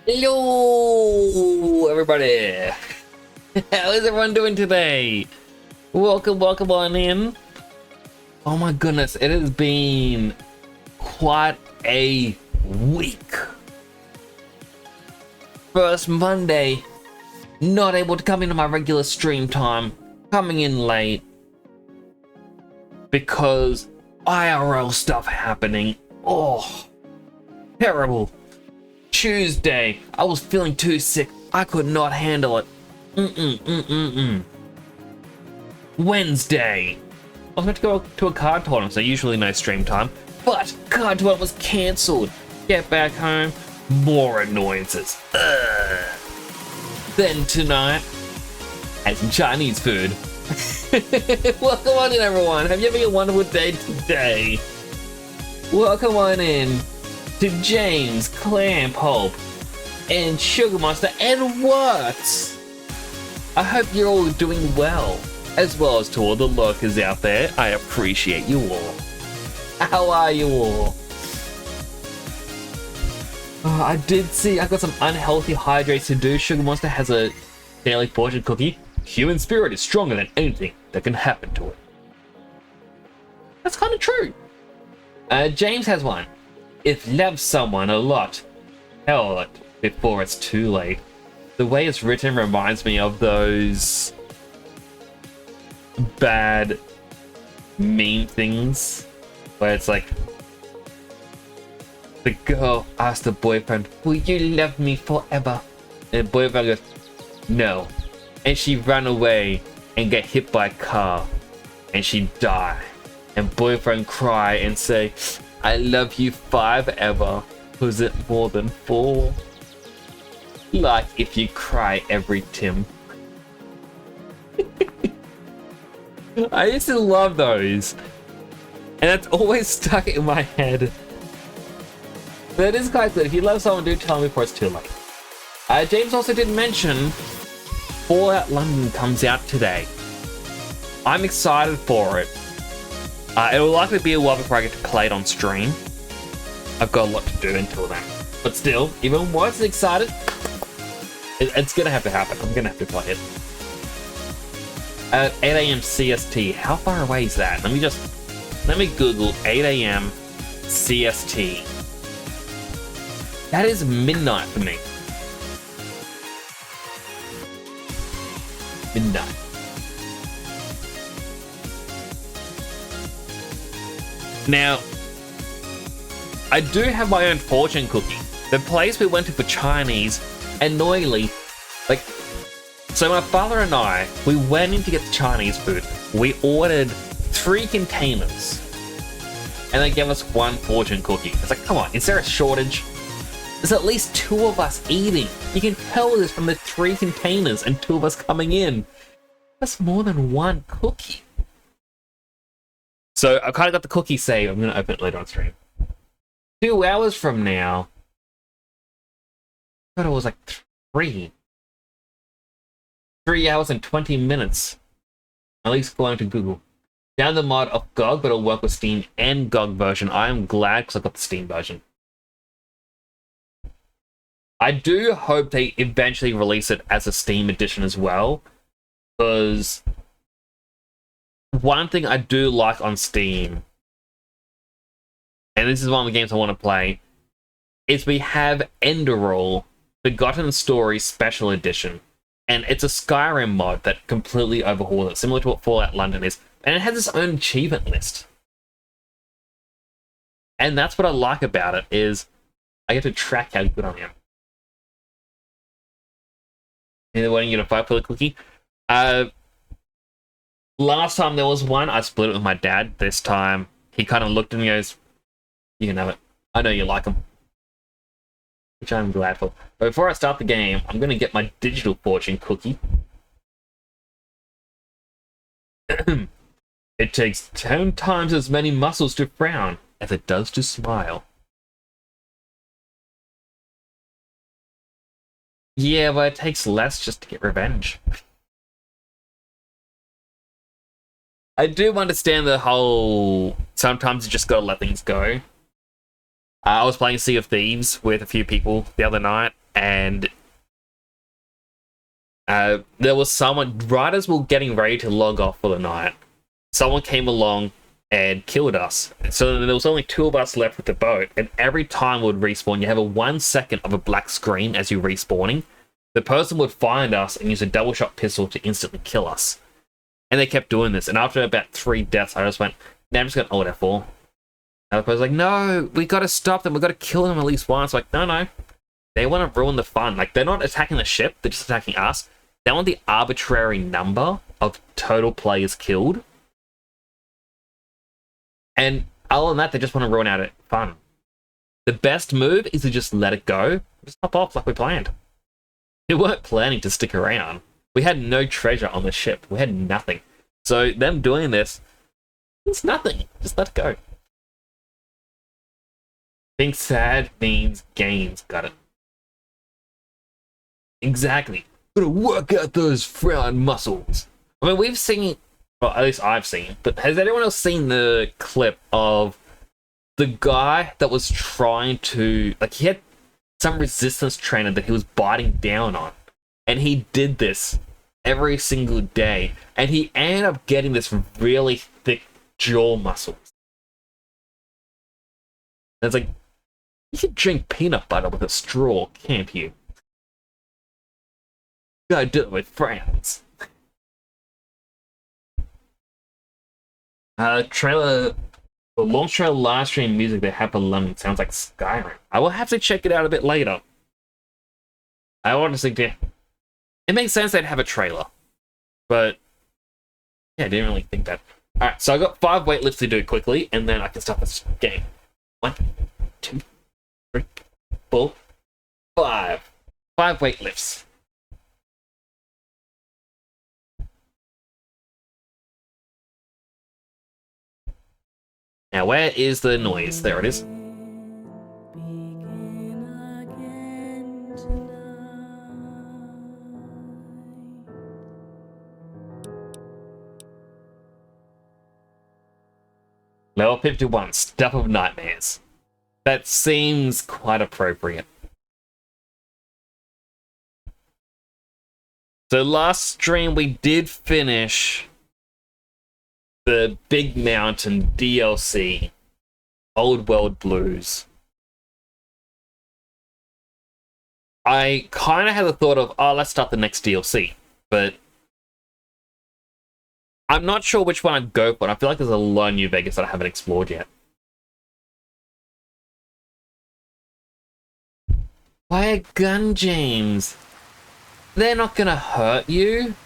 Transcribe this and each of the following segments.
Hello, everybody. How is everyone doing today? Welcome on in. Oh my goodness, it has been quite a week. First Monday, not able to come into my regular stream time, coming in late because IRL stuff happening. Oh, terrible. Tuesday, I was feeling too sick. I could not handle it. Wednesday, I was meant to go to a card tournament, so usually no stream time, but card tournament was cancelled. Get back home, more annoyances. Then tonight, had some Chinese food. Welcome on in, everyone. Have you having a wonderful day today? Welcome on in to James, Clam Pulp, and Sugar Monster, and Works. I hope you're all doing well as to all the lurkers out there. I appreciate you all. How are you all? Oh, I did see I got some unhealthy hydrates to do. Sugar Monster has a daily fortune cookie. Human spirit is stronger than anything that can happen to it. That's kind of true. James has one. If love someone a lot, tell it before it's too late. The way it's written reminds me of those bad meme things where it's like the girl asked the boyfriend, "Will you love me forever?" And the boyfriend goes, "No." And she ran away and get hit by a car and she die. And boyfriend cry and say, "I love you forever." Was it more than 4? Like if you cry every Tim. I used to love those. And that's always stuck in my head. But it is quite good. If you love someone, do tell me before it's too late. James also did mention Fallout London comes out today. I'm excited for it. It will likely be a while before I get to play it on stream. I've got a lot to do until then. But still, even more excited, it's gonna have to happen. I'm gonna have to play it. At 8 AM CST, how far away is that? Let me Google 8 AM CST. That is midnight for me. Midnight. Now, I do have my own fortune cookie. The place we went to for Chinese, annoyingly, so my father and I, we went in to get the Chinese food. We ordered 3 containers, and they gave us 1 fortune cookie. It's like, come on, is there a shortage? There's at least 2 of us eating. You can tell this from the 3 containers and 2 of us coming in. That's more than 1 cookie. So I kind of got the cookie saved. I'm going to open it later on stream. 2 hours from now. I thought it was like 3. 3 hours and 20 minutes. At least going to Google. Down the mod of GOG, but it'll work with Steam and GOG version. I am glad because I got the Steam version. I do hope they eventually release it as a Steam edition as well. Because one thing I do like on Steam, and this is one of the games I want to play, is we have Enderroll, Forgotten Story Special Edition. And it's a Skyrim mod that completely overhauled it, similar to what Fallout London is. And it has its own achievement list. And that's what I like about it, is I get to track how good I am. And they're wanting you to fight for the cookie. Last time there was one, I split it with my dad. This time, he kind of looked at me and goes, "You can have it. I know you like them." Which I'm glad for. But before I start the game, I'm going to get my digital fortune cookie. It takes 10 times as many muscles to frown as it does to smile. Yeah, but it takes less just to get revenge. I do understand the whole, sometimes you just gotta let things go. I was playing Sea of Thieves with a few people the other night, and there was someone, riders were getting ready to log off for the night. Someone came along and killed us. So there was only 2 of us left with the boat, and every time we would respawn, you have a 1 second of a black screen as you're respawning. The person would find us and use a double shot pistol to instantly kill us. And they kept doing this, and after about 3 deaths, I just went, nah, I'm just gonna ult F4. And the person's like, no, we gotta stop them, we gotta kill them at least once. Like, no. They want to ruin the fun. Like, they're not attacking the ship, they're just attacking us. They want the arbitrary number of total players killed. And other than that, they just want to ruin out it fun. The best move is to just let it go. Just hop off like we planned. We weren't planning to stick around. We had no treasure on the ship. We had nothing. So them doing this, it's nothing. Just let it go. Being sad means gains. Got it. Exactly. Gotta work out those frown muscles. I mean, we've seen, well, at least I've seen, but has anyone else seen the clip of the guy that was trying to, like, he had some resistance trainer that he was biting down on, and he did this every single day, and he ended up getting this really thick jaw muscles. And it's like, you can drink peanut butter with a straw, can't you? You gotta do it with friends. Trailer, the launch trailer live stream music they have for London sounds like Skyrim. I will have to check it out a bit later. I honestly did. It makes sense they'd have a trailer, but yeah, I didn't really think that. Alright, so I got 5 weightlifts to do quickly, and then I can start this game. 1, 2, 3, 4, 5. 5 weightlifts. Now, where is the noise? There it is. Level 51, Stuff of Nightmares. That seems quite appropriate. So last stream we did finish the Big Mountain DLC, Old World Blues. I kind of had the thought of, oh, let's start the next DLC, but I'm not sure which one I'd go for. I feel like there's a lot of New Vegas that I haven't explored yet. Why gun, James? They're not gonna hurt you.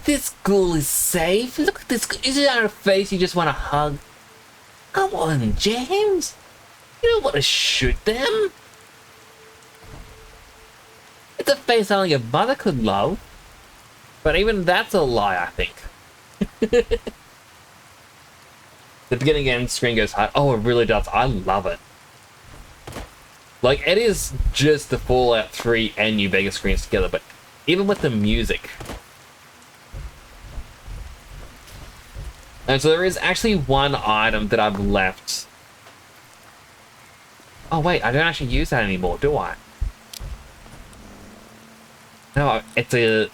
This ghoul is safe. Look at this. Is it on a face you just want to hug? Come on, James. You don't want to shoot them. It's a face only your mother could love. But even that's a lie, I think. The beginning and screen goes hard. Oh, it really does. I love it. Like, it is just the Fallout 3 and New Vegas screens together, but even with the music. And so there is actually one item that I've left. Oh wait, I don't actually use that anymore, do I? No, it's a...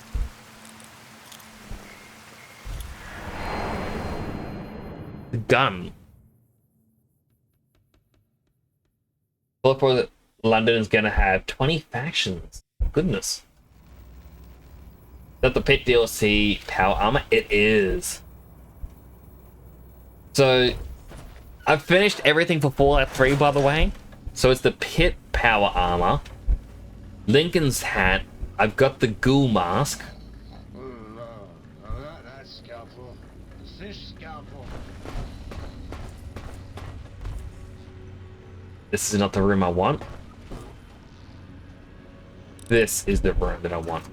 gun. Well, for London is gonna have 20 factions. Goodness. Is that the Pit DLC power armor? It is. So, I've finished everything for Fallout 3, by the way. So it's the Pit power armor, Lincoln's hat, I've got the ghoul mask. This is not the room I want. This is the room that I want.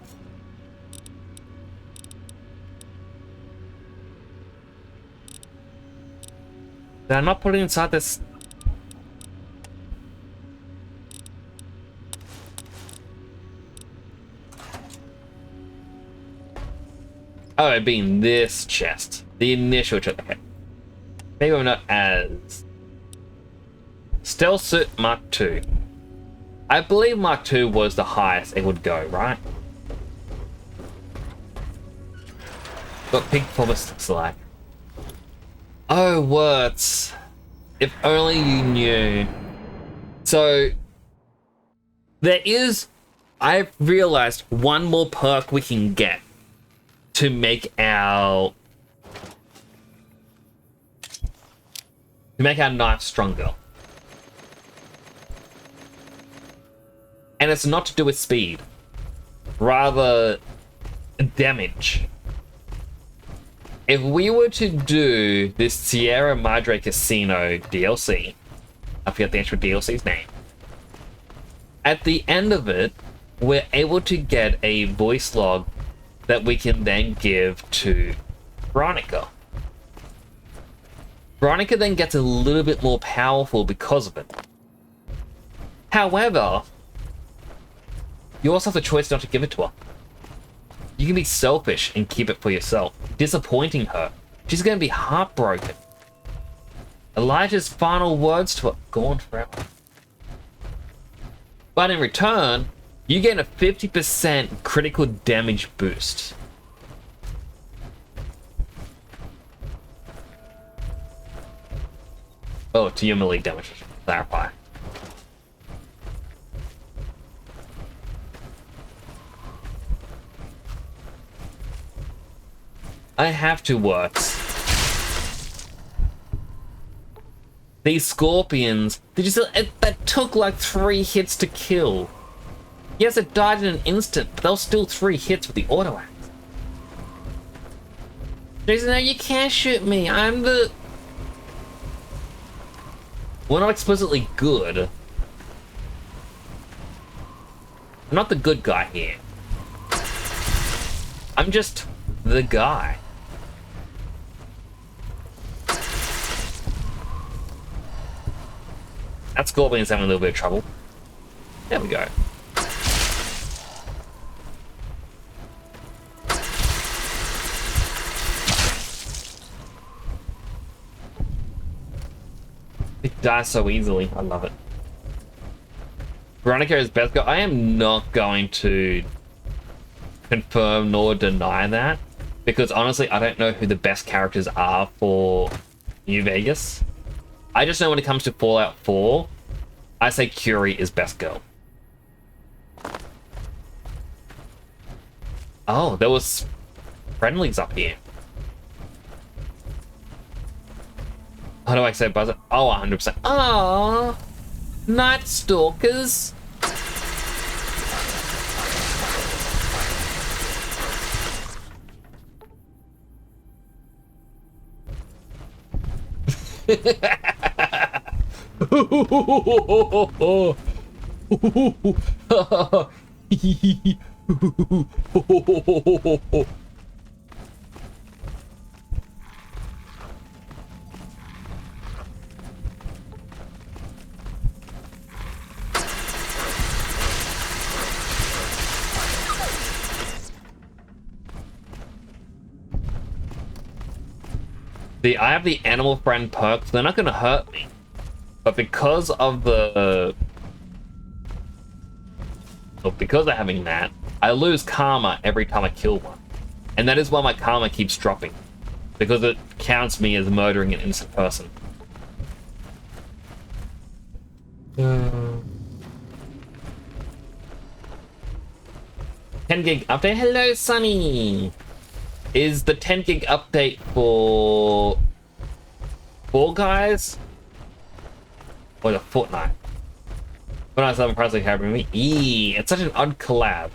Did I not put it inside this? Oh, it'd be in this chest. The initial chest. Okay. Maybe I'm not as... Stealth Suit Mark II. I believe Mark II was the highest it would go, right? What peak performance looks like. Oh, words. If only you knew. So, there is, I've realized, one more perk we can get to make our knife stronger. And it's not to do with speed, rather damage. If we were to do this Sierra Madre Casino DLC, I forget the actual DLC's name, at the end of it, we're able to get a voice log that we can then give to Veronica. Veronica then gets a little bit more powerful because of it. However, you also have the choice not to give it to her. You can be selfish and keep it for yourself, disappointing her. She's going to be heartbroken. Elijah's final words to her, gone forever. But in return, you get a 50% critical damage boost. Oh, to your melee damage, to clarify. I have to work. These scorpions, that took like 3 hits to kill. Yes, it died in an instant, but that was still 3 hits with the auto axe. Jason, no, you can't shoot me. I'm the... We're not explicitly good. I'm not the good guy here. I'm just the guy. That scorpion's having a little bit of trouble. There we go. It dies so easily. I love it. Veronica is best girl. I am not going to confirm nor deny that, because honestly, I don't know who the best characters are for New Vegas. I just know when it comes to Fallout 4, I say Curie is best girl. Oh, there was friendlies up here. How do I say buzzer? Oh, 100%. Aww, Night Stalkers. See, I have the animal friend perks. They're not going to hurt me. But because of the... Well, because of having that, I lose karma every time I kill one. And that is why my karma keeps dropping. Because it counts me as murdering an innocent person. 10 gig update. Hello, Sunny! Is the 10 gig update for Fall Guys? Or the Fortnite? Fortnite's not surprisingly having me. It's such an odd collab.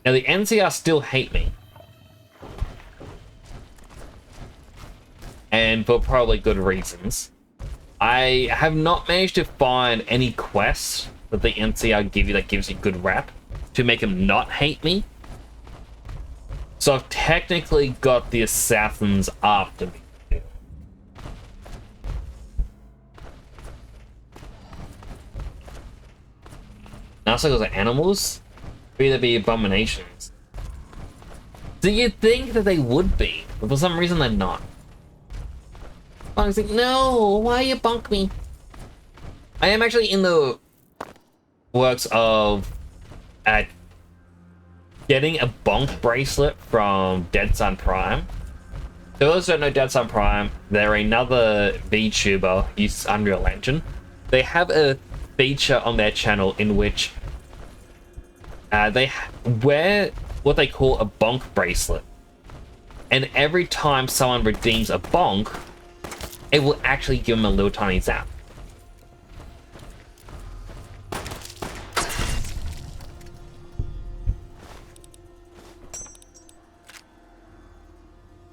Now the NCR still hate me. And for probably good reasons. I have not managed to find any quests that the NCR give you that gives you good rap to make them not hate me. So I've technically got the assassins after me. Now so goes the animals, or either be abominations. Do you think that they would be, but for some reason they're not? Bunk's like, no, why you bunk me? I am actually in the works of getting a bonk bracelet from Dead Sun Prime. Those who don't know Dead Sun Prime, they're another VTuber, uses Unreal Engine. They have a feature on their channel in which they wear what they call a bonk bracelet. And every time someone redeems a bonk, it will actually give them a little tiny zap.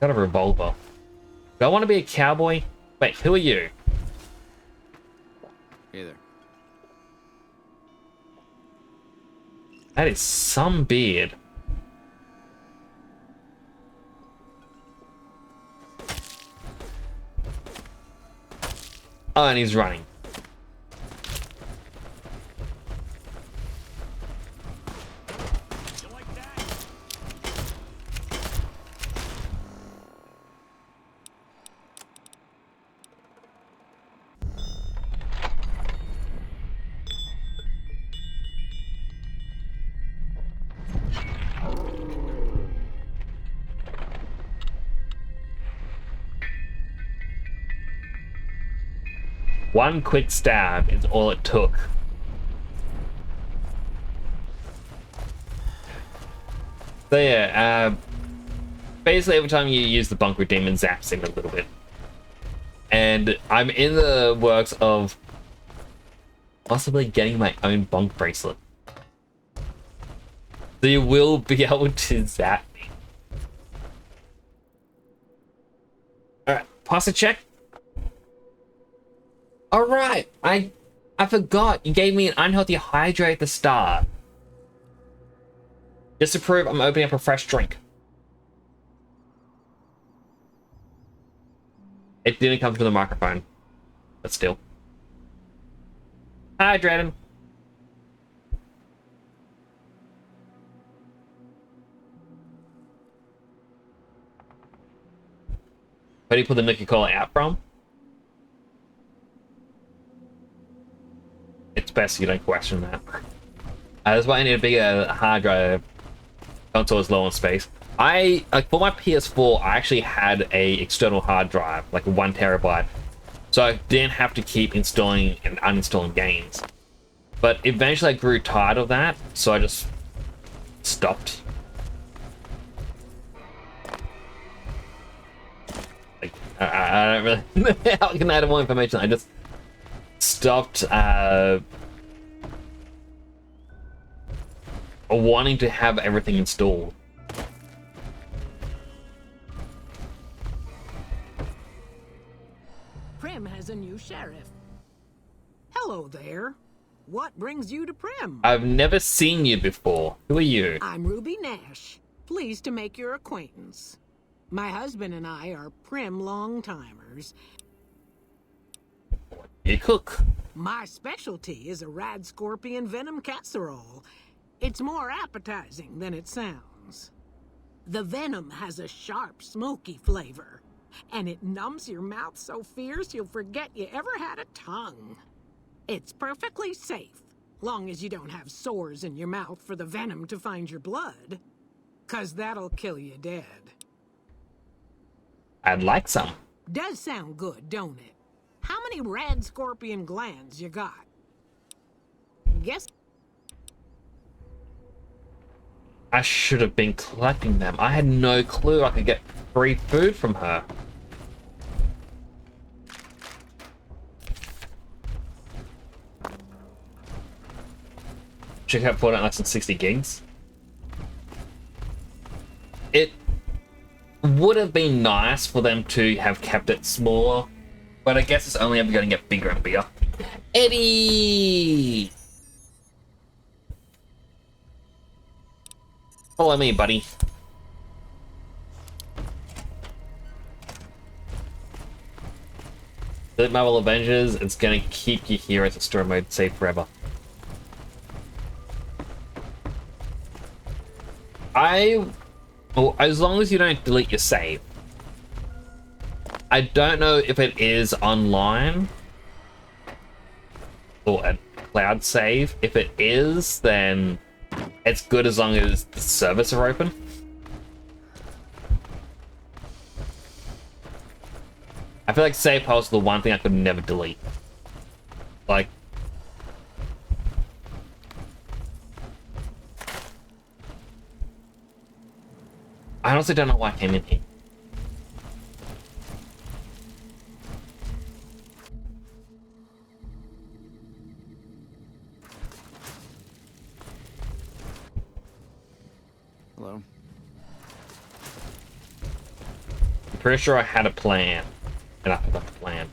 Got a revolver. Do I want to be a cowboy? Wait, who are you? Hey there. That is some beard. Oh, and he's running. One quick stab is all it took. So yeah, basically every time you use the bunk redeem, it zaps him a little bit. And I'm in the works of possibly getting my own bunk bracelet. So you will be able to zap me. Alright, pasta check. Alright, I forgot. You gave me an unhealthy hydrate at the start. Just to prove I'm opening up a fresh drink. It didn't come through the microphone. But still. Hydrated. Where do you pull the Nuka-Cola out from? It's best you don't question that. That's why I need a bigger hard drive. Console is low on space. For my PS4, I actually had a external hard drive, like 1 terabyte. So I didn't have to keep installing and uninstalling games. But eventually I grew tired of that, so I just stopped. Like, I don't really how can I add more information? I just stopped wanting to have everything installed. Prim has a new sheriff. Hello there. What brings you to Prim? I've never seen you before. Who are you? I'm Ruby Nash. Pleased to make your acquaintance. My husband and I are Prim long-timers. You cook. My specialty is a rad scorpion venom casserole. It's more appetizing than it sounds. The venom has a sharp, smoky flavor, and it numbs your mouth so fierce you'll forget you ever had a tongue. It's perfectly safe, long as you don't have sores in your mouth for the venom to find your blood, 'cause that'll kill you dead. I'd like some. Does sound good, don't it? How many rad scorpion glands you got? Guess... I should have been collecting them. I had no clue I could get free food from her. Check out Fortnite less than 60 gigs. It would have been nice for them to have kept it smaller, but I guess it's only ever going to get bigger and bigger. Eddie! Follow me, buddy. Delete Marvel Avengers, it's gonna keep you here as a story mode save forever. Well, as long as you don't delete your save. I don't know if it is online or a cloud save. If it is, then it's good as long as the servers are open. I feel like save files are the one thing I could never delete. Like, I honestly don't know why I came in here. Hello. I'm pretty sure I had a plan, and I forgot the plan.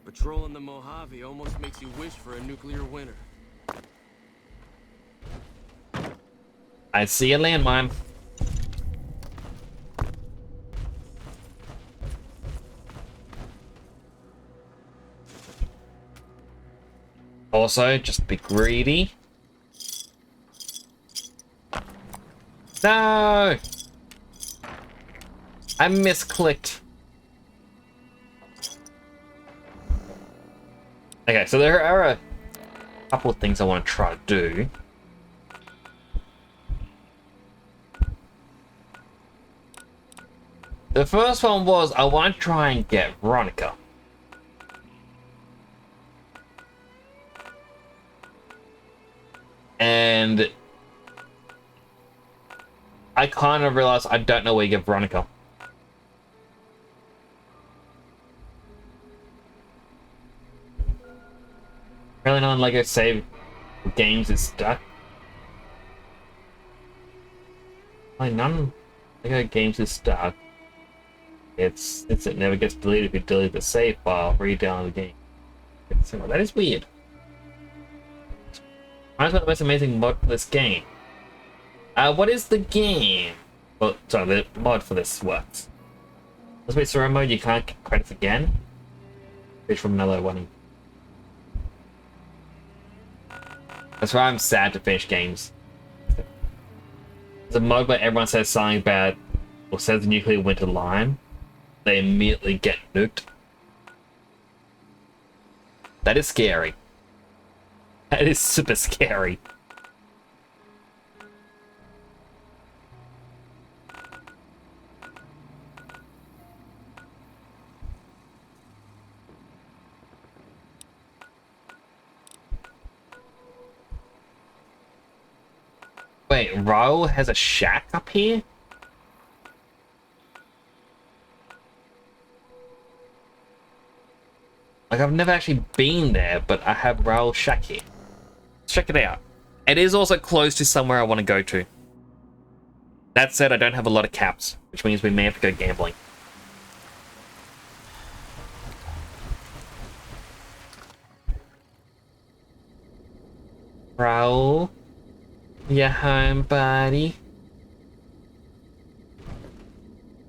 Patrolling the Mojave almost makes you wish for a nuclear winter. I see a landmine. Also, just be greedy. No! I misclicked. Okay, so there are a couple of things I want to try to do. The first one was I want to try and get Veronica. And I kind of realized I don't know where you get Veronica. Apparently not Lego save games is stuck. Like none Lego games is stuck. It never gets deleted if you delete the save file, re-download the game. So that is weird. Mine's one of the most amazing mod for this game. What is the game? Well, sorry, the mod for this works. Let's wait, story mode, you can't get credits again. Fish from another one. That's why I'm sad to finish games. There's a mod where everyone says something bad or says the nuclear winter line. They immediately get nuked. That is scary. That is super scary. Wait, Raul has a shack up here? Like, I've never actually been there, but I have Raul's shack here. Let's check it out. It is also close to somewhere I want to go to. That said, I don't have a lot of caps, which means we may have to go gambling. Raul? You home, buddy?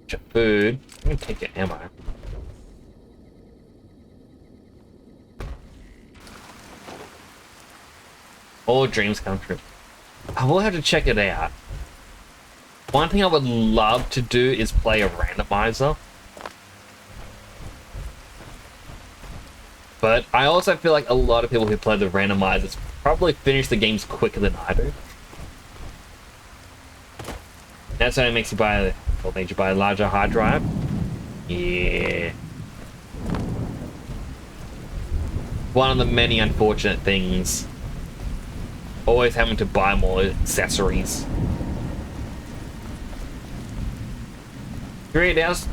Get your food. I'm gonna take your ammo. All dreams come true. I will have to check it out. One thing I would love to do is play a randomizer. But I also feel like a lot of people who play the randomizers probably finish the games quicker than I do. That's only makes you buy, or made you buy a larger hard drive. Yeah. One of the many unfortunate things. Always having to buy more accessories. 3 days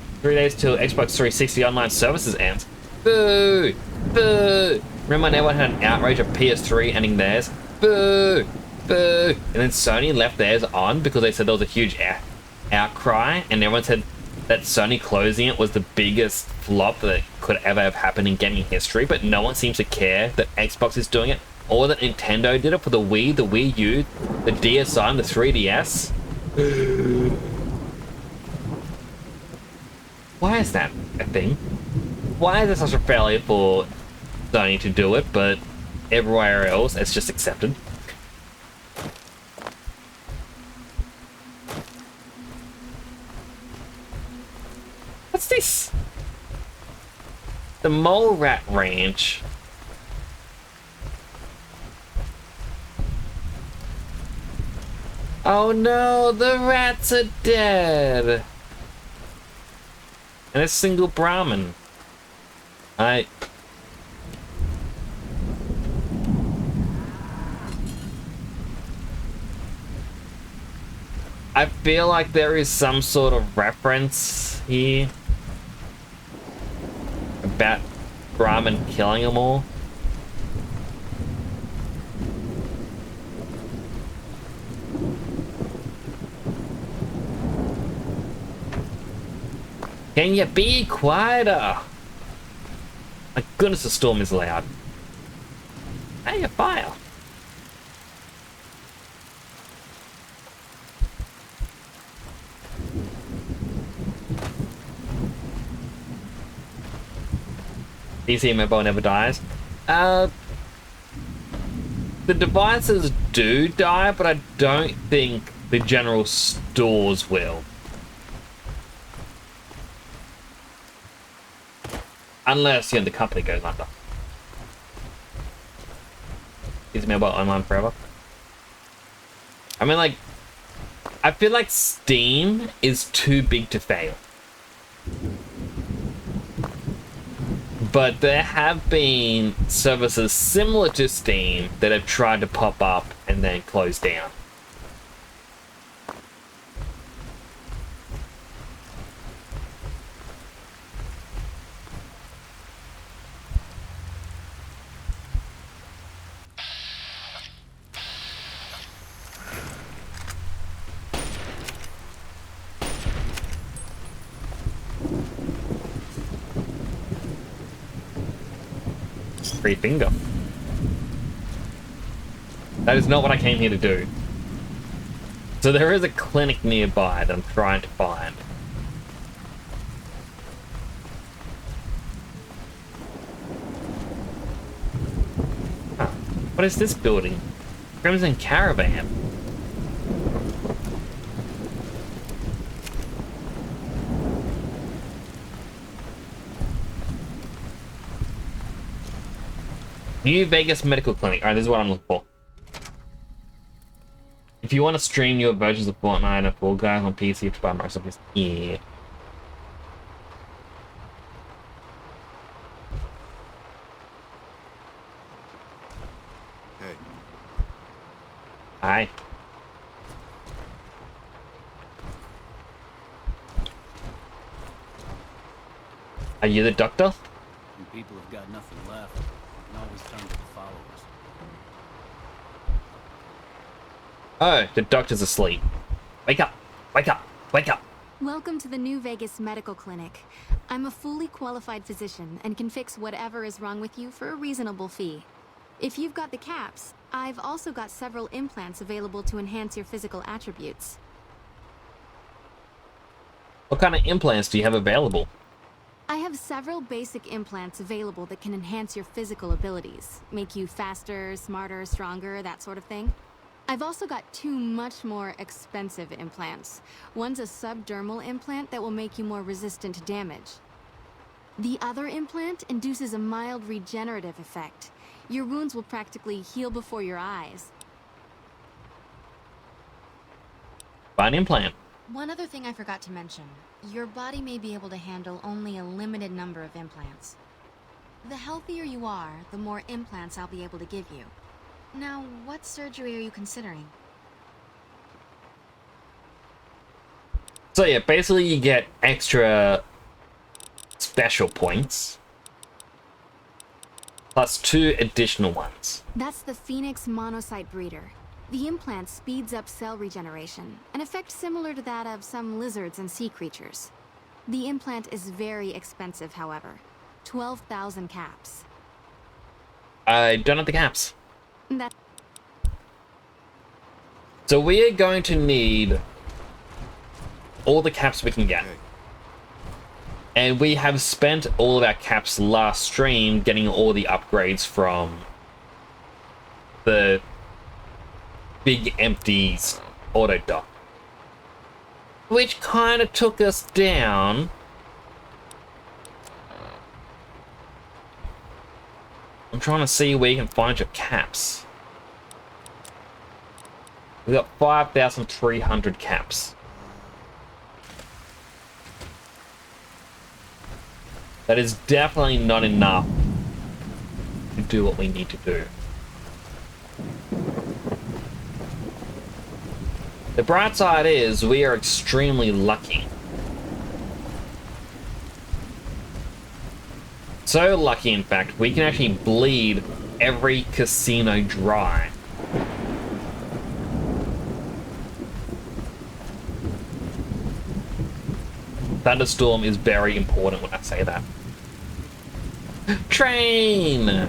till Xbox 360 online services ends. Boo! Boo! Remember when everyone had an outrage of PS3 ending theirs? Boo! Boo! And then Sony left theirs on because they said there was a huge outcry, and everyone said that Sony closing it was the biggest flop that could ever have happened in gaming history, but no one seems to care that Xbox is doing it, or that Nintendo did it for the Wii, the Wii U, the DSi, and the 3DS. Why is that a thing? Why is it such a failure for Sony to do it, but everywhere else it's just accepted? this? The Mole Rat Ranch. Oh no, the rats are dead. And a single Brahmin. I feel like there is some sort of reference here about Brahmin killing them all. Can you be quieter? My goodness, the storm is loud. Hey, a fire. DC mobile never dies. The devices do die, but I don't think the general stores will. Unless, you know, the company goes under. Is mobile online forever? I mean, like, I feel like Steam is too big to fail. But there have been services similar to Steam that have tried to pop up and then close down. Free finger. That is not what I came here to do. So there is a clinic nearby that I'm trying to find. Huh. What is this building? Crimson Caravan. New Vegas Medical Clinic. Alright, this is what I'm looking for. If you want to stream your versions of Fortnite and Fall Guys on PC, you have to buy Microsoft. Yeah. Hey. Hi. Are you the doctor? When people have got nothing left, you can always turn to the followers. Oh, the doctor's asleep. Wake up! Wake up! Wake up! Welcome to the New Vegas Medical Clinic. I'm a fully qualified physician and can fix whatever is wrong with you for a reasonable fee. If you've got the caps, I've also got several implants available to enhance your physical attributes. What kind of implants do you have available? I have several basic implants available that can enhance your physical abilities, make you faster, smarter, stronger, that sort of thing. I've also got two much more expensive implants. One's a subdermal implant that will make you more resistant to damage. The other implant induces a mild regenerative effect. Your wounds will practically heal before your eyes. Buy an implant. One other thing I forgot to mention. Your body may be able to handle only a limited number of implants. The healthier you are, the more implants I'll be able to give you. Now, what surgery are you considering? So yeah, basically you get extra special points, plus 2 additional ones. That's the Phoenix Monocyte Breeder. The implant speeds up cell regeneration, an effect similar to that of some lizards and sea creatures. The implant is very expensive, however. 12,000 caps. I don't have the caps. That So we are going to need all the caps we can get. And we have spent all of our caps last stream getting all the upgrades from the big empty auto dock, which kind of took us down I'm trying to see where you can find your caps. We got 5,300 caps. That is definitely not enough to do what we need to do. The bright side is we are extremely lucky. So lucky, in fact, we can actually bleed every casino dry. Thunderstorm is very important when I say that. Train!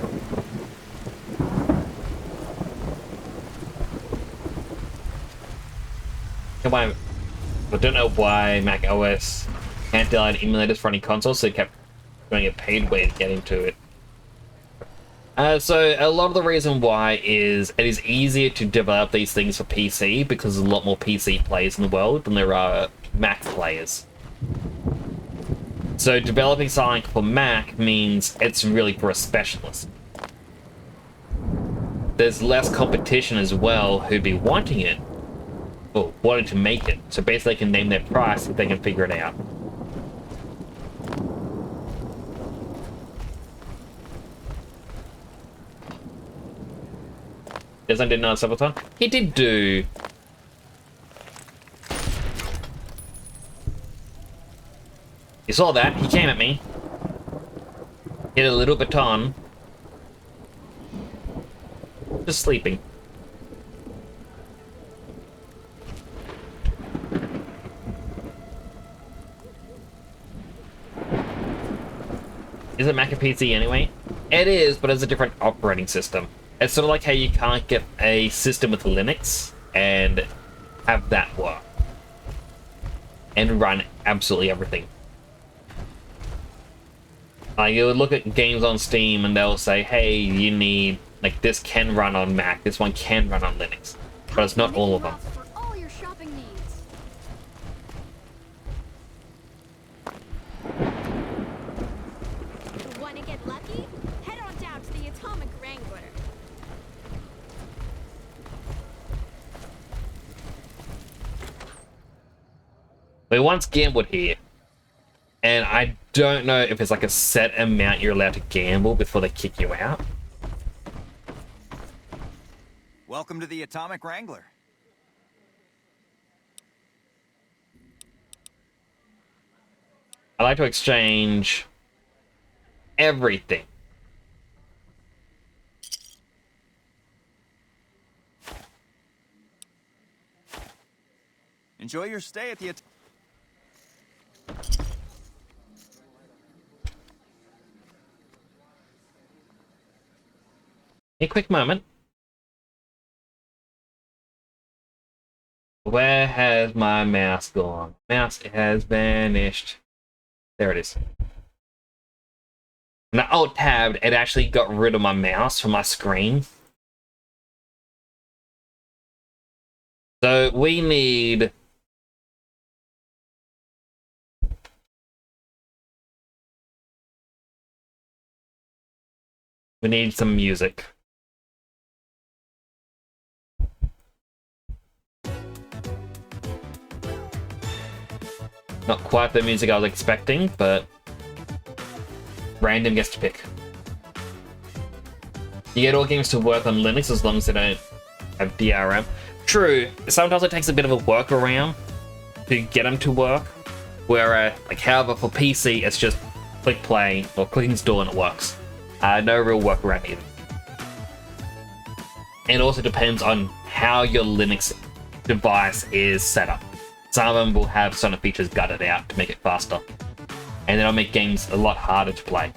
Come on. I don't know why Mac OS can't download emulators for any console, so they kept doing a paid way to get into it. So a lot of the reason why is it is easier to develop these things for PC because there's a lot more PC players in the world than there are Mac players. So developing something for Mac means it's really for a specialist. There's less competition as well who'd be wanting it, or wanting to make it. So basically they can name their price if they can figure it out. Desmond did another subathon. He did do... You saw that? He came at me. Hit a little baton. Just sleeping. Is it Mac and PC anyway? It is, but it's a different operating system. It's sort of like how you can't get a system with Linux and have that work. And run absolutely everything. Like, you would look at games on Steam and they'll say, hey, you need, like, this can run on Mac, this one can run on Linux. But it's not all of them. For all your shopping needs. Want to get lucky? Head on down to the Atomic Wrangler. We once gambled here. And I don't know if it's like a set amount you're allowed to gamble before they kick you out. Welcome to the Atomic Wrangler. I like to exchange everything. Enjoy your stay at the A quick moment. Where has my mouse gone? Mouse has vanished. There it is. When I alt-tabbed, it actually got rid of my mouse from my screen. So we need... We need some music. Not quite the music I was expecting, but random gets to pick. You get all games to work on Linux as long as they don't have DRM. True, sometimes it takes a bit of a workaround to get them to work. Whereas, however, for PC, it's just click play or click install and it works. No real workaround either. It also depends on how your Linux device is set up. Some of them will have certain features gutted out to make it faster. And that'll make games a lot harder to play.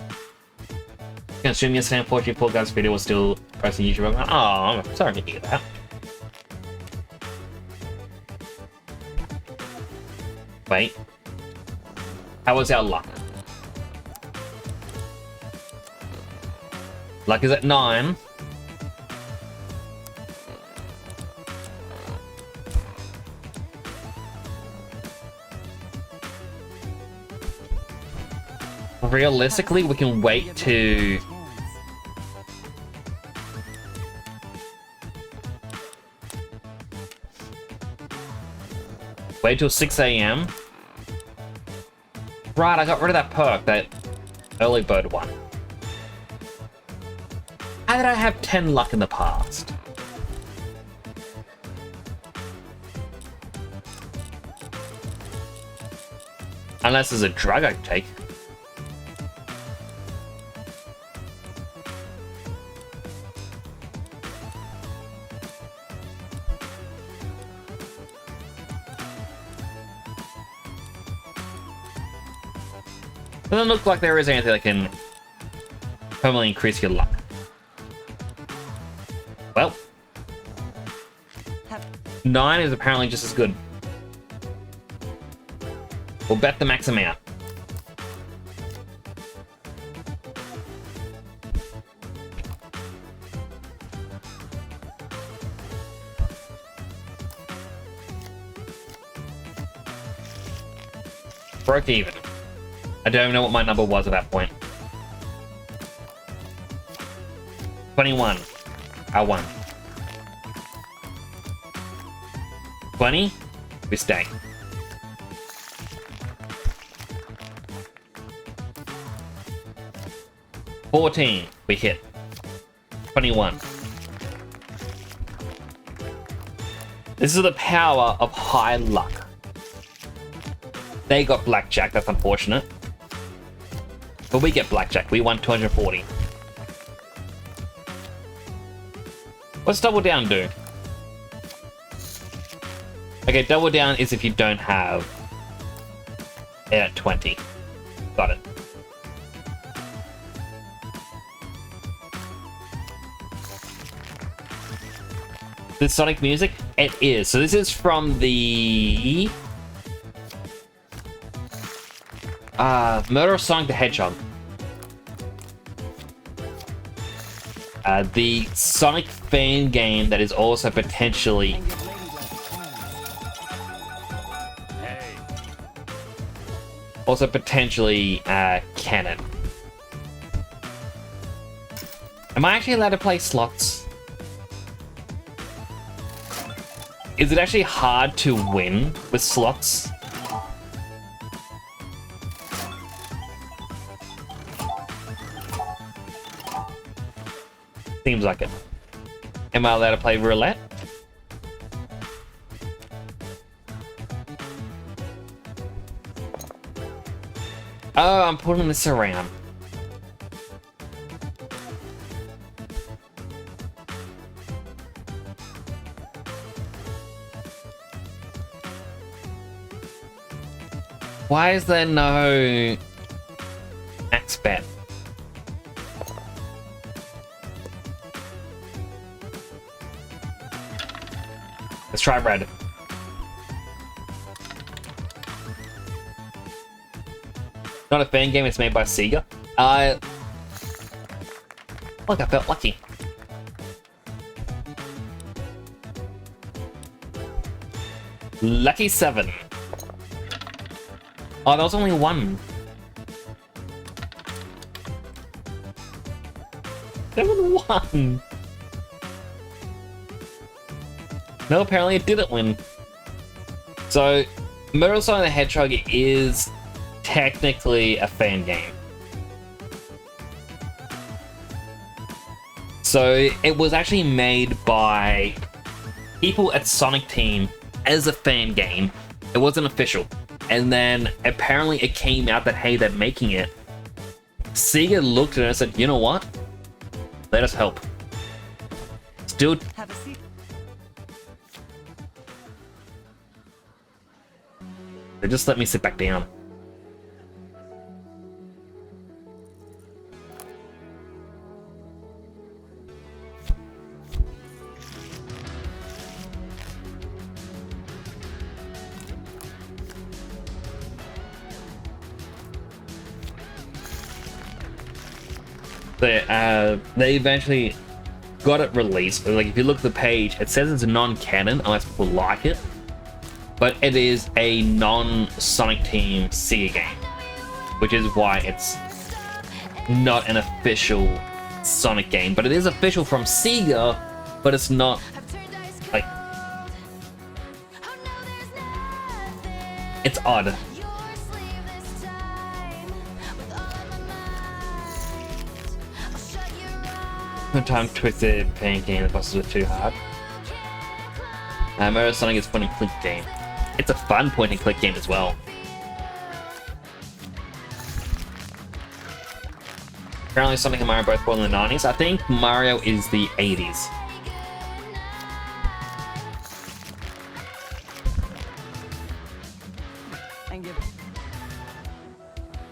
You can assume yesterday, unfortunately, Poor Guy's video was still posting YouTube. Oh, I'm sorry to hear that. Wait. How was our luck? Luck is at 9. Realistically, we can wait to Wait till 6 a.m. Right, I got rid of that perk, that early bird one. How did I have 10 luck in the past? Unless there's a drug I can take. Doesn't look like there is anything that can permanently increase your luck. Well, 9 is apparently just as good. We'll bet the max amount. Broke even. I don't even know what my number was at that point. 21. I won. 20. We stay. 14. We hit. 21. This is the power of high luck. They got blackjack, that's unfortunate. But we get blackjack, we won 240. What's double down do? Okay, double down is if you don't have it at 20. Got it. This Sonic music? It is. So this is from the Murder of Sonic the Hedgehog. The Sonic fan game that is also potentially canon. Am I actually allowed to play slots? Is it actually hard to win with slots? Seems like it. Am I allowed to play roulette? Oh, I'm putting this around. Why is there no max bet? Let's try red. Not a fan game, it's made by Sega. Look, I felt lucky. Lucky 7. Oh, there was only one. 7-1. No, apparently it didn't win. So, Murder of Sonic the Hedgehog is technically a fan game. So, it was actually made by people at Sonic Team as a fan game. It wasn't official. And then apparently it came out that, hey, they're making it. Sega looked at it and said, you know what? Let us help. Still. Have a seat. They just let me sit back down. They eventually got it released. Like, if you look at the page, it says it's non-canon unless people like it, but it is a non-Sonic Team Sega game, which is why it's not an official Sonic game. But it is official from Sega, but it's not like It's odd. Sometimes twisted painting the bosses are too hard. Mario Sonic is a point and click game. It's a fun point and click game as well. Apparently Sonic and Mario both born in the 90s. I think Mario is the 80s.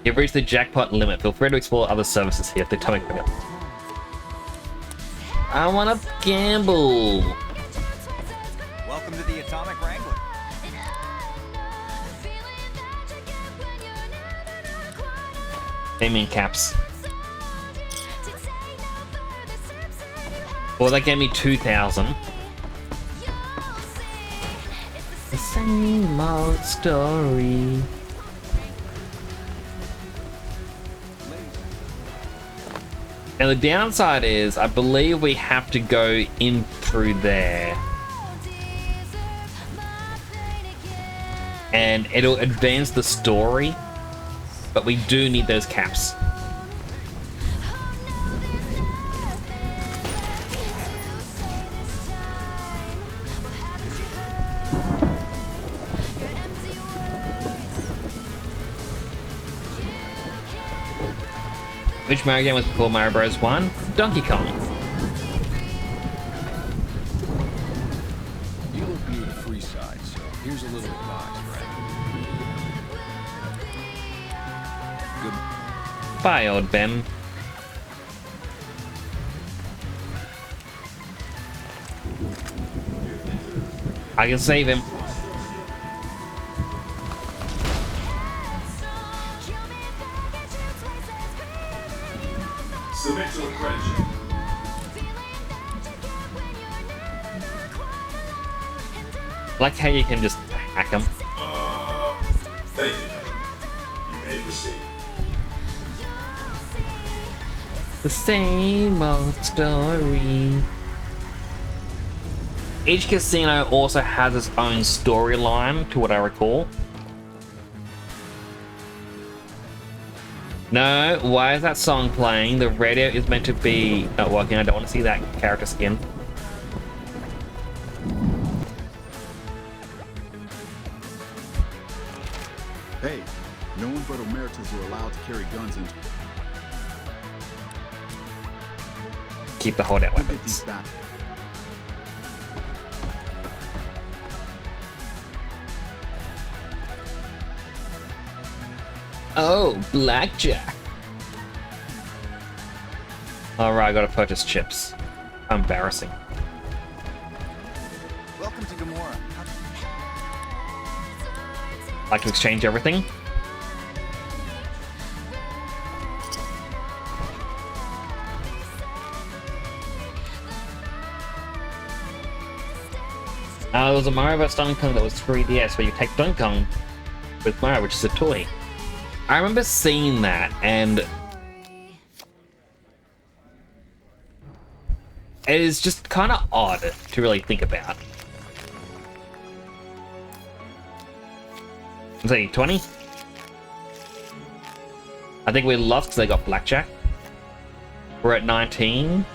You've reached the jackpot limit. Feel free to explore other services here at the Atomic Ring. I wanna gamble. Welcome to the Atomic Wrangler. Gaming caps. Well, that gave me 2,000. The same old story. Now the downside is, I believe we have to go in through there. And it'll advance the story, but we do need those caps. Which Mario game was before Mario Bros. 1? Donkey Kong. You look near the free side, so here's a little advice, right? Good. Bye, old Ben. I can save him. Submit to a credit check. Like how you can just hack him. Thank you. You may proceed. The same old story. Each casino also has its own storyline, to what I recall. No, why is that song playing? The radio is meant to be not working. I don't want to see that character skin. Hey, no one but Emeritus are allowed to carry guns into. Keep the holdout We'll get these weapons. back. Oh, blackjack. Alright, I gotta purchase chips. Embarrassing. Welcome to Gamora. Like to exchange everything? There was a Mario vs. Donkey Kong that was 3DS where you take Donkey Kong with Mario, which is a toy. I remember seeing that, and it is just kind of odd to really think about. Let's see, 20? I think we lost because they got blackjack. We're at 19.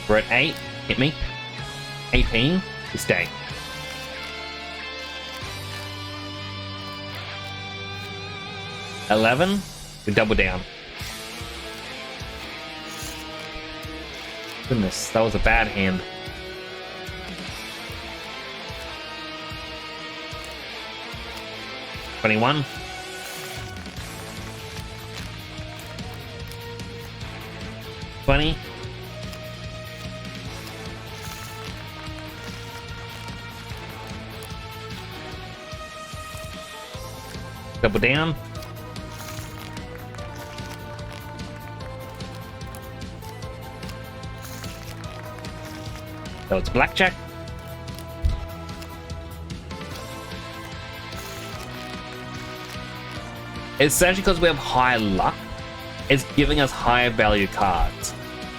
We're at 8. Hit me. 18. We stay. $11. We double down. Goodness, that was a bad hand. $21. $20. Double down. So it's blackjack. Essentially, because we have high luck, it's giving us higher value cards.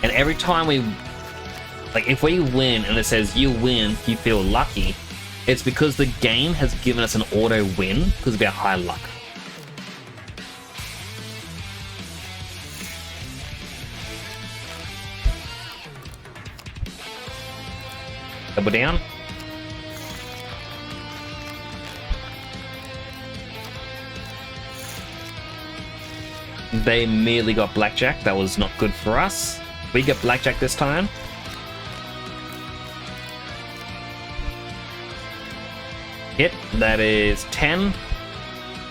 And every time we, like, if we win and it says you win, you feel lucky, it's because the game has given us an auto win because of our high luck. Double down. They immediately got blackjack. That was not good for us. We get blackjack this time. Hit. That is 10.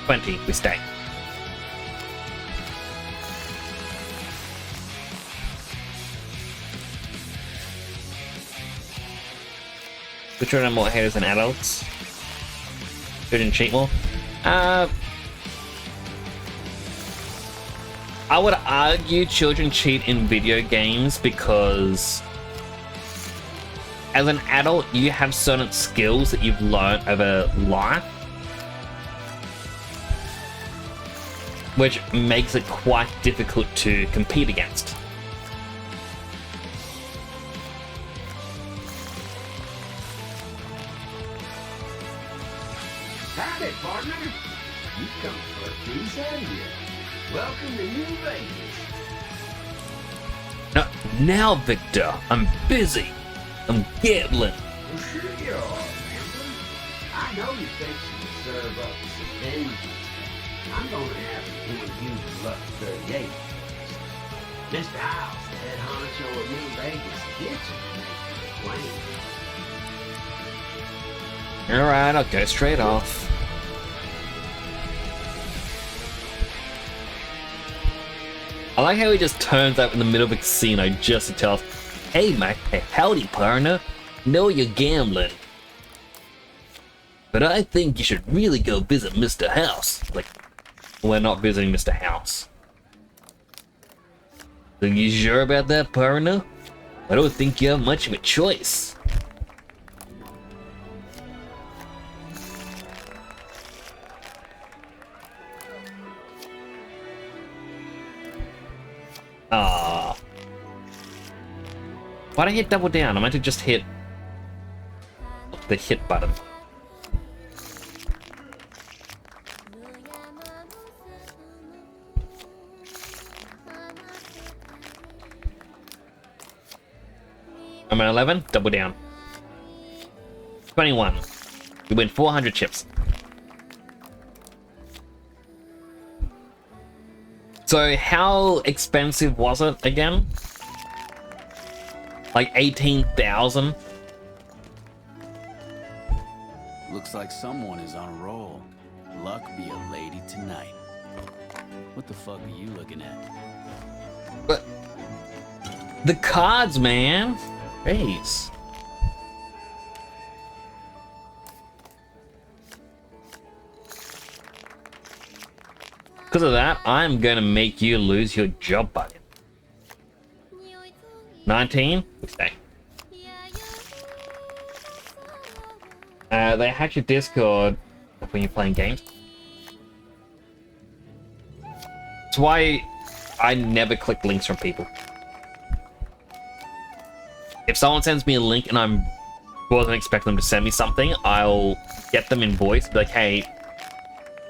20. We stay. The children are more haters than adults. Children cheat more. I would argue children cheat in video games because as an adult, you have certain skills that you've learned over life, which makes it quite difficult to compete against. Howdy, partner. You come for a piece, have you? Welcome to New Vegas. Now, Victor, I'm busy. I'm gambling. Well, sure you are, Amber. I know you're fixing to serve up some vengeance. I'm gonna have to point you to Luck 38. Mr. House, the head honcho of New Vegas Kitchen, makes the claim. Alright, I'll go straight off. I like how he just turns up in the middle of a casino just to tell us, hey, mate, hey, howdy, partner. Know you're gambling, but I think you should really go visit Mr. House. Like, we're not visiting Mr. House. Are you sure about that, partner? I don't think you have much of a choice. Ah. Why'd I hit double down? I meant to just hit the hit button. I'm at 11, double down. 21. We win 400 chips. So how expensive was it again? Like 18,000? Looks like someone is on a roll. Luck be a lady tonight. What the fuck are you looking at? But the cards, man. Jeez. Because of that, I'm gonna make you lose your job, buddy. 19, we stay. They hack your Discord when you're playing games. That's why I never click links from people. If someone sends me a link and I wasn't expecting them to send me something, I'll get them in voice, be like, hey,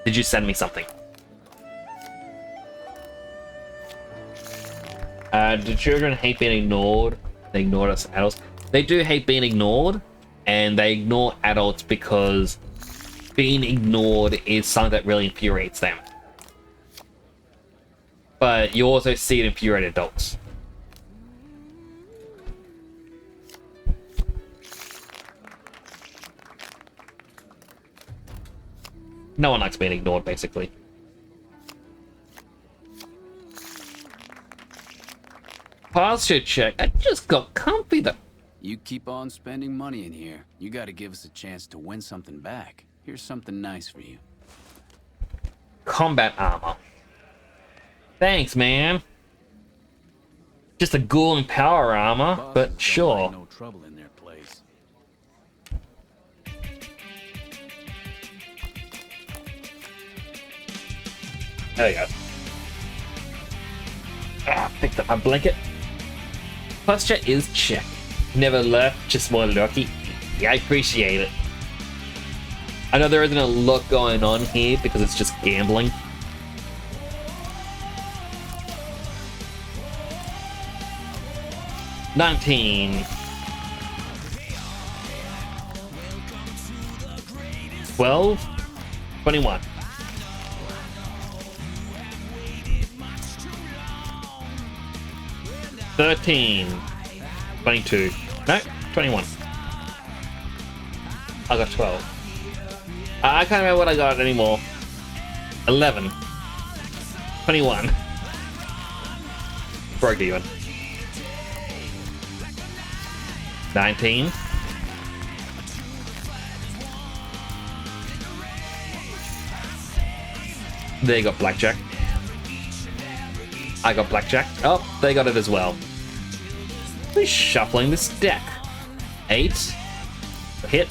did you send me something? Do children hate being ignored? They ignore us adults. They do hate being ignored, and they ignore adults because being ignored is something that really infuriates them. But you also see it infuriate adults. No one likes being ignored, basically. Posture check. I just got comfy though. You keep on spending money in here. You gotta give us a chance to win something back. Here's something nice for you. Combat armor. Thanks, man. Just a ghoul and power armor, but sure. No trouble in their place. There you go. Ah, picked up my blanket. Posture is check. Never left, just more lucky. Yeah, I appreciate it. I know there isn't a lot going on here because it's just gambling. $19. 12. 21. $13. 22. No, 21. I got 12. I can't remember what I got anymore. 11. 21. Broke even. 19. They got blackjack. I got blackjack. Oh, they got it as well. Who's shuffling this deck? 8. Hit.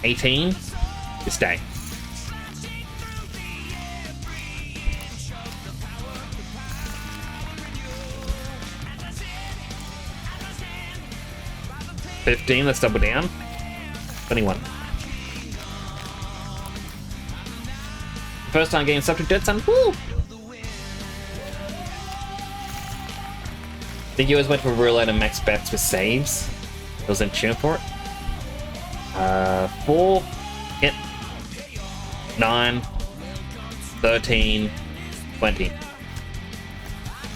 18. You stay. $15, let's double down. 21. First time getting subject dead son. Woo! Think you always went for roulette and max bets with saves. I was in tune for it. 4. Hit. 9. 13. 20.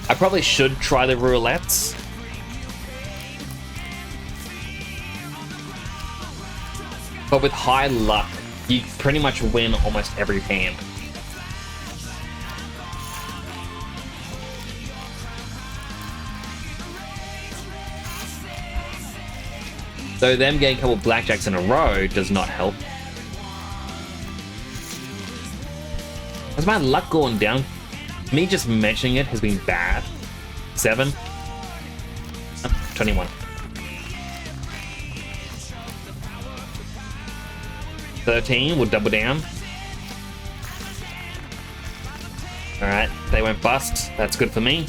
I probably should try the roulettes. But with high luck, you pretty much win almost every hand. Though them getting a couple blackjacks in a row does not help. Has my luck going down? Me just mentioning it has been bad. 7. 21. 13, we'll double down. Alright, they went bust. That's good for me.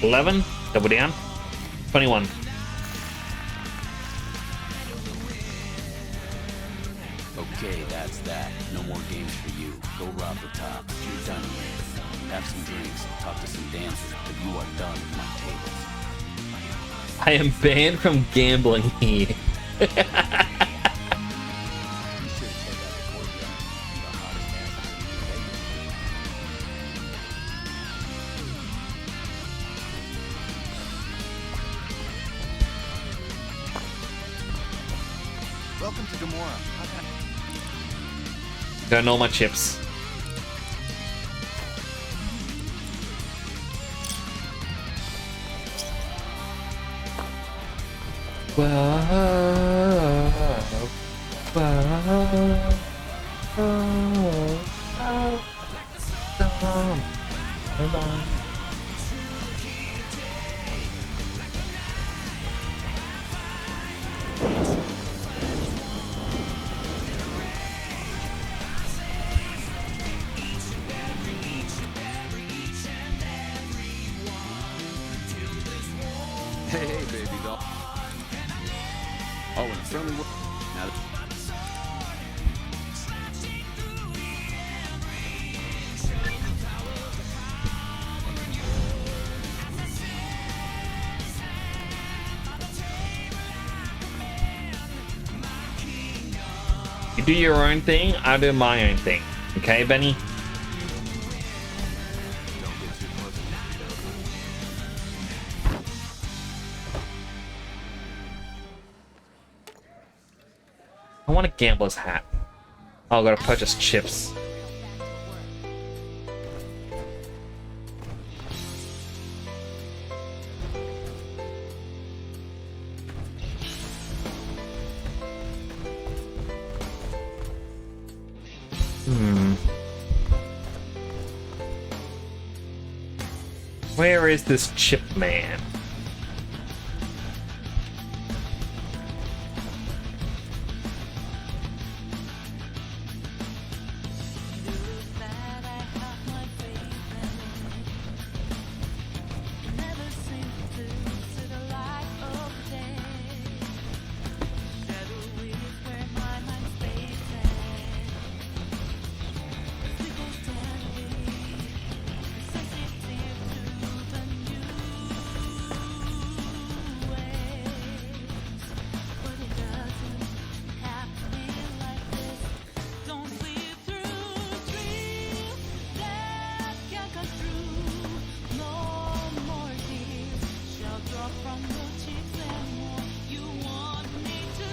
11, double down. 21. Okay, that's that. No more games for you. Go rob the top. You're done here. Have some drinks, talk to some dancers, but you are done with my tables. I am banned from gambling here. Welcome to Gamora. Got all my chips. Hey, baby doll. Oh, in a friendly way. Now. You do your own thing, I do my own thing. Okay, Benny? I want a gambler's hat. Oh, I gotta purchase chips. Where is this chip man?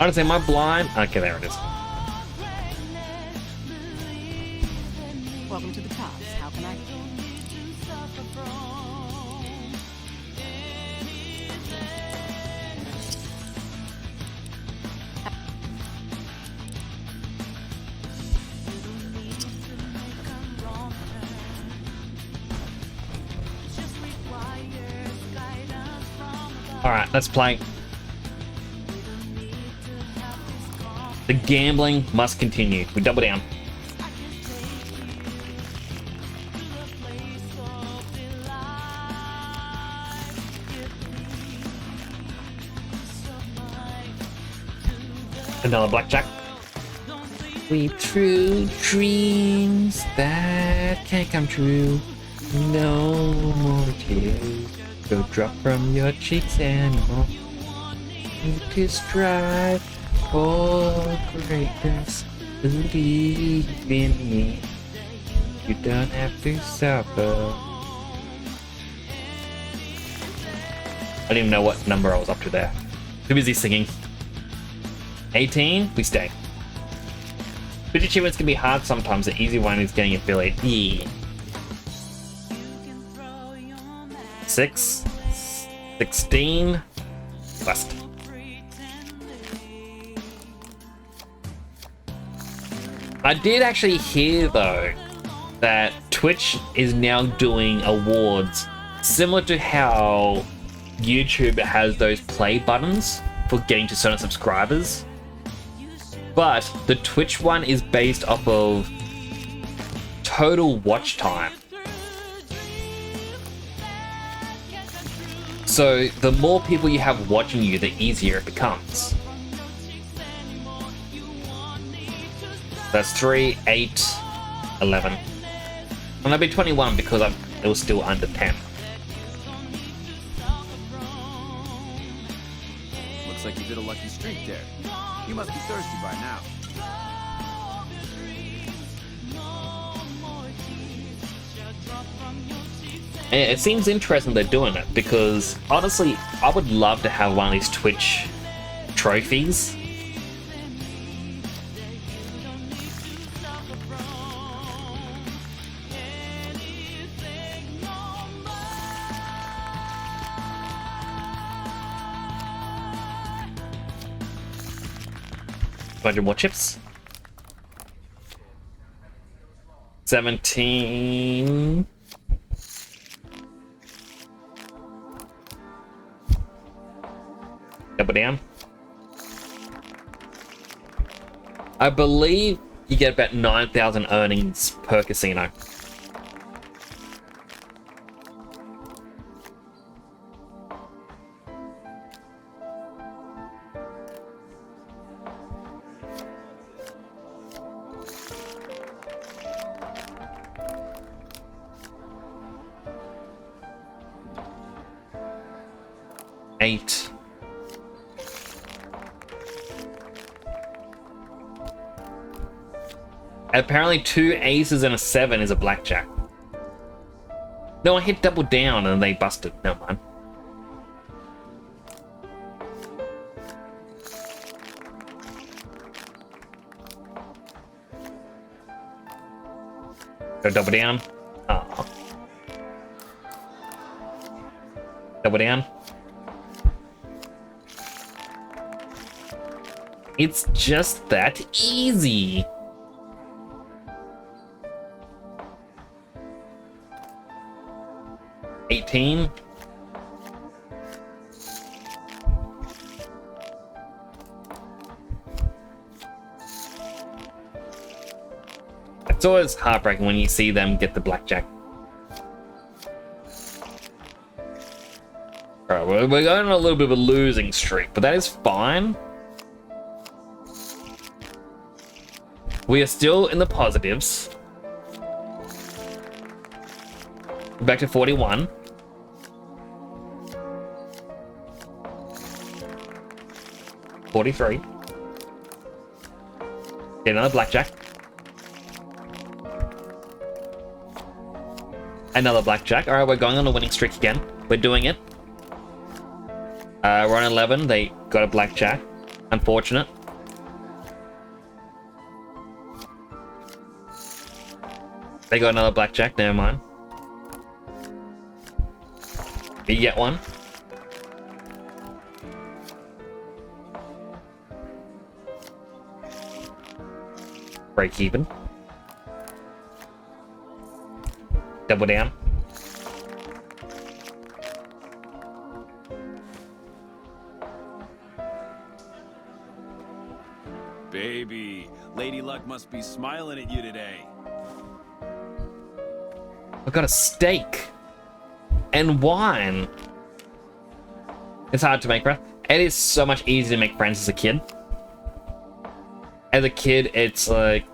Honestly, am I blind? Okay, there it is. Welcome to the tops. How can I? All right, let's play. The gambling must continue. We double down. Another blackjack. We true dreams that can't come true. No more tears go drop from your cheeks anymore. Need to strive for greatness. Believe in me. You don't have to suffer. I don't even know what number I was up to there. Too busy singing. 18, we stay. Bridge achievements can be hard sometimes. The easy one is getting affiliate. Yeah. 6, 16, West. I did actually hear though that Twitch is now doing awards similar to how YouTube has those play buttons for getting to certain subscribers. But the Twitch one is based off of total watch time. So the more people you have watching you, the easier it becomes. That's 3, 8, 11. And I'll be 21 because it was still under 10. Looks like you did a lucky streak there. You must be thirsty by now. And it seems interesting they're doing it because honestly, I would love to have one of these Twitch trophies. Bunch more chips. 17. Double down. I believe you get about 9,000 earnings per casino. Eight. Apparently 2 aces and a 7 is a blackjack. No, I hit double down and they busted. Never mind. Go double down. Oh. Double down. It's just that easy. $18. It's always heartbreaking when you see them get the blackjack. Alright, we're going on a little bit of a losing streak, but that is fine. We are still in the positives. Back to 41. $43. Get another blackjack. Another blackjack. Alright, we're going on a winning streak again. We're doing it. We're on 11. They got a blackjack. Unfortunate. They got another blackjack. Never mind. You get one. Break even. Double down. Baby, Lady Luck must be smiling at you today. I got a steak and wine. It's hard to make friends. It is so much easier to make friends as a kid. As a kid, it's like,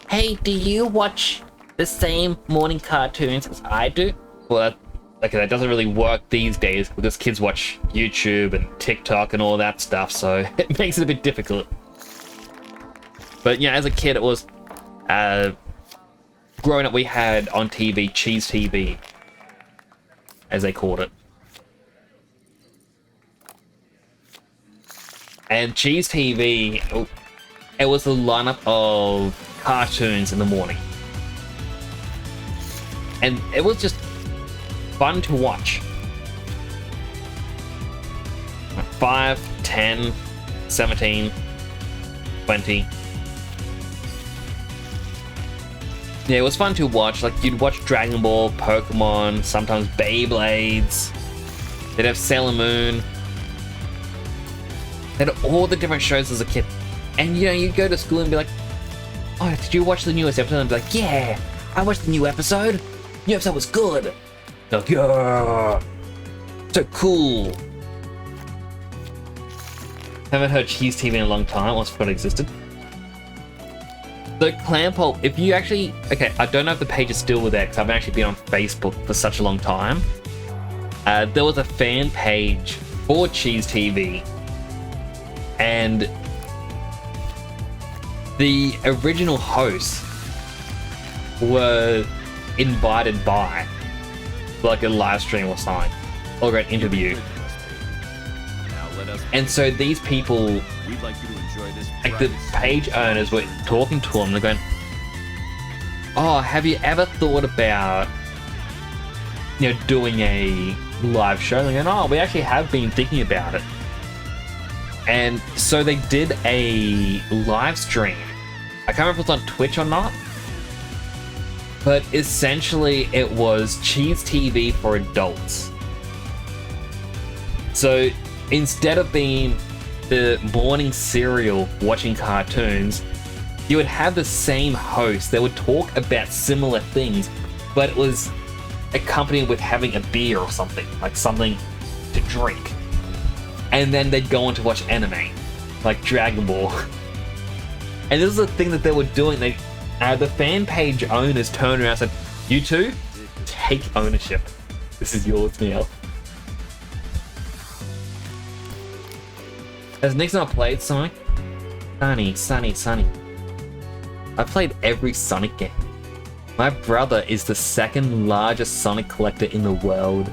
hey, do you watch the same morning cartoons as I do? Well, that doesn't really work these days because kids watch YouTube and TikTok and all that stuff, so it makes it a bit difficult. But yeah, as a kid, it was growing up. We had on TV Cheese TV, as they called it, and Cheese TV. It was a lineup of cartoons in the morning, and it was just fun to watch. 5, 10, 17, 20. Yeah, it was fun to watch. Like, you'd watch Dragon Ball, Pokemon, sometimes Beyblades. They'd have Sailor Moon. They had all the different shows as a kid. And, you know, you'd go to school and be like, oh, did you watch the newest episode? And I'd be like, yeah, I watched the new episode. The new episode was good. Like, yeah, so cool. Haven't heard Cheese TV in a long time. Once forgot it existed. So Clanpole, if you actually, okay, I don't know if the page is still there because I haven't actually been on Facebook for such a long time. There was a fan page for Cheese TV, and the original hosts were invited by, like, a live stream or something, or an interview. And so these people, like the page owners, were talking to them. They're going, oh, have you ever thought about, you know, doing a live show? And they're going, oh, we actually have been thinking about it. And so they did a live stream. I can't remember if it was on Twitch or not, but essentially it was Cheese TV for adults. So instead of being the morning serial watching cartoons, you would have the same host that would talk about similar things, but it was accompanied with having a beer or something, like something to drink. And then they'd go on to watch anime, like Dragon Ball. And this is the thing that they were doing. They, the fan page owners turned around and said, you two, take ownership. This is yours now. Has Nick's not played Sonic? Sunny. I've played every Sonic game. My brother is the second largest Sonic collector in the world.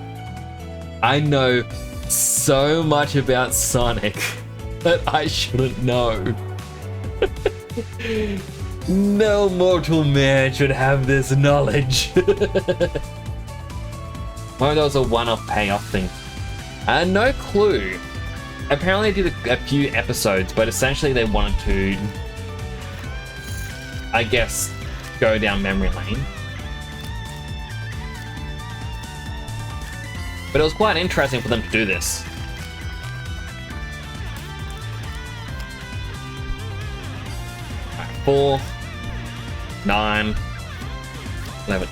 I know so much about Sonic that I shouldn't know. No mortal man should have this knowledge. Well, that was a one-off payoff thing. No clue. Apparently they did a few episodes, but essentially they wanted to, I guess, go down memory lane. But it was quite interesting for them to do this. Right, 4, 9, 11.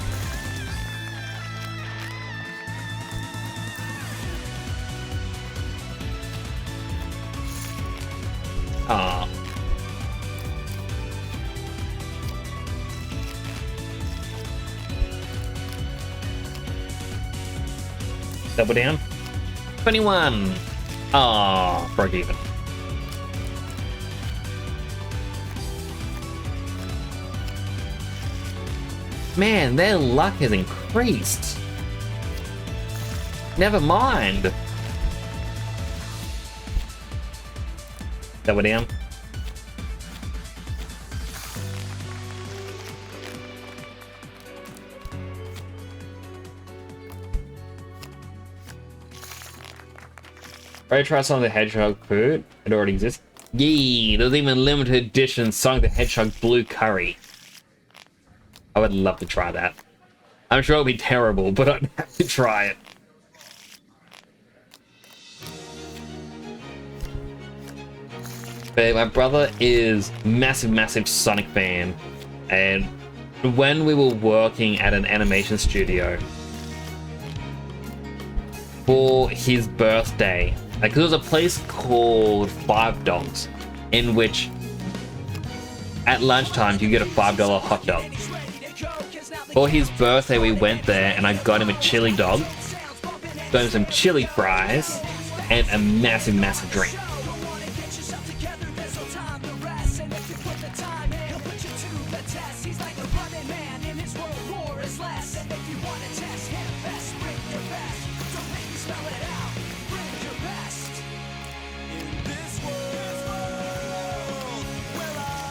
Ah. Double down. 21. Ah, broke even. Man, their luck has increased. Never mind. Double down. Ready to try Sonic the Hedgehog food? It already exists. Yee! There's even limited edition Sonic the Hedgehog blue curry. I would love to try that. I'm sure it'll be terrible, but I'd have to try it. But my brother is massive Sonic fan, and when we were working at an animation studio for his birthday, like there was a place called Five Dogs, in which at lunchtime you get a $5 hot dog. For his birthday, we went there and I got him a chili dog, got him some chili fries, and a massive drink.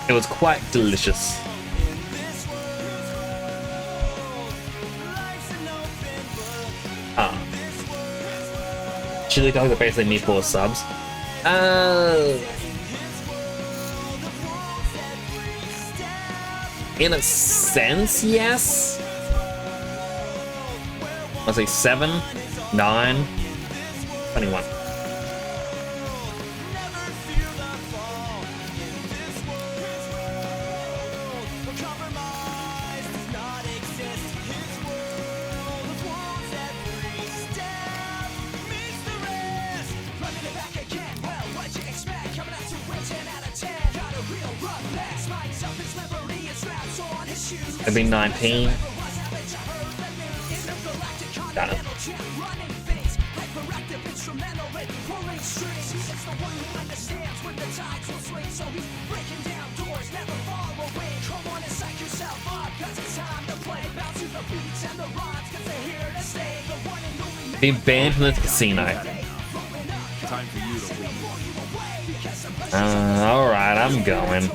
It was quite delicious. Chili dogs are basically meatball subs. In a sense, yes. I'll say 7, 9, 21. It'd be 19. Got it. Be banned from this casino. Time for you to leave. Alright, I'm going.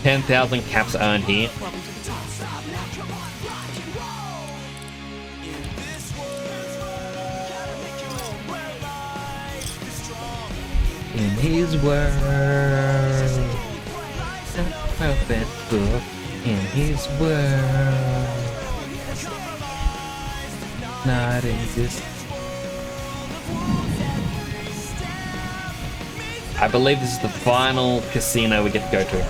$10,000 caps earned here. In his world, perfect book. In his world, not exist. I believe this is the final casino we get to go to.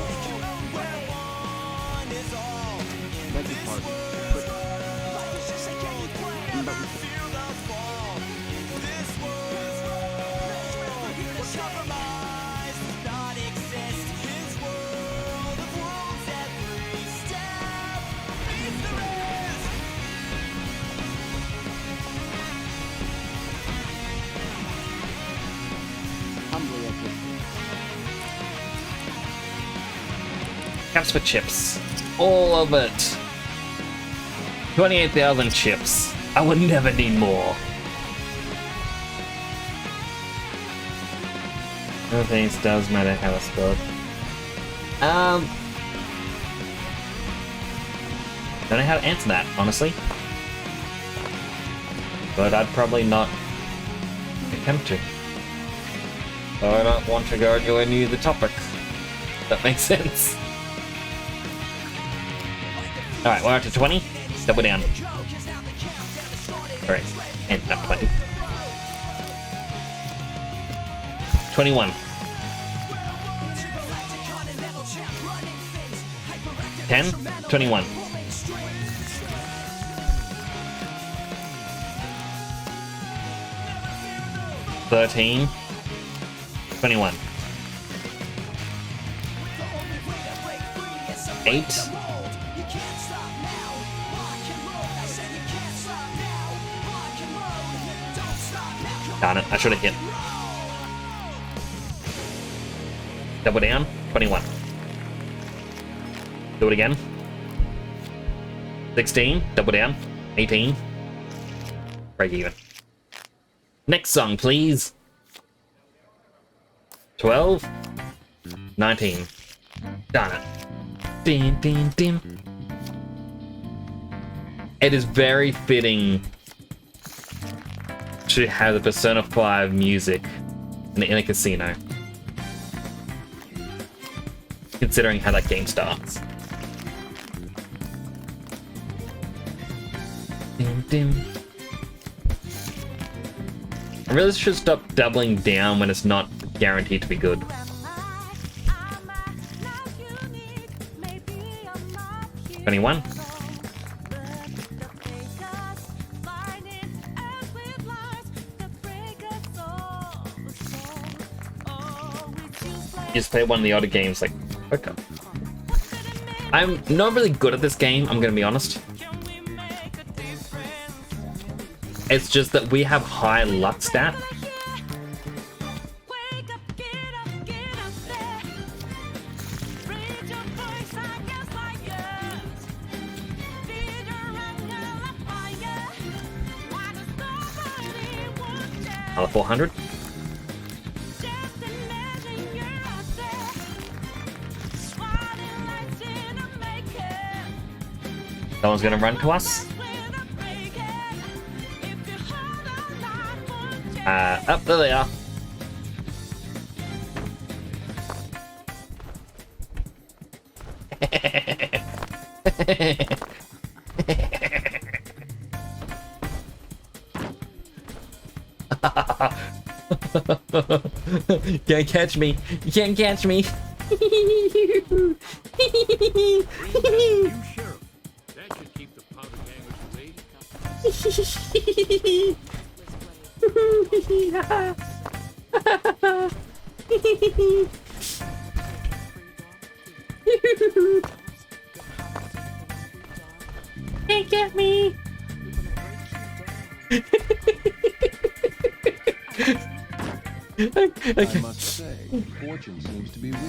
Caps for chips. All of it. 28,000 chips. I would never need more. No things does matter how it's spelled. Don't know how to answer that, honestly. But I'd probably not attempt to. I don't want to go anywhere near the topic. That makes sense. Alright, we're up to 20. Double down. Alright, and not 20. 21. 10, 21. 13, 21. 8. Darn it, I should have hit. Double down, 21. Do it again. 16, double down, 18. Break even. Next song, please. 12. 19. Darn it. Ding, ding, ding. It is very fitting to have the Persona 5 music in a casino, considering how that game starts. Dim, dim. I really should stop doubling down when it's not guaranteed to be good. Anyone? Just play one of the other games like okay. I'm not really good at this game, I'm gonna be honest. It's just that we have high luck stat. Another 400. Someone's gonna run to us. Up there they are. You can't catch me. You can't catch me. You sheriff. That should keep the powder gangers away. Can't get me. I must say, fortune seems to be with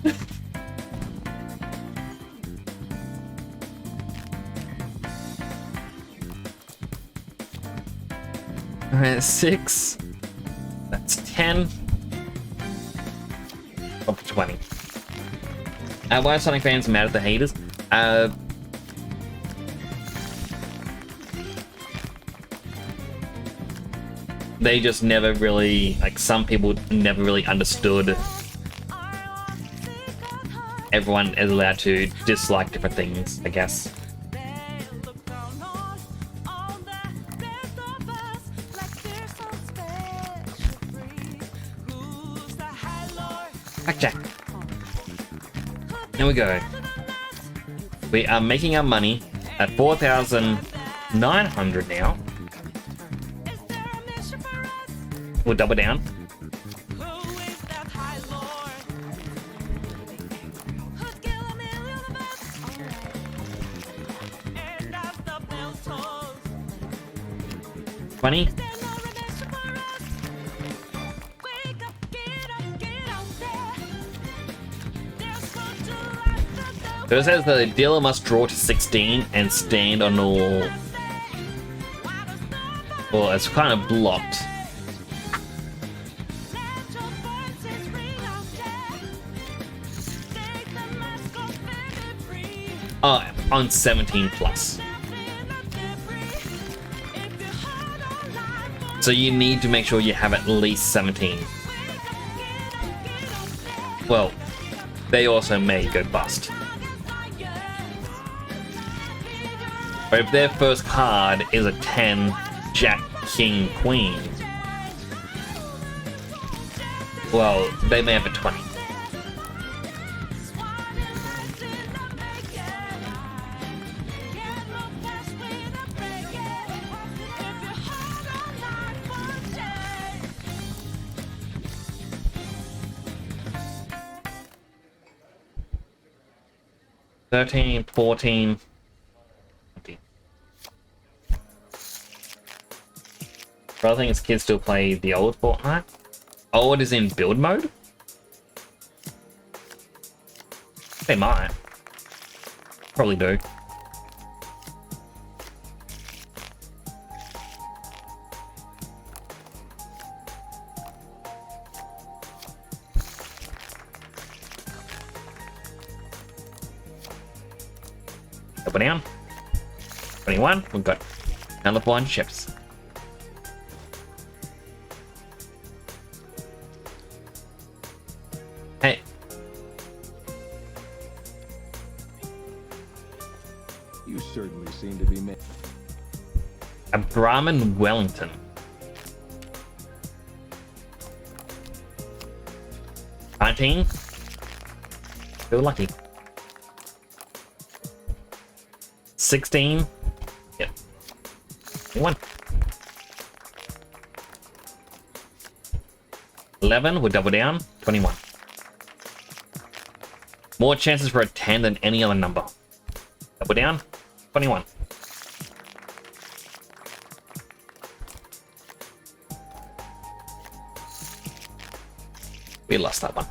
you. Alright, 6. That's 10. Up to 20. Why are Sonic fans mad at the haters? They just never really, like, some people never really understood everyone is allowed to dislike different things, I guess. Blackjack. Here we go. We are making our money at 4,900 now. We'll double down. $20. So it says that the dealer must draw to 16 and stand on all. Well, it's kind of blocked. Oh, on 17 plus. So you need to make sure you have at least 17. Well, they also may go bust. But if their first card is a 10, Jack, King, Queen, well, they may have a 20. $13, $14. But I think it's kids still play the old Fortnite. Oh, it is in build mode? They might. Probably do. Double down. 21. We've got another 400 chips. Hey. You certainly seem to be A Brahmin Wellington. $19. Feel lucky. 16. Yep. 21. 11. We'll double down. 21. More chances for a 10 than any other number. Double down. 21. We lost that one.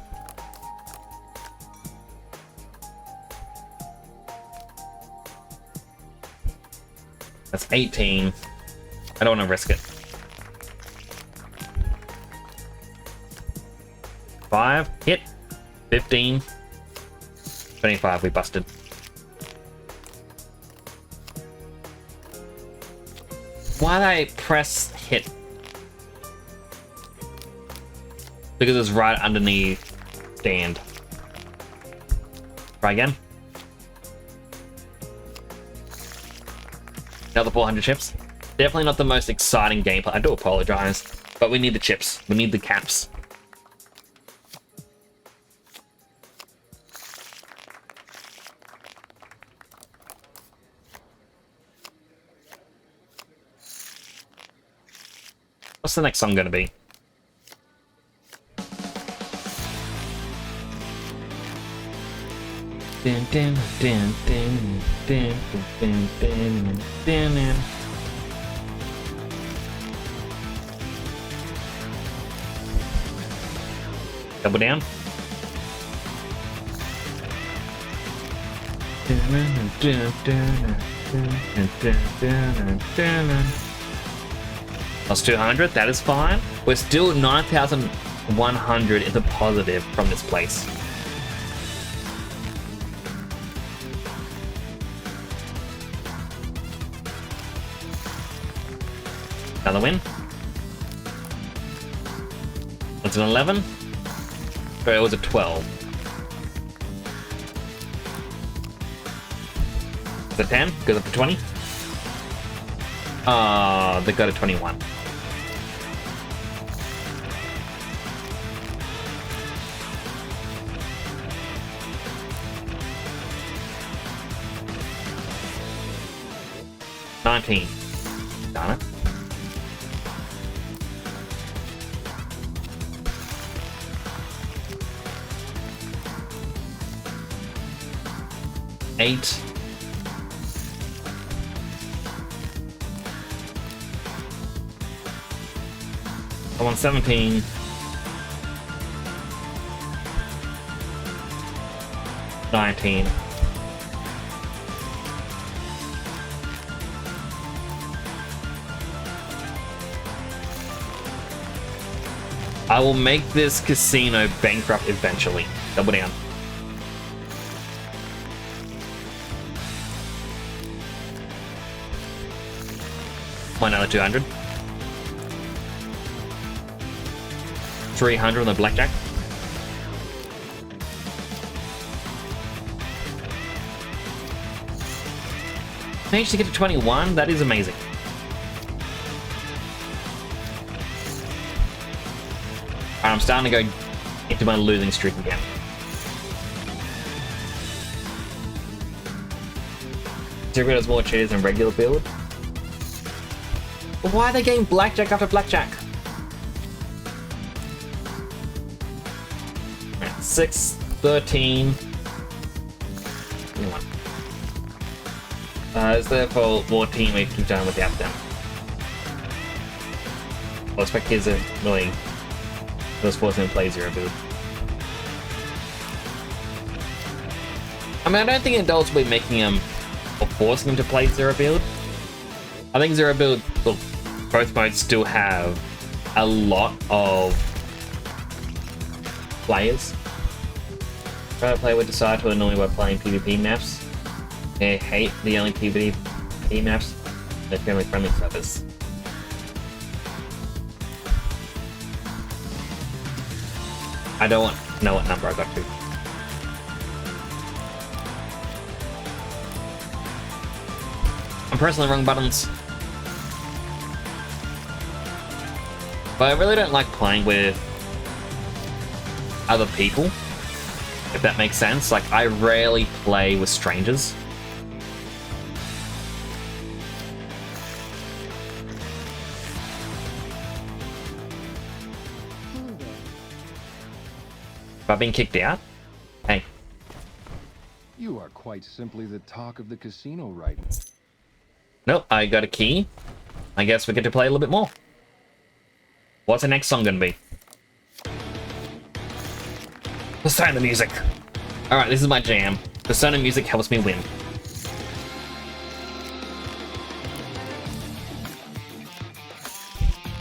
That's 18. I don't want to risk it. 5. Hit. 15. 25. We busted. Why did I press hit? Because it's right underneath stand. Try again. Another 400 chips. Definitely not the most exciting gameplay. I do apologize, but we need the chips. We need the caps. What's the next song gonna be? Dun, dun, dun, dun, dun, dun, dun, dun, dun. Double down. Plus 200, that is fine. We're still 9,100 in the positive from this place. Another win. It's an 11. Sorry, it was a 12. It's a 10. Goes up to 20. They got a 21. $19. Darn it. $8. I want 17. $19. I will make this casino bankrupt eventually. Double down. Another 200. 300 on the blackjack. Managed to get to 21. That is amazing. Alright, I'm starting to go into my losing streak again. Zero has more cheaters than regular build. Why are they getting blackjack after blackjack? 6, 13. 21. It's therefore more team we keep done without them. I expect kids are really those forcing to play zero build. I mean, I don't think adults will be making them or forcing them to play zero build. I think zero build, well, both modes still have a lot of players. Try to play with Decide to annoy while playing PvP maps. I hate the only PvP maps. They're family-friendly servers. I don't want to know what number I got to. I'm pressing the wrong buttons. But I really don't like playing with other people, if that makes sense. Like, I rarely play with strangers. Have I been kicked out? Hey. You are quite simply the talk of the casino right now. Nope, I got a key. I guess we get to play a little bit more. What's the next song gonna be? Persona music. Alright, this is my jam. Persona music helps me win.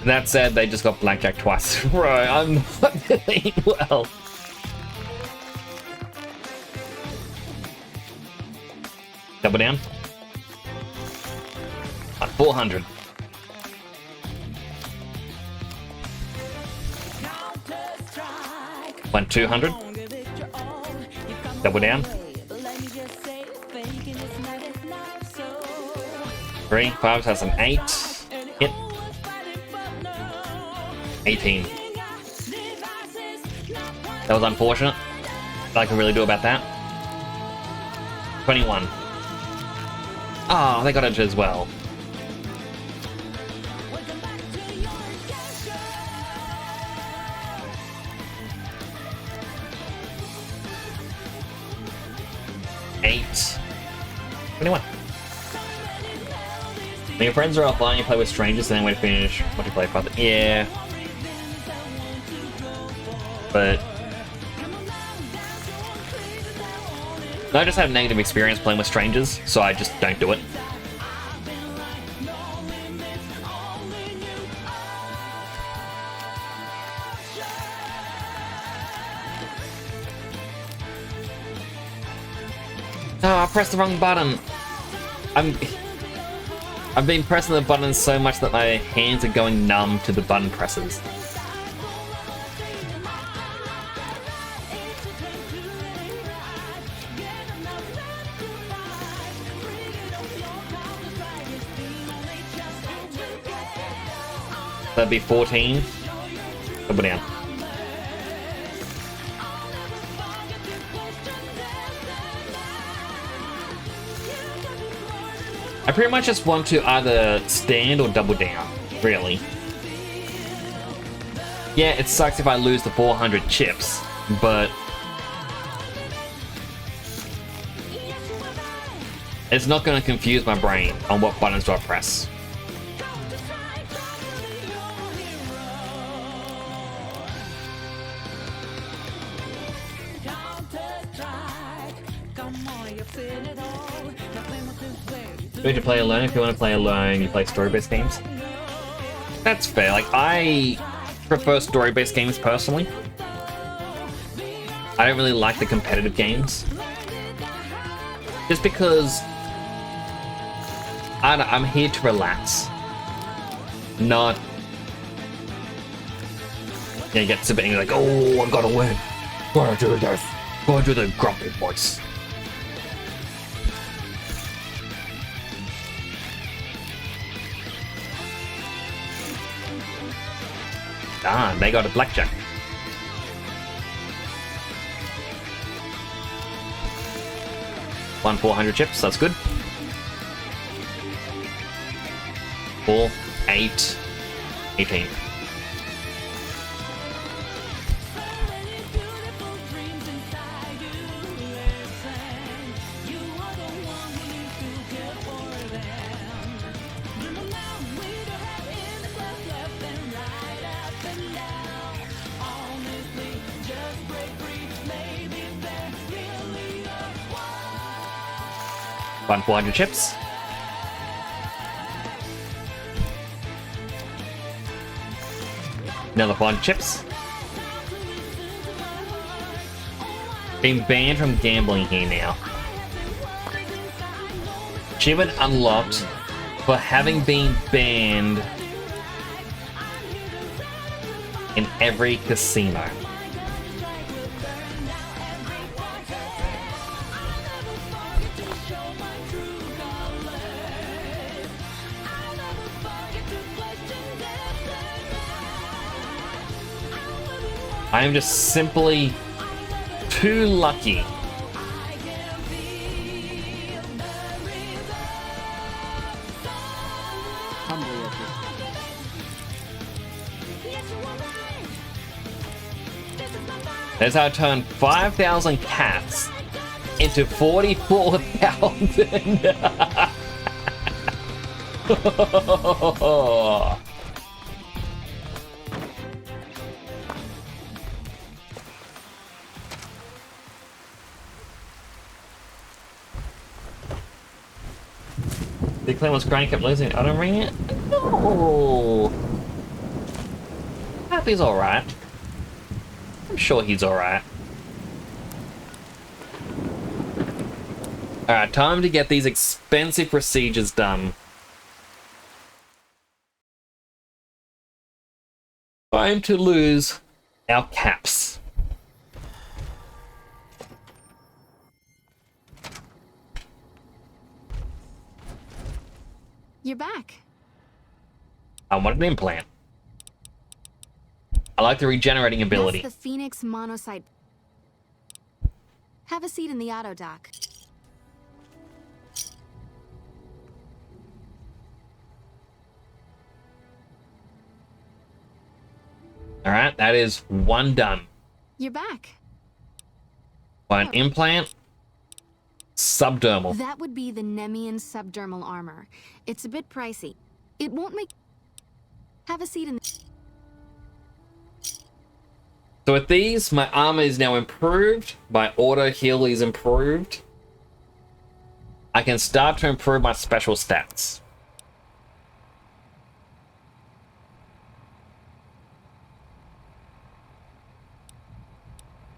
That said, they just got blackjack twice. Bro, I'm not doing well. Double down. At 400. Went 200. Double down. 3, 5, has an 8. Hit. 18. That was unfortunate. What I can really do about that. 21. Ah, they got it as well. Eight. 21. When your friends are offline, you play with strangers, and then wait to finish multiplayer further. Yeah. But I just had a negative experience playing with strangers, so I just don't do it. Oh, I pressed the wrong button. I've been pressing the buttons so much that my hands are going numb to the button presses. That'd be 14. Double down. I pretty much just want to either stand or double down, really. Yeah, it sucks if I lose the 400 chips, but it's not going to confuse my brain on what buttons do I press. You need to play alone. If you want to play alone, you play story-based games. That's fair. Like, I prefer story-based games personally. I don't really like the competitive games. Just because I don't know, I'm here to relax. Not you get super angry like, oh, I gotta win. Gotta do this. Gotta do the grumpy voice. Ah, they got a blackjack. Won 400 chips, that's good. 4, 8, 18. Won 400 chips. Another 400 chips. Being banned from gambling here now. Achievement unlocked for having been banned in every casino. I am just simply too lucky. That's how I turned 5,000 cats into 44,000. The claim was grinding, kept losing. I don't ring it. No. Happy's alright. I'm sure he's alright. Alright, time to get these expensive procedures done. Time to lose our caps. You're back. I want an implant. I like the regenerating ability. That's the Phoenix monocyte. Have a seat in the auto dock. Alright, that is one done. You're back. By an implant, subdermal. That would be the Nemean subdermal armor. It's a bit pricey. It won't make... Have a seat in... So with these, my armor is now improved. My auto heal is improved. I can start to improve my special stats.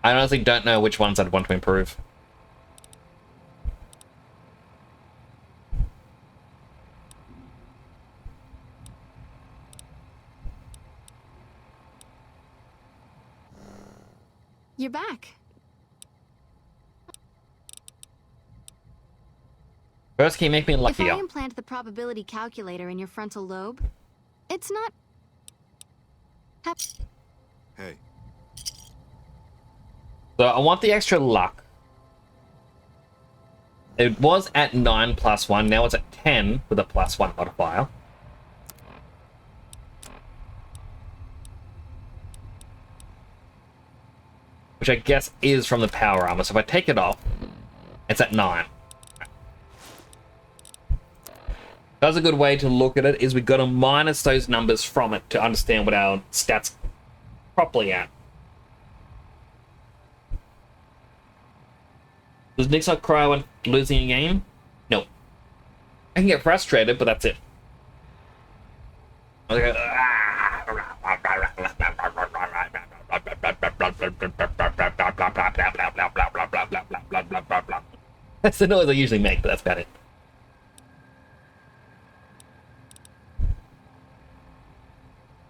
I honestly don't know which ones I'd want to improve. You're back. First, can you make me luckier? If I implant the probability calculator in your frontal lobe, it's not... Hey. So I want the extra luck. It was at 9 plus 1, now it's at 10 with a plus 1 modifier. Which I guess is from the power armor. So if I take it off, it's at 9. That's a good way to look at it, is we've got to minus those numbers from it to understand what our stats properly at. Does Nick's not cry when losing a game? No. I can get frustrated, but that's it. That's the noise I usually make, but that's about it.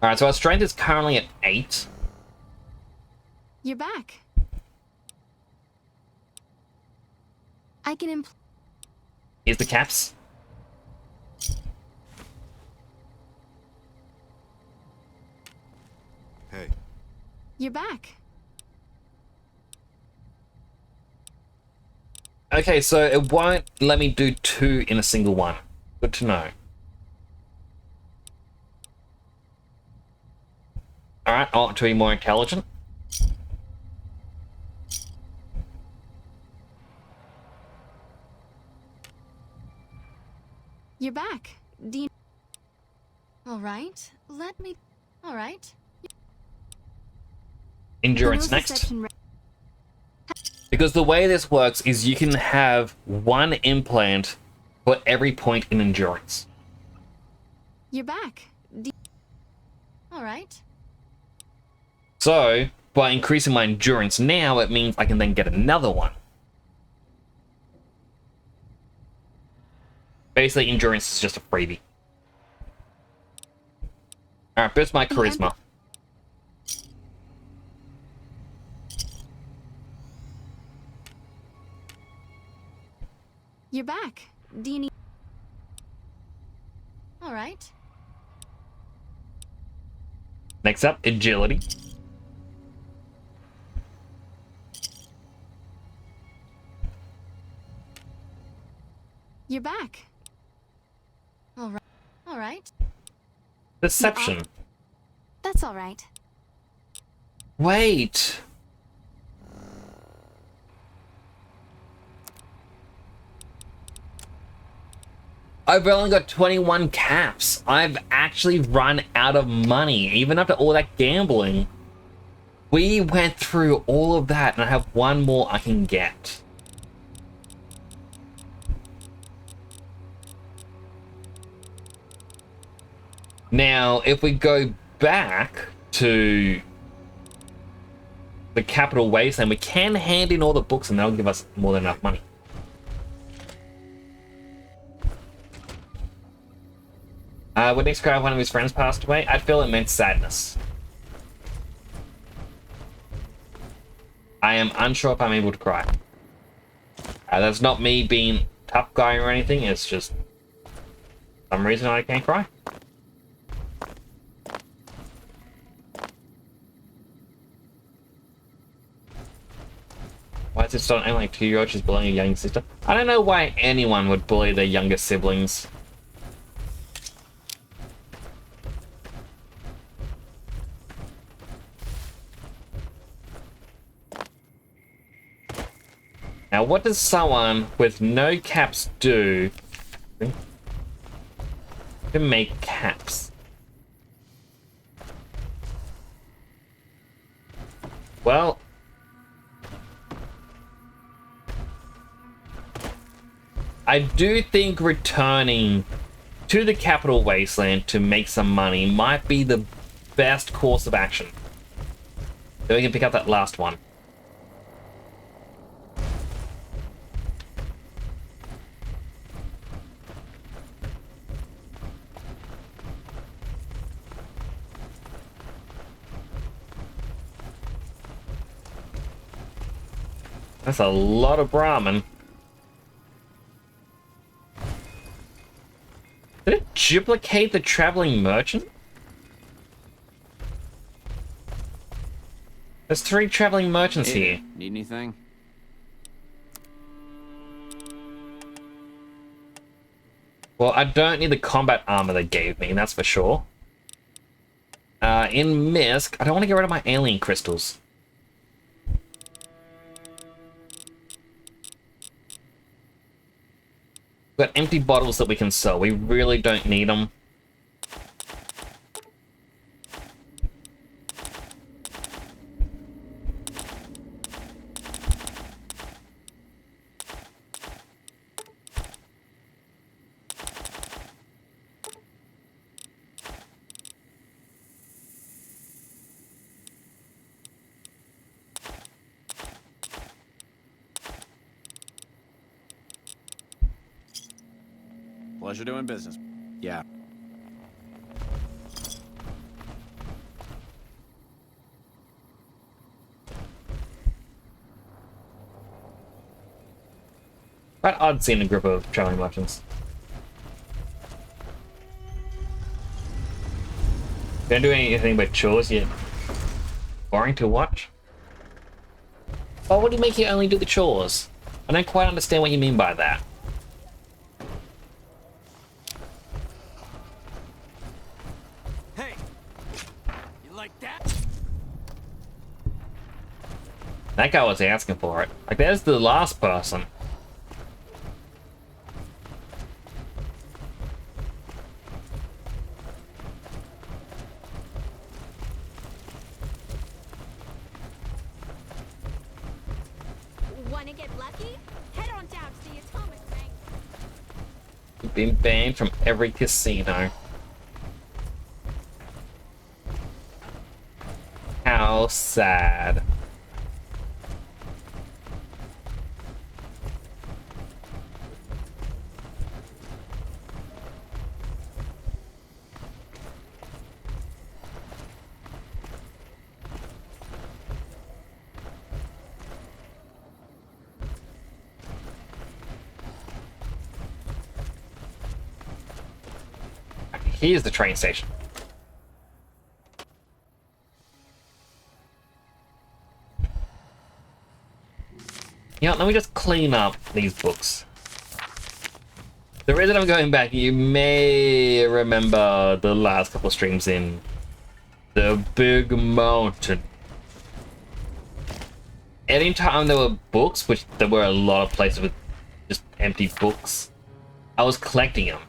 Alright, so our strength is currently at 8. You're back. I can Here's the caps. Hey. You're back. Okay, so it won't let me do 2 in a single one. Good to know. Alright, I want to be more intelligent. You're back. Do you... All right. Let me... All right. Endurance next. Because the way this works is you can have 1 implant for every point in endurance. You're back. All right. So, by increasing my endurance now, it means I can then get another one. Basically, endurance is just a freebie. Alright, boost my charisma. You're back. Do you need... All right. Next up, agility. You're back. All right. All right. Deception. That's all right. Wait. I've only got 21 caps. I've actually run out of money, even after all that gambling. We went through all of that, and I have one more I can get. Now, if we go back to the Capital Wasteland, we can hand in all the books, and that'll give us more than enough money. When he described one of his friends passed away, I'd feel it meant sadness. I am unsure if I'm able to cry. That's not me being a tough guy or anything, it's just some reason I can't cry. Why is it still like 2-year-old she's bullying a young sister? I don't know why anyone would bully their younger siblings. Now, what does someone with no caps do to make caps? Well, I do think returning to the Capital Wasteland to make some money might be the best course of action. Then we can pick up that last one. That's a lot of Brahmin. Did it duplicate the traveling merchant? There's 3 traveling merchants here. Need anything? Well, I don't need the combat armor they gave me, that's for sure. In Misk, I don't want to get rid of my alien crystals. We've got empty bottles that we can sell. We really don't need them. Pleasure doing business. Yeah. Quite odd seeing a group of traveling merchants. Don't do anything but chores yet. Boring to watch? Why would he make you only do the chores? I don't quite understand what you mean by that. Hey, you like that? That guy was asking for it. Like, there's the last person. Wanna get lucky? Head on down to the atomic ring. You've been banned from every casino. How sad. here's the train station. You know, let me just clean up these books. The reason I'm going back, you may remember the last couple of streams in the big mountain. Anytime there were books, which there were a lot of places with just empty books, I was collecting them.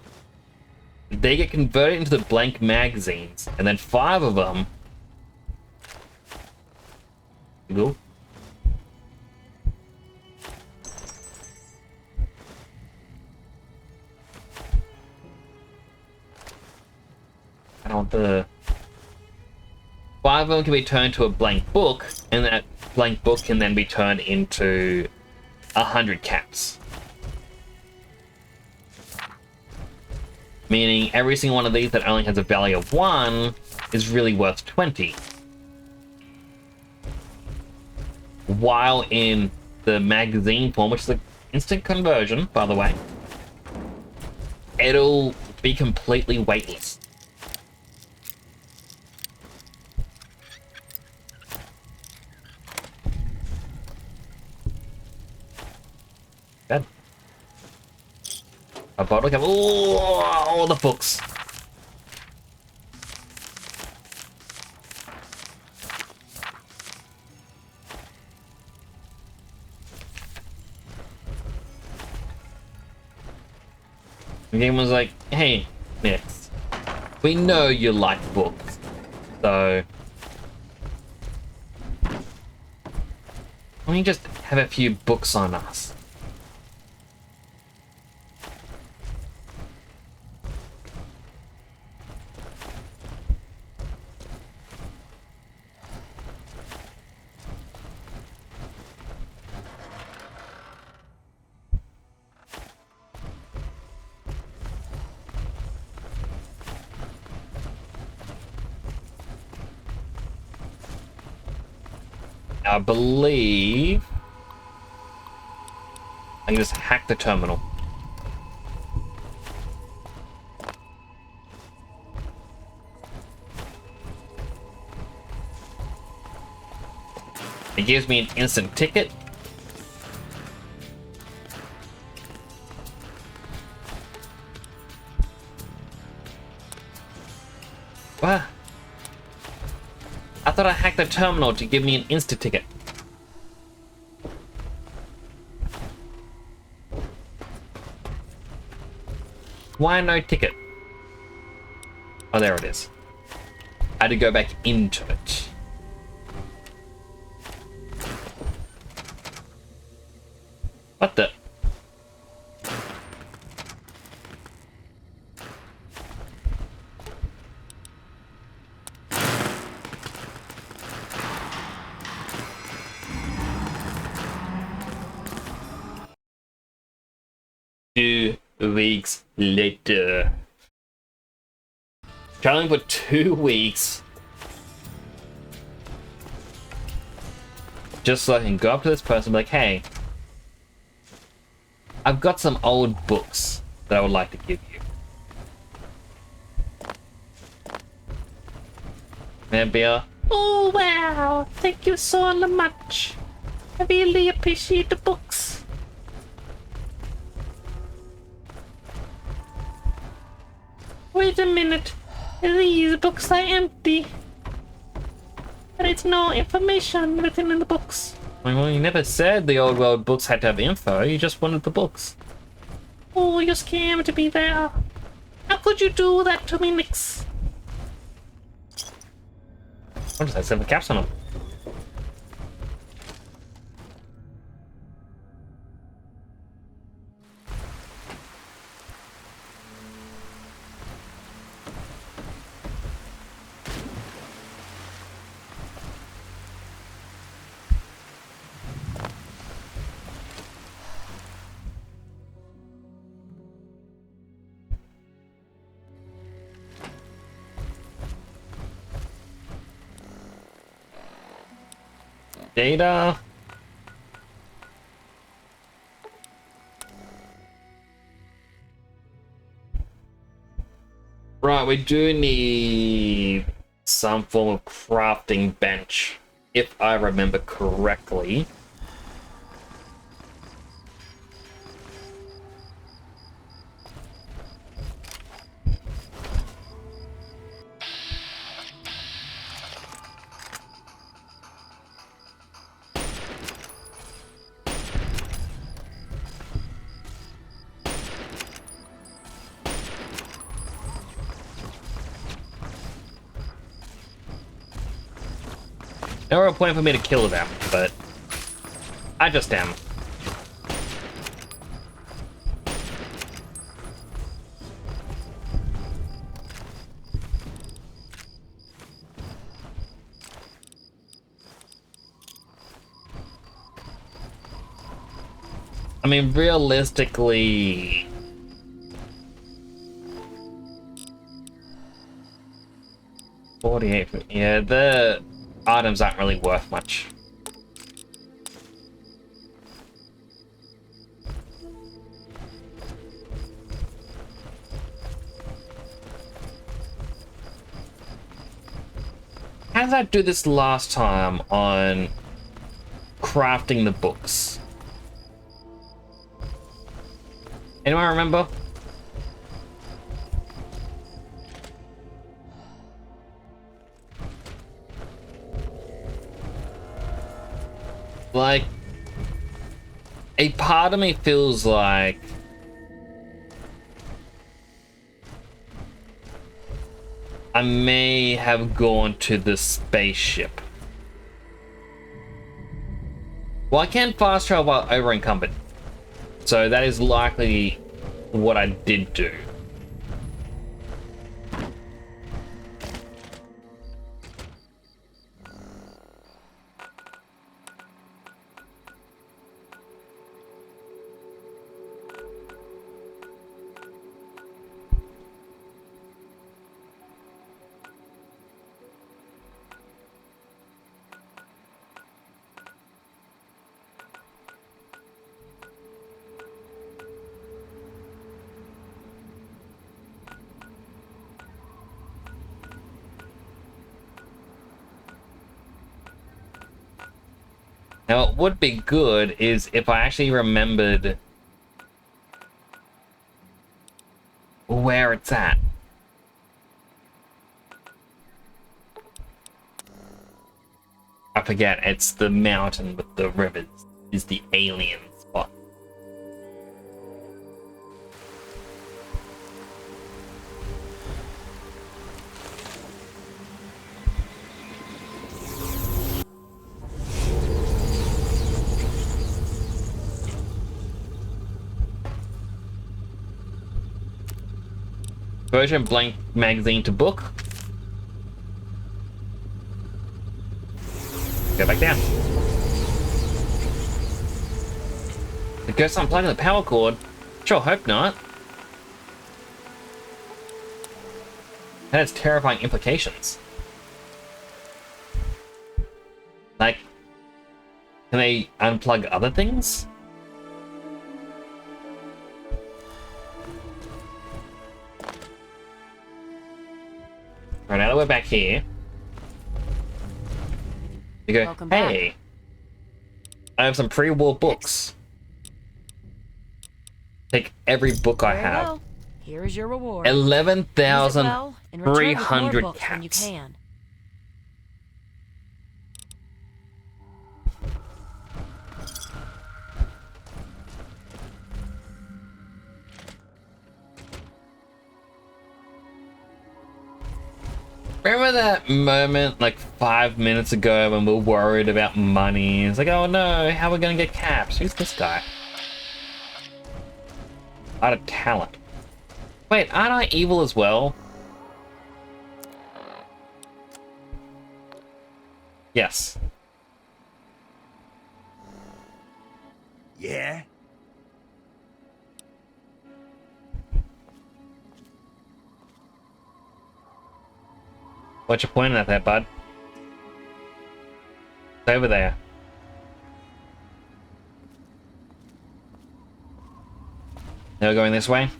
They get converted into the blank magazines, and then 5 of them go. I don't want the 5 of them can be turned to a blank book, and that blank book can then be turned into 100 caps. Meaning every single one of these that only has a value of 1 is really worth 20. While in the magazine form, which is an instant conversion, by the way, it'll be completely weightless. Good. A bottle cap. Oh, all the books. The game was like, hey, Nix, we know you like books, so why don't you just have a few books on us? I believe I can just hack the terminal. It gives me an instant ticket. What? I thought I hacked the terminal to give me an instant ticket. Why no ticket? Oh, there it is. I had to go back into it. What the? Weeks later. Traveling for 2 weeks. Just so I can go up to this person and be like, hey, I've got some old books that I would like to give you. And be a, oh wow, thank you so much. I really appreciate the books. Wait a minute, these books are empty. There is no information written in the books. Well, you never said the old world books had to have info, you just wanted the books. Oh, you scammed me there. How could you do that to me, Nix? What does that say? The caps on them. Data. Right, we do need some form of crafting bench, if I remember correctly. There were a point for me to kill them, but I just am. I mean, realistically, $48. Yeah, the items aren't really worth much. How did I do this last time on crafting the books? Anyone remember? Like, a part of me feels like I may have gone to the spaceship. Well, I can fast travel while over encumbered, so that is likely what I did do. Now, what would be good is if I actually remembered where it's at. I forget, it's the mountain with the rivers, is the alien spot. Version blank magazine to book. Go back down. The ghost unplugging the power cord? Sure, hope not. That has terrifying implications. Like, can they unplug other things? Right, now that we're back here, you go, Welcome hey, back. I have some pre-war books. Take every book I Very have. well. Here is your reward. 11,300 when you cats. can. Remember that moment like 5 minutes ago when we were worried about money? It's like, oh no, how are we gonna get caps? Who's this guy? Out of talent. Wait, aren't I evil as well? Yes. Yeah? What you pointing at there, bud? It's over there. Now we're going this way.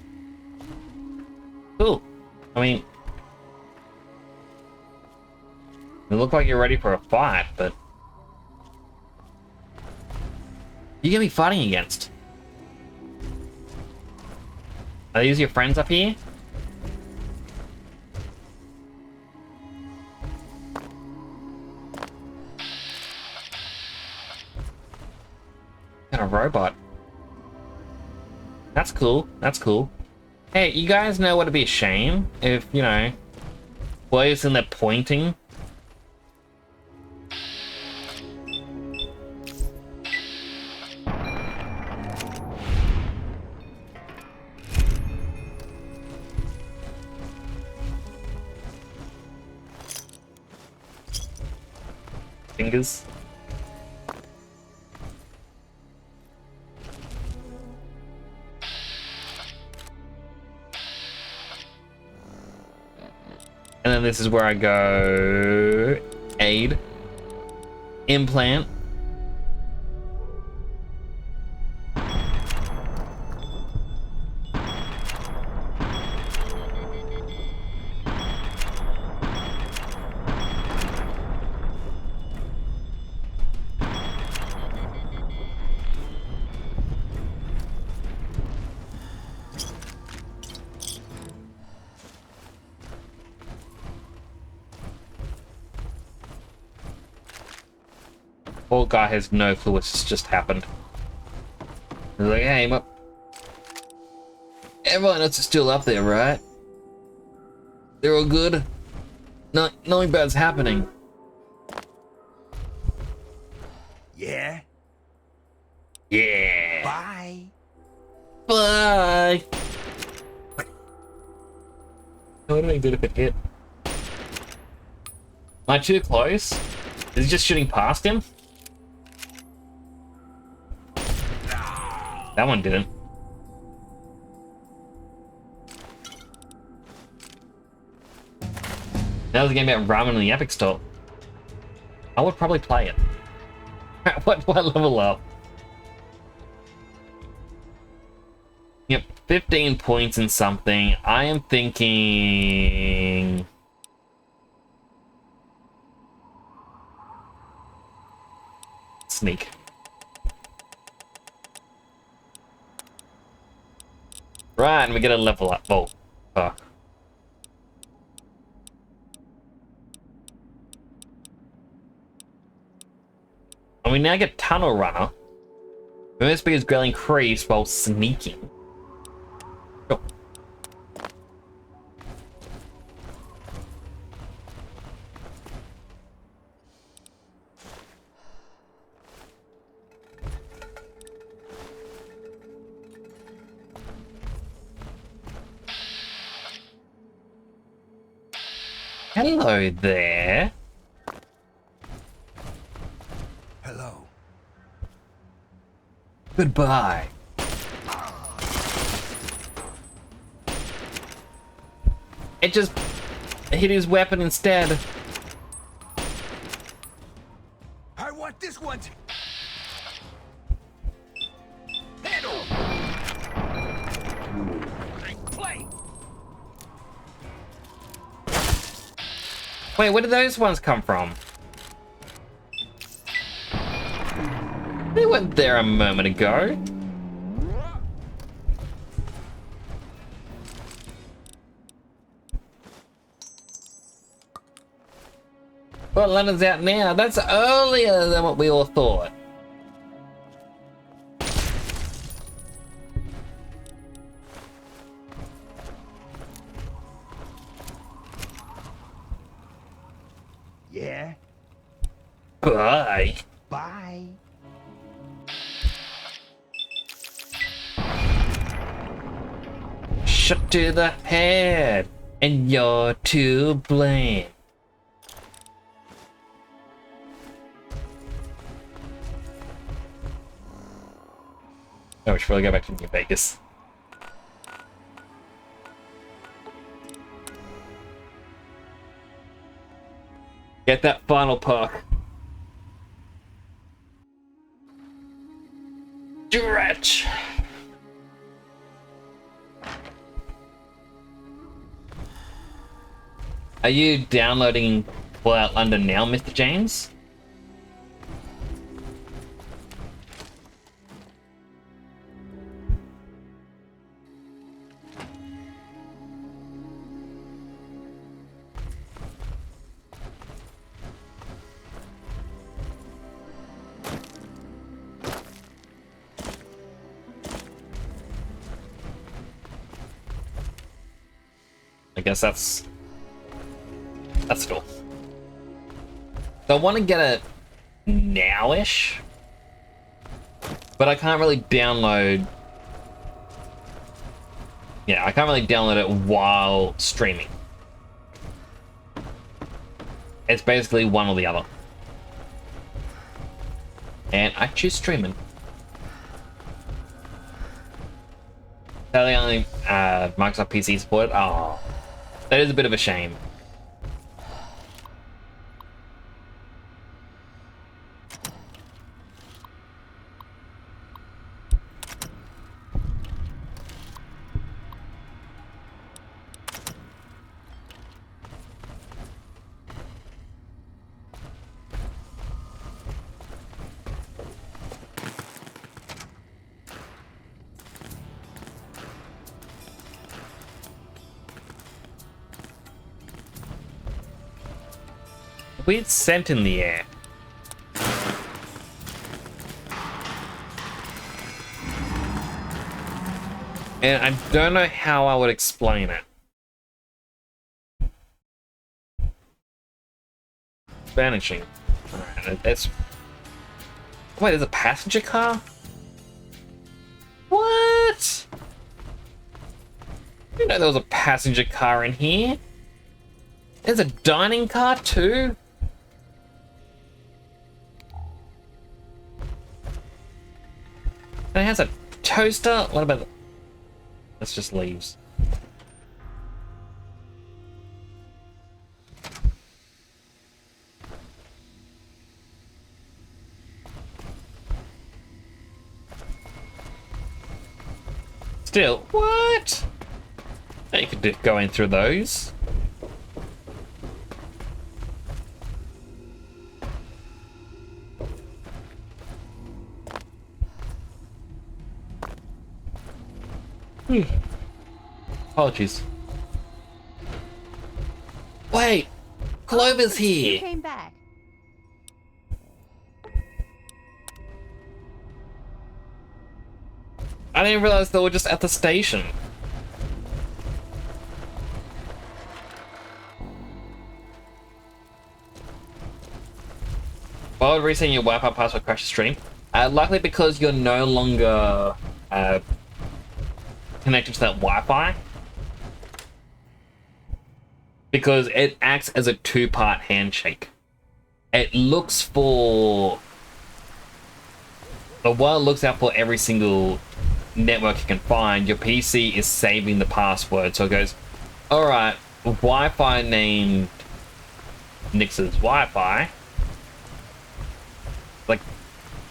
Cool. I mean, You look like you're ready for a fight, but... You gonna be fighting against? Are these your friends up here? Got a robot. That's cool. That's cool. Hey, you guys know what would be a shame if, you know, boys in there pointing. Fingers. And then this is where I go aid, implant. Poor guy has no clue what's just happened. He's like, hey, everyone else is still up there, right? They're all good? Nothing bad's happening. Yeah? Yeah. Bye. Bye. What do I do if it hit? Am I too close? Is he just shooting past him? That one didn't. That was a game about ramen in the Epic Store. I would probably play it. What do I level up? Yep, 15 points in something. I am thinking... Sneak. Right, and we get a level up. Oh, fuck. And we now get Tunnel Runner. Movement speed is greatly increased while sneaking. Sure. Hello there. Hello. Goodbye. It just hit his weapon instead. I want this one. Handle. Play. Wait, where did those ones come from? They weren't there a moment ago. Well, London's out now. That's earlier than what we all thought. Yeah. Bye. Bye. Shot to the head, and you're to blame. Oh, we should probably go back to New Vegas. Get that final perk. Stretch. Are you downloading pull out London now, Mr. James? I guess that's cool. So I want to get it now-ish, but I can't really download. Yeah, I can't really download it while streaming. It's basically one or the other. And I choose streaming. Tell the only Microsoft PC support. Oh, that is a bit of a shame. Weird scent in the air. And I don't know how I would explain it. Vanishing. Alright, that's... Wait, there's a passenger car? What? I didn't know there was a passenger car in here. There's a dining car too? And it has a toaster? What about the... That's just leaves. Still, what? You could go in through those. Apologies. Wait! Clover's here! You came back. I didn't realize they were just at the station. Why would resetting your Wi-Fi password crash the stream? Likely because you're no longer connected to that Wi-Fi. Because it acts as a two-part handshake. It looks for... The while it looks out for every single network you can find, your PC is saving the password. So it goes, alright, Wi-Fi named Nix's Wi-Fi. Like,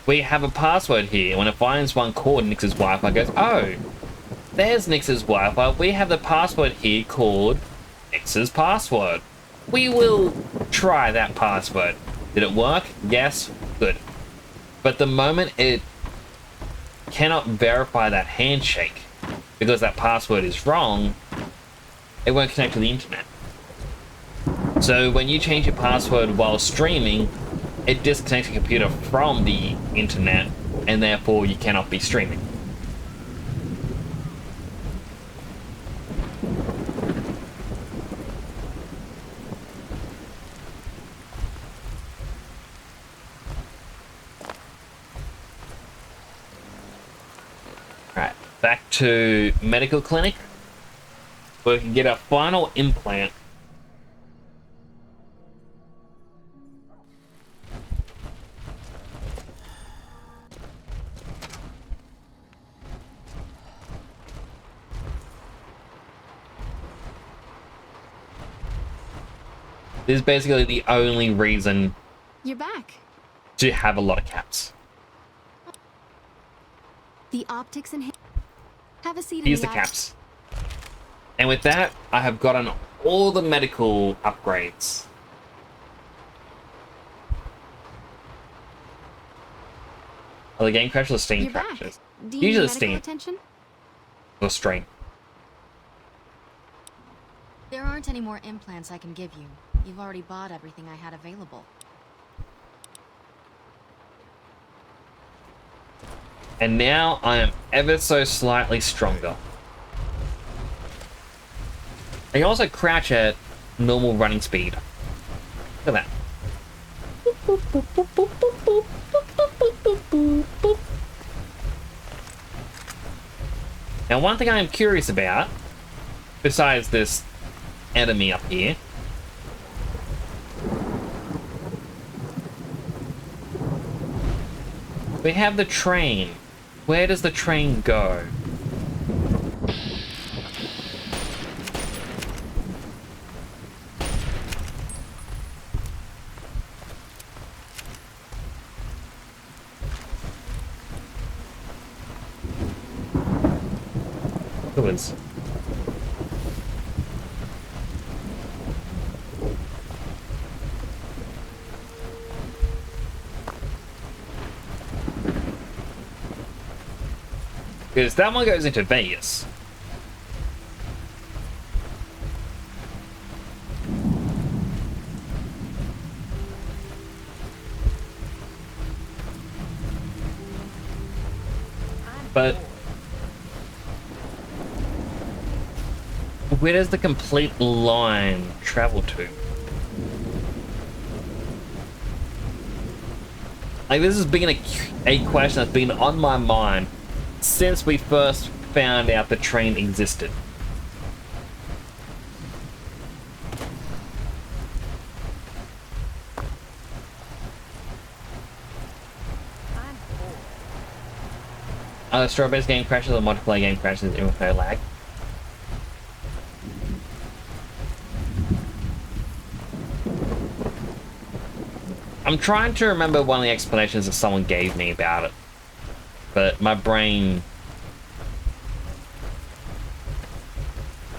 we have a password here. When it finds one called Nix's Wi-Fi, it goes, oh, there's Nix's Wi-Fi. We have the password here called Nix's password. We will try that password. Did it work? Yes. Good. But the moment it cannot verify that handshake because that password is wrong, it won't connect to the internet. So when you change your password while streaming, it disconnects your computer from the internet, and therefore you cannot be streaming. Alright, back to medical clinic, where we can get our final implant. This is basically the only reason You're back. to have a lot of caps. The optics and have a seat. Here's in the caps. And with that, I have gotten all the medical upgrades. Well, the game crashes or Steam You're back. crashes. Do you Usually need medical Steam attention? or Stream. There aren't any more implants I can give you. You've already bought everything I had available. And now I am ever so slightly stronger. I can also crouch at normal running speed. Look at that. Now, one thing I am curious about, besides this enemy up here, we have the train. Where does the train go? Goodness. Because that one goes into Vegas. But where does the complete line travel to? Like, this has been a question that's been on my mind since we first found out the train existed. Strawberry's game crashes or multiplayer game crashes with no lag. I'm trying to remember one of the explanations that someone gave me about it, but my brain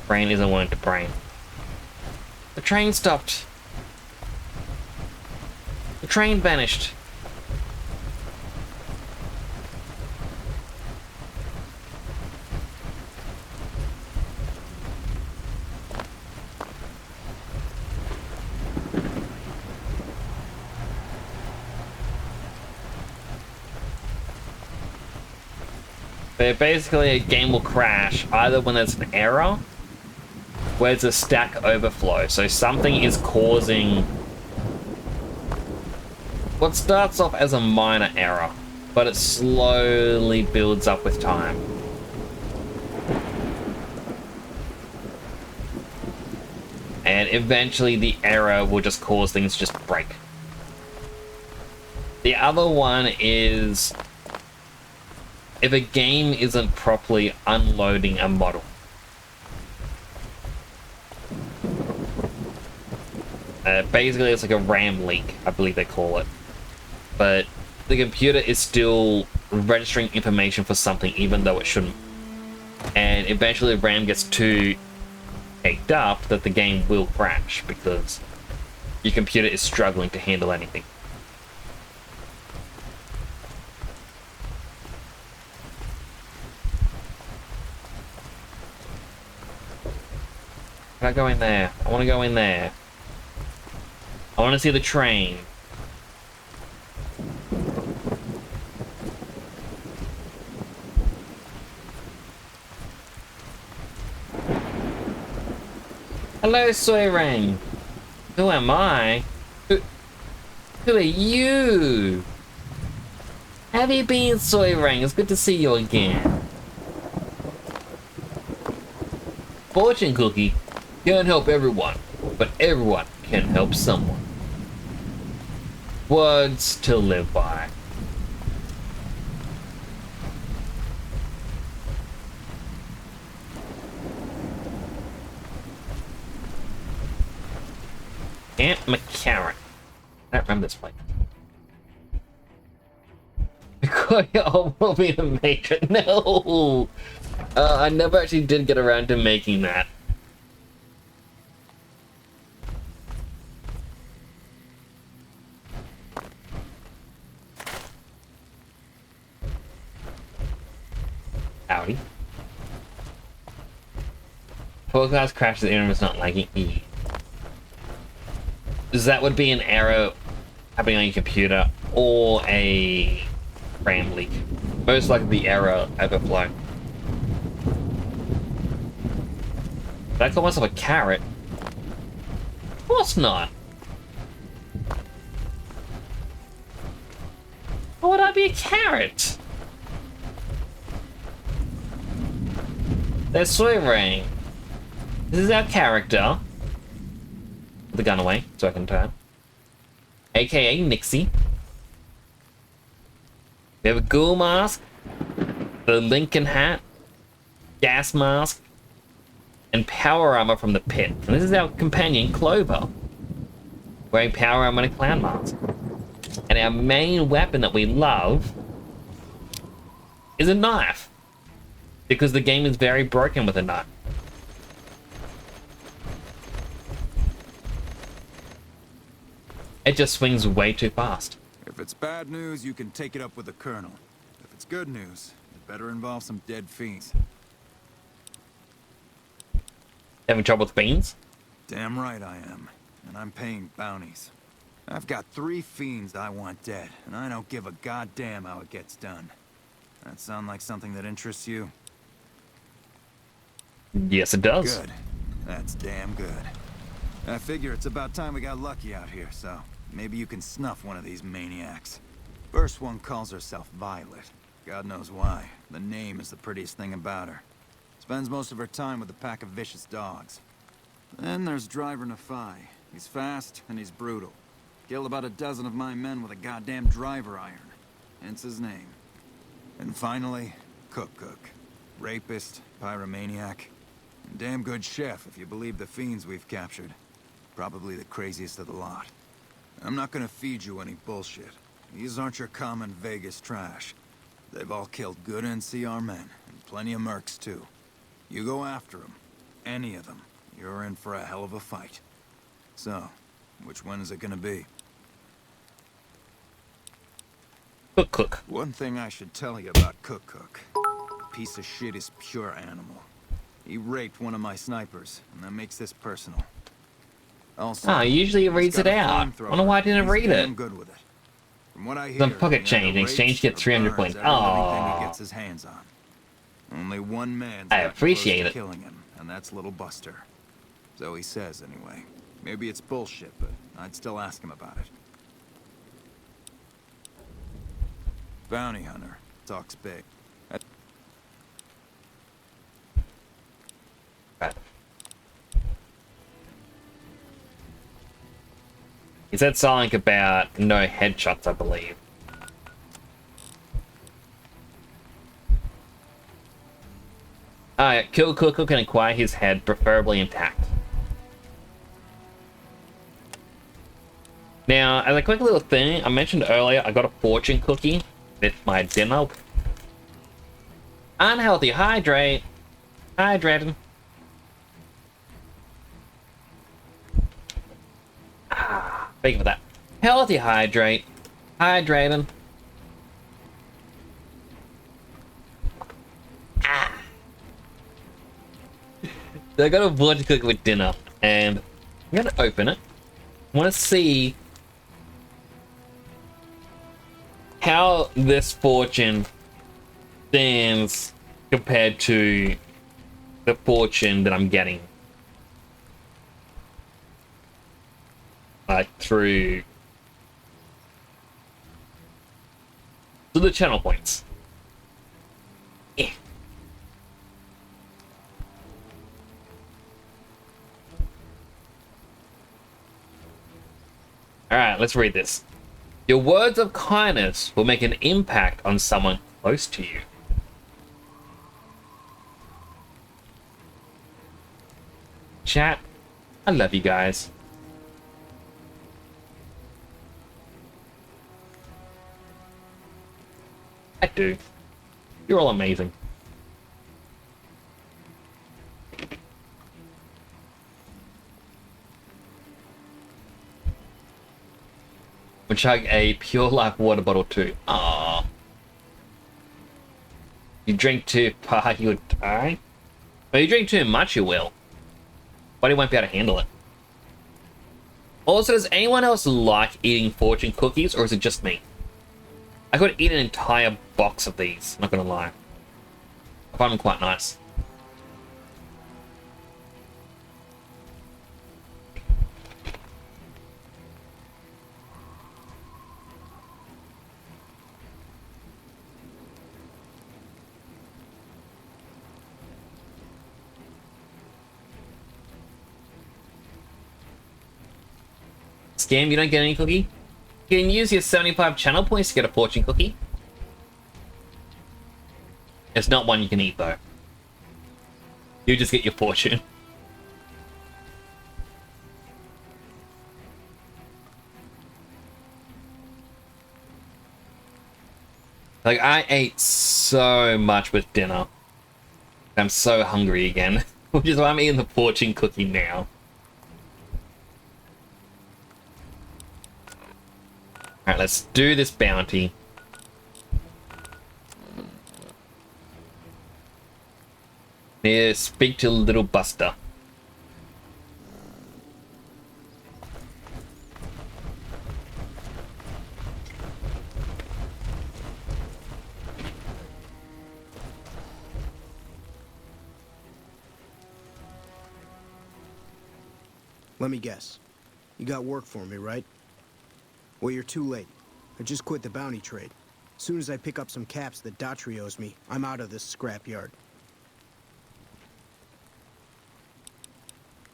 isn't wanting to brain. The train stopped. The train vanished. But basically, a game will crash either when there's an error, where it's a stack overflow. So something is causing what starts off as a minor error, but it slowly builds up with time. And eventually the error will just cause things to just break. The other one is if a game isn't properly unloading a model. Basically, it's like a RAM leak, I believe they call it. But the computer is still registering information for something even though it shouldn't. And eventually the RAM gets too caked up that the game will crash because your computer is struggling to handle anything. Can I go in there? I want to go in there. I want to see the train. Hello, Soyrang. Who am I? Who are you? How have you been, Soyrang? It's good to see you again. Fortune cookie can't help everyone, but everyone can help someone. Words to live by. Aunt McCarran. I don't remember this place. Oh, will be the matron. No! I never actually did get around to making that. Alrighty. Forecast crashes, the internet is not lagging. That would be an error happening on your computer or a RAM leak. Most likely the error overflow. Did I call myself a carrot? Of course not. Why would I be a carrot? There's swearing. This is our character. Put the gun away so I can turn. AKA Nixie. We have a ghoul mask, the Lincoln hat, gas mask, and power armor from the pit. And this is our companion, Clover, wearing power armor and a clown mask. And our main weapon that we love is a knife, because the game is very broken with a knife. It just swings way too fast. If it's bad news, you can take it up with the Colonel. If it's good news, it better involve some dead fiends. Having trouble with fiends? Damn right I am. And I'm paying bounties. I've got 3 fiends I want dead, and I don't give a goddamn how it gets done. That sound like something that interests you? Yes, it does. Good. That's damn good. I figure it's about time we got lucky out here, so maybe you can snuff one of these maniacs. First one calls herself Violet. God knows why. The name is the prettiest thing about her. Spends most of her time with a pack of vicious dogs. Then there's Driver Nafai. He's fast and he's brutal. Killed about a dozen of my men with a goddamn driver iron. Hence his name. And finally, Cook. Rapist, pyromaniac, and damn good chef if you believe the fiends we've captured. Probably the craziest of the lot. I'm not gonna feed you any bullshit. These aren't your common Vegas trash. They've all killed good NCR men, and plenty of mercs too. You go after them, any of them, you're in for a hell of a fight. So, which one is it gonna be? Cook. One thing I should tell you about Cook. Piece of shit is pure animal. He raped one of my snipers, and that makes this personal. Also, usually it reads it out. I wonder why I didn't read it. Good with it. From what I hear, Some pocket change. Exchange gets 300 points. Oh. He gets his hands on. Only one man. I appreciate it. Killing him, and that's little Buster. So he says anyway. Maybe it's bullshit, but I'd still ask him about it. Bounty hunter talks big. He said something about no headshots, I believe. Kill Cook and acquire his head, preferably intact. Now, as a quick little thing, I mentioned earlier, I got a fortune cookie with my dinner. Unhealthy, hydrating. Thank you for that. Healthy, hydrating. So I got a fortune cookie with dinner, and I'm gonna open it. I want to see how this fortune stands compared to the fortune that I'm getting through the channel points. Yeah. Alright, let's read this. Your words of kindness will make an impact on someone close to you. Chat, I love you guys. I do. You're all amazing. We'll chug a Pure Life water bottle too. Aww. You you drink too far, you would die. But if you drink too much, you will. Body won't be able to handle it. Also, does anyone else like eating fortune cookies, or is it just me? I could eat an entire box of these, not gonna lie. I find them quite nice. Scam, you don't get any cookie? You can use your 75 channel points to get a fortune cookie. It's not one you can eat, though. You just get your fortune. Like, I ate so much with dinner. I'm so hungry again. Which is why I'm eating the fortune cookie now. Alright, let's do this bounty. Yeah, speak to little Buster. Let me guess. You got work for me, right? Well, you're too late. I just quit the bounty trade. As soon as I pick up some caps that Daughtry owes me, I'm out of this scrapyard.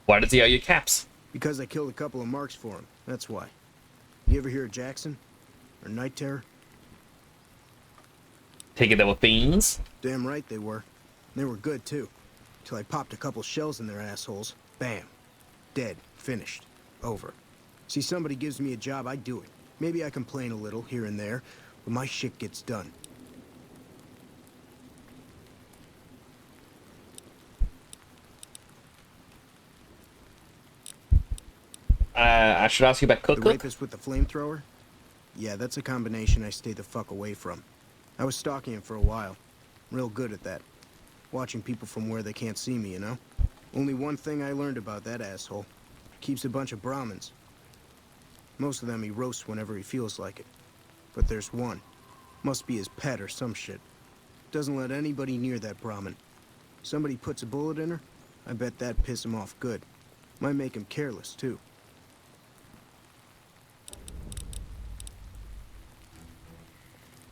Why does he owe you caps? Because I killed a couple of marks for him, that's why. You ever hear of Jackson? Or Night Terror? Take it they were fiends? Damn right they were. They were good, too. Till I popped a couple shells in their assholes. Bam. Dead. Finished. Over. See, somebody gives me a job, I do it. Maybe I complain a little here and there, but my shit gets done. I should ask you about Cook The Cook? rapist with the flamethrower? Yeah, that's a combination I stay the fuck away from. I was stalking him for a while. Real good at that. Watching people from where they can't see me, you know? Only one thing I learned about that asshole. Keeps a bunch of Brahmins. Most of them he roasts whenever he feels like it. But there's one. Must be his pet or some shit. Doesn't let anybody near that Brahmin. Somebody puts a bullet in her, I bet that'd piss him off good. Might make him careless, too.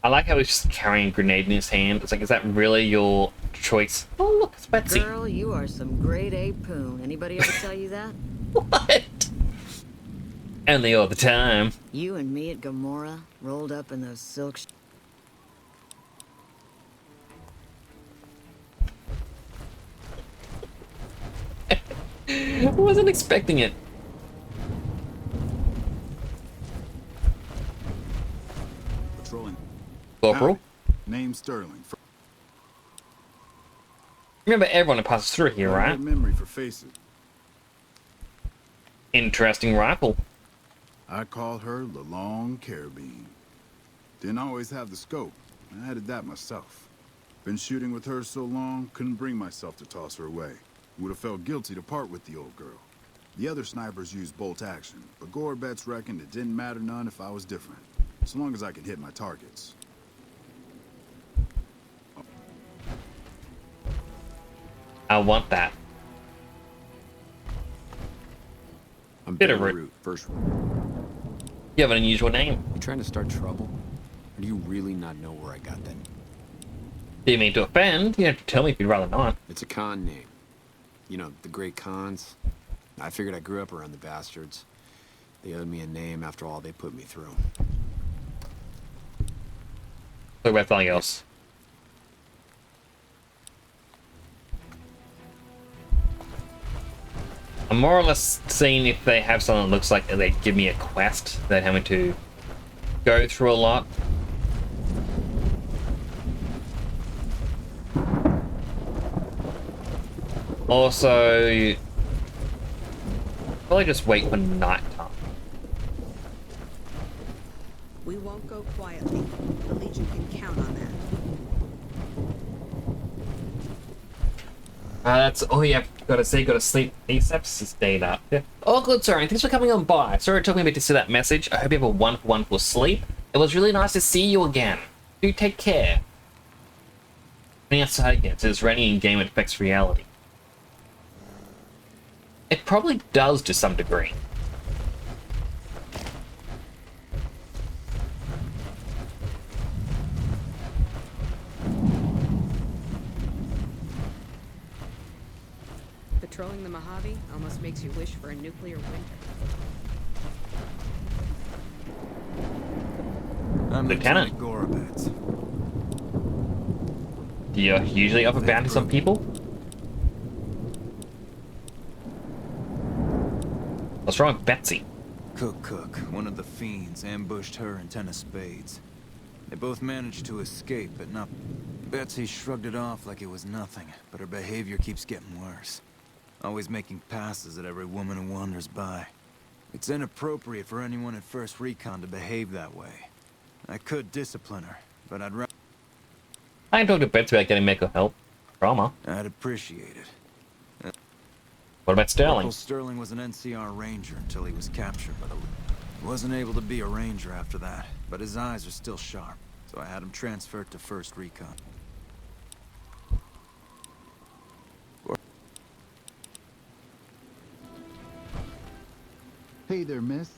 I like how he's just carrying a grenade in his hand. It's like, is that really your choice? Oh, look, it's Betsy. Girl, you are some grade A poon. Anybody ever tell you that? What? Only all the time. You and me at Gamora, rolled up in those silk I wasn't expecting it. Patrolling. Corporal? Howdy. Name Sterling. Remember everyone that passes through here, right? Good memory for faces. Interesting rifle. I call her the Long Carabine. Didn't always have the scope. I added that myself. Been shooting with her so long, couldn't bring myself to toss her away. Would have felt guilty to part with the old girl. The other snipers used bolt action, but Gorbets reckoned it didn't matter none if I was different, so long as I could hit my targets. I want that. I'm Bit of Billy root. Root, first. You have an unusual name. You trying to start trouble? Or do you really not know where I got that? Didn't mean to offend. You don't have to tell me if you'd rather not. It's a con name. You know, the great cons. I figured I grew up around the bastards. They owed me a name after all they put me through. Talk about something else. I'm more or less seeing if they have something that looks like they give me a quest that I'm having to go through a lot. Also, probably just wait for night time. We won't go quietly. The Legion can count on that. That's all you have got to say. Got to sleep ASAP. Stayed up. Yeah. All good, sir. And thanks for coming on by. Sorry it took me a bit to see that message. I hope you have a wonderful, wonderful sleep. It was really nice to see you again. Do take care. Running outside again. It says raining in game affects reality. It probably does to some degree. Patrolling the Mojave almost makes you wish for a nuclear winter. I'm Lieutenant. Gorobets. Do you usually offer bounties on people? What's wrong with Betsy? Cook, one of the fiends, ambushed her and 10 of spades. They both managed to escape, but not... Betsy shrugged it off like it was nothing, but her behavior keeps getting worse. Always making passes at every woman who wanders by. It's inappropriate for anyone at First Recon to behave that way. I could discipline her, but I'd rather... I can talk to Betsy about getting medical help. Trauma. I'd appreciate it. What about Sterling? Corporal Sterling was an NCR ranger until he was captured by the... He wasn't able to be a ranger after that, but his eyes are still sharp, so I had him transferred to First Recon. Hey there, miss.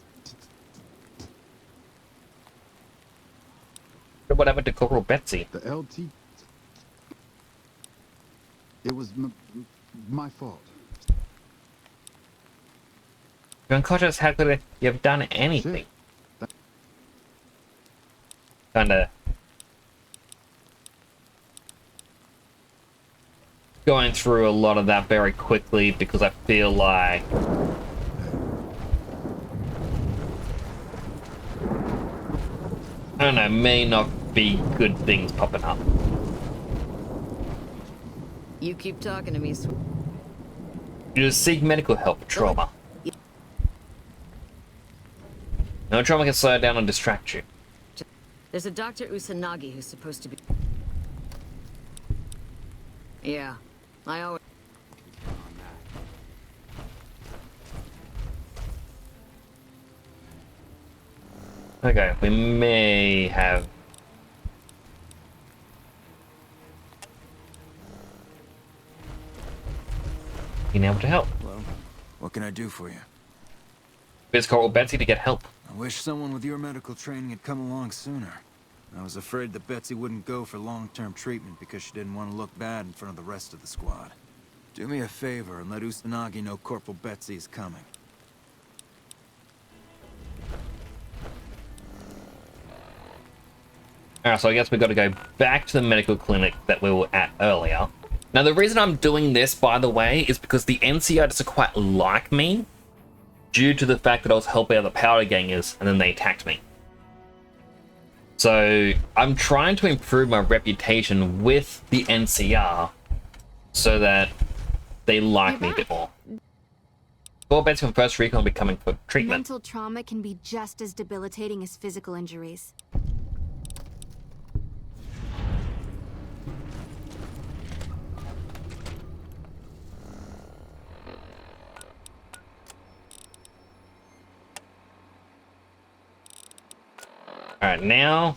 What happened to Corporal Betsy? The LT... It was my fault. You're unconscious. How could you have done anything? Kinda... going through a lot of that very quickly because I feel like... I don't know, may not be good things popping up. You keep talking to me, You just seek medical help for trauma. No trauma can slow down and distract you. There's a Dr. Usanagi who's supposed to be... Yeah, I always... Okay, we may have... been able to help. Hello? What can I do for you? Biz Corporal Betsy to get help. I wish someone with your medical training had come along sooner. I was afraid that Betsy wouldn't go for long-term treatment because she didn't want to look bad in front of the rest of the squad. Do me a favor and let Usanagi know Corporal Betsy is coming. Alright, so I guess we've got to go back to the medical clinic that we were at earlier. Now, the reason I'm doing this, by the way, is because the NCR doesn't quite like me due to the fact that I was helping out the powder gangers and then they attacked me. So, I'm trying to improve my reputation with the NCR so that they like me a bit more. Four beds from First Recon will be coming for treatment. Mental trauma can be just as debilitating as physical injuries. Alright, now...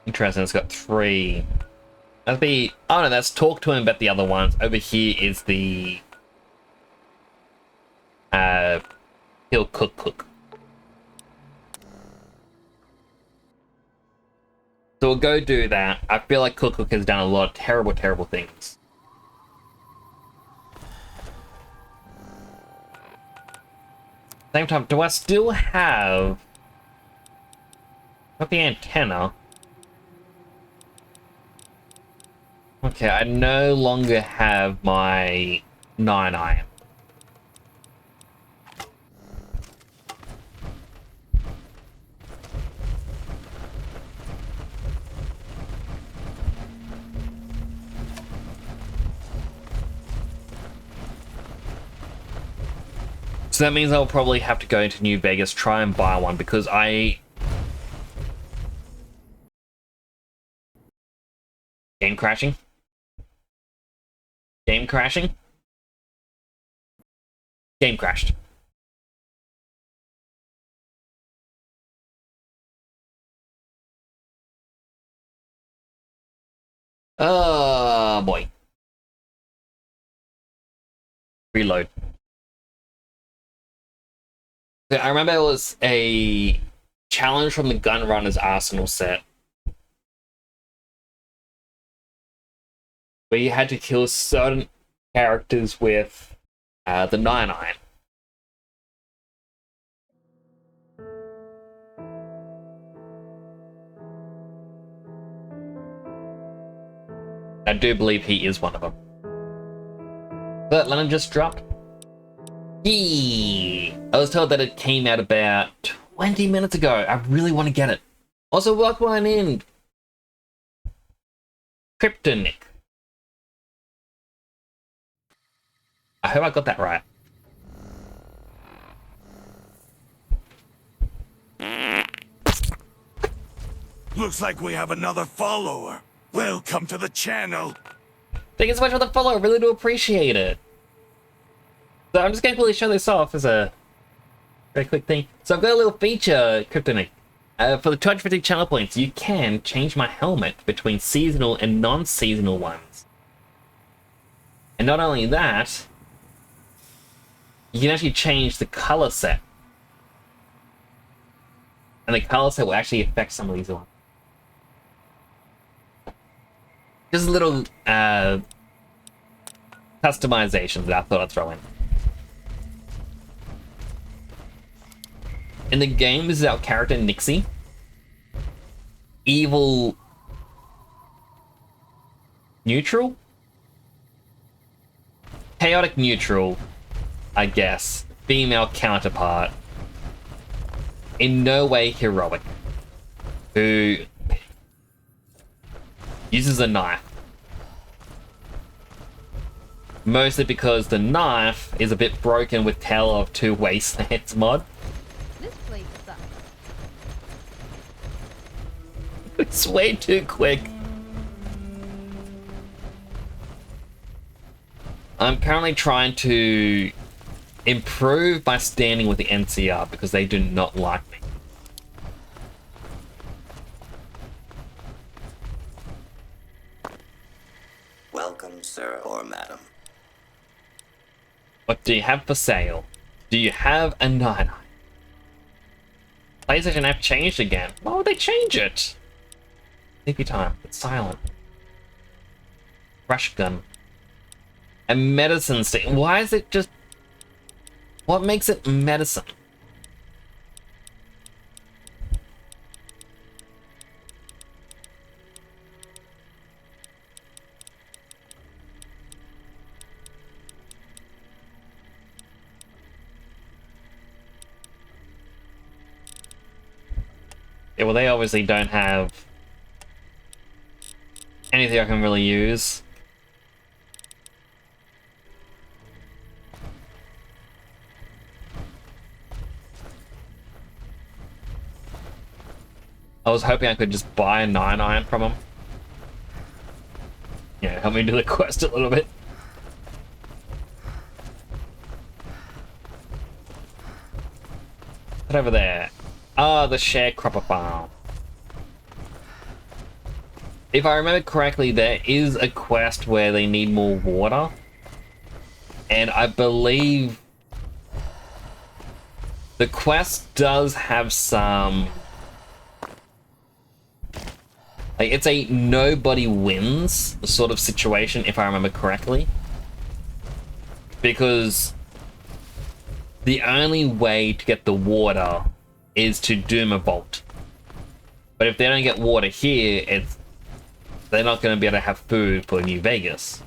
Interesting, it's got 3. That'd be... Oh no, that's talk to him about the other ones. Over here is the... He'll cook. So we'll go do that. I feel like Cook has done a lot of terrible, terrible things. Same time, do I still have... Not the antenna. Okay, I no longer have my 9 iron. So that means I'll probably have to go into New Vegas, try and buy one, because Game crashing? Game crashing? Game crashed. Oh boy. Reload. So I remember it was a challenge from the Gunrunner's Arsenal set, where you had to kill certain characters with the 9-iron. I do believe he is one of them. But Lennon just dropped. Yee! I was told that it came out about 20 minutes ago. I really want to get it. Also, welcome on in, Kryptonic. I hope I got that right. Looks like we have another follower. Welcome to the channel. Thank you so much for the follow. I really do appreciate it. So I'm just going to quickly show this off as a very quick thing. So I've got a little feature, Kryptonic. For the 250 channel points, you can change my helmet between seasonal and non-seasonal ones. And not only that, you can actually change the color set. And the color set will actually affect some of these ones. Just a little customizations that I thought I'd throw in. In the game, this is our character Nixie. Evil neutral? Chaotic neutral, I guess. Female counterpart. In no way heroic. Who uses a knife. Mostly because the knife is a bit broken with Tale of Two Wastelands mod. This place sucks. It's way too quick. I'm currently trying to improve my standing with the NCR because they do not like me. Welcome, sir or madam. What do you have for sale? Do you have a 9-iron? PlayStation app changed again. Why would they change it? Sleepy time. It's silent. Rush gun. A medicine stick. Why is it just... What makes it medicine? Yeah, well, they obviously don't have anything I can really use. I was hoping I could just buy a 9-iron from them. Yeah, help me do the quest a little bit. Put over there. Ah, the sharecropper farm. If I remember correctly, there is a quest where they need more water. And I believe the quest does have some... Like, it's a nobody wins sort of situation, if I remember correctly. Because the only way to get the water is to doom a vault. But if they don't get water here, they're not going to be able to have food for New Vegas.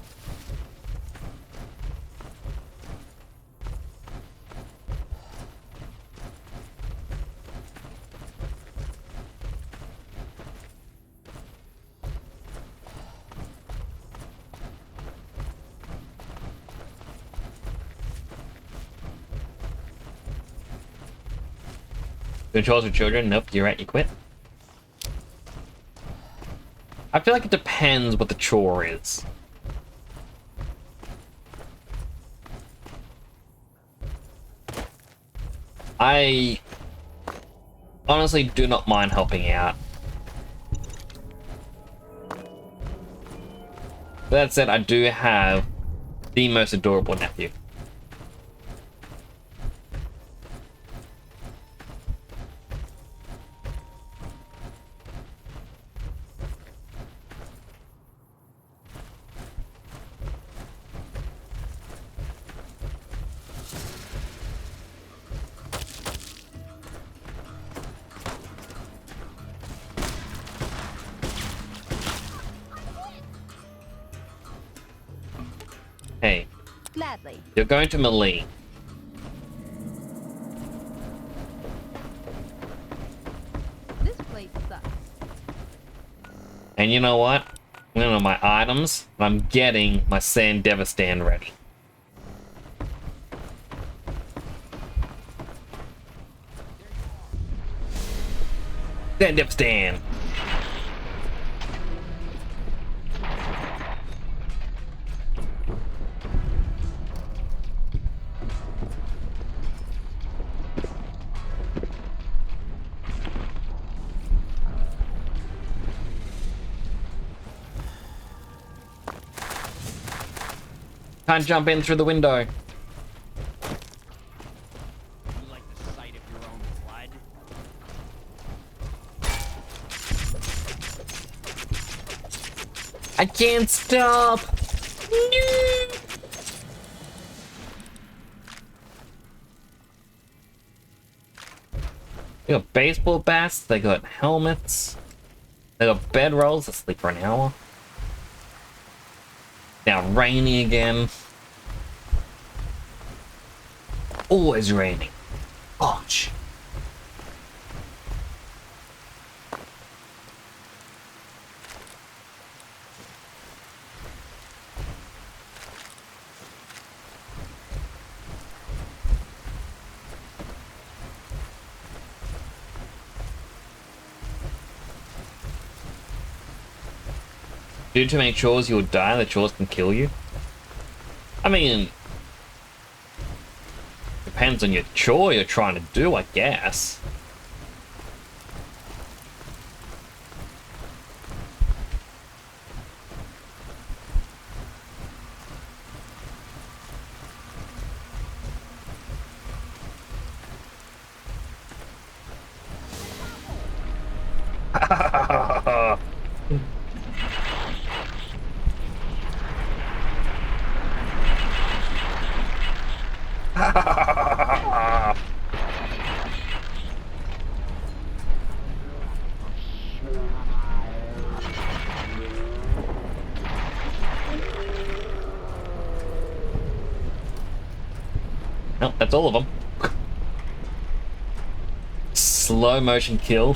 Controls for children? Nope, you're right, you quit. I feel like it depends what the chore is. I honestly do not mind helping out. That said, I do have the most adorable nephew. Hey, Gladly. you're going to melee. This place sucks. And you know what? I'm going to my items, and I'm getting my Sand Devastand ready. Sand Devastand! Can't jump in through the window. You like the sight of your own blood? I can't stop! No! They got baseball bats, they got helmets, they got bedrolls that sleep for an hour. Now rainy again. Always raining. Ouch. Do too many chores, you will die. The chores can kill you. I mean, depends on your chore you're trying to do, I guess. Nope, that's all of them. Slow motion kill.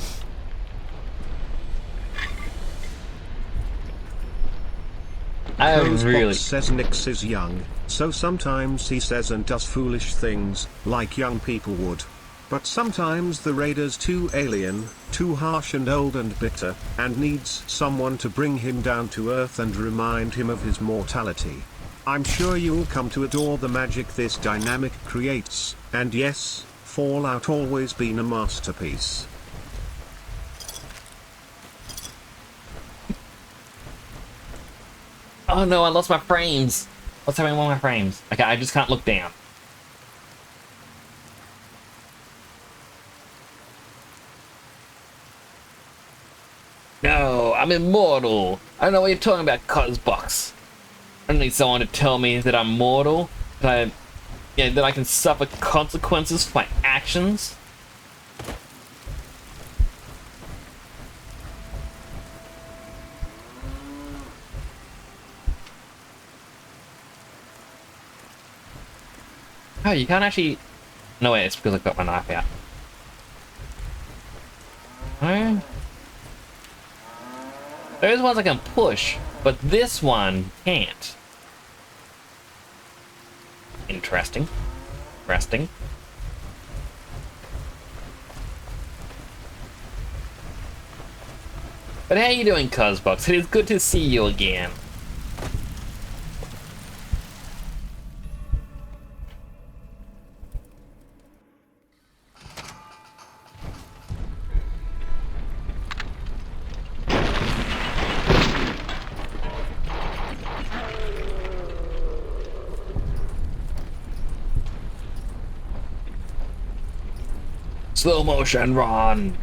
Box says Nix is young, so sometimes he says and does foolish things, like young people would. But sometimes the Raider's too alien, too harsh and old and bitter, and needs someone to bring him down to earth and remind him of his mortality. I'm sure you'll come to adore the magic this dynamic creates, and yes, Fallout always been a masterpiece. Oh no, I lost my frames. What's happening with my frames? Okay, I just can't look down. No, I'm immortal. I don't know what you're talking about, Cosbox. I don't need someone to tell me that I'm mortal, that I can suffer consequences for my actions. Oh, you can't actually... No, wait, it's because I've got my knife out. No? Those ones I can push, but this one can't. Interesting. Interesting. But how you doing, Cosbox? It is good to see you again. Slow motion run.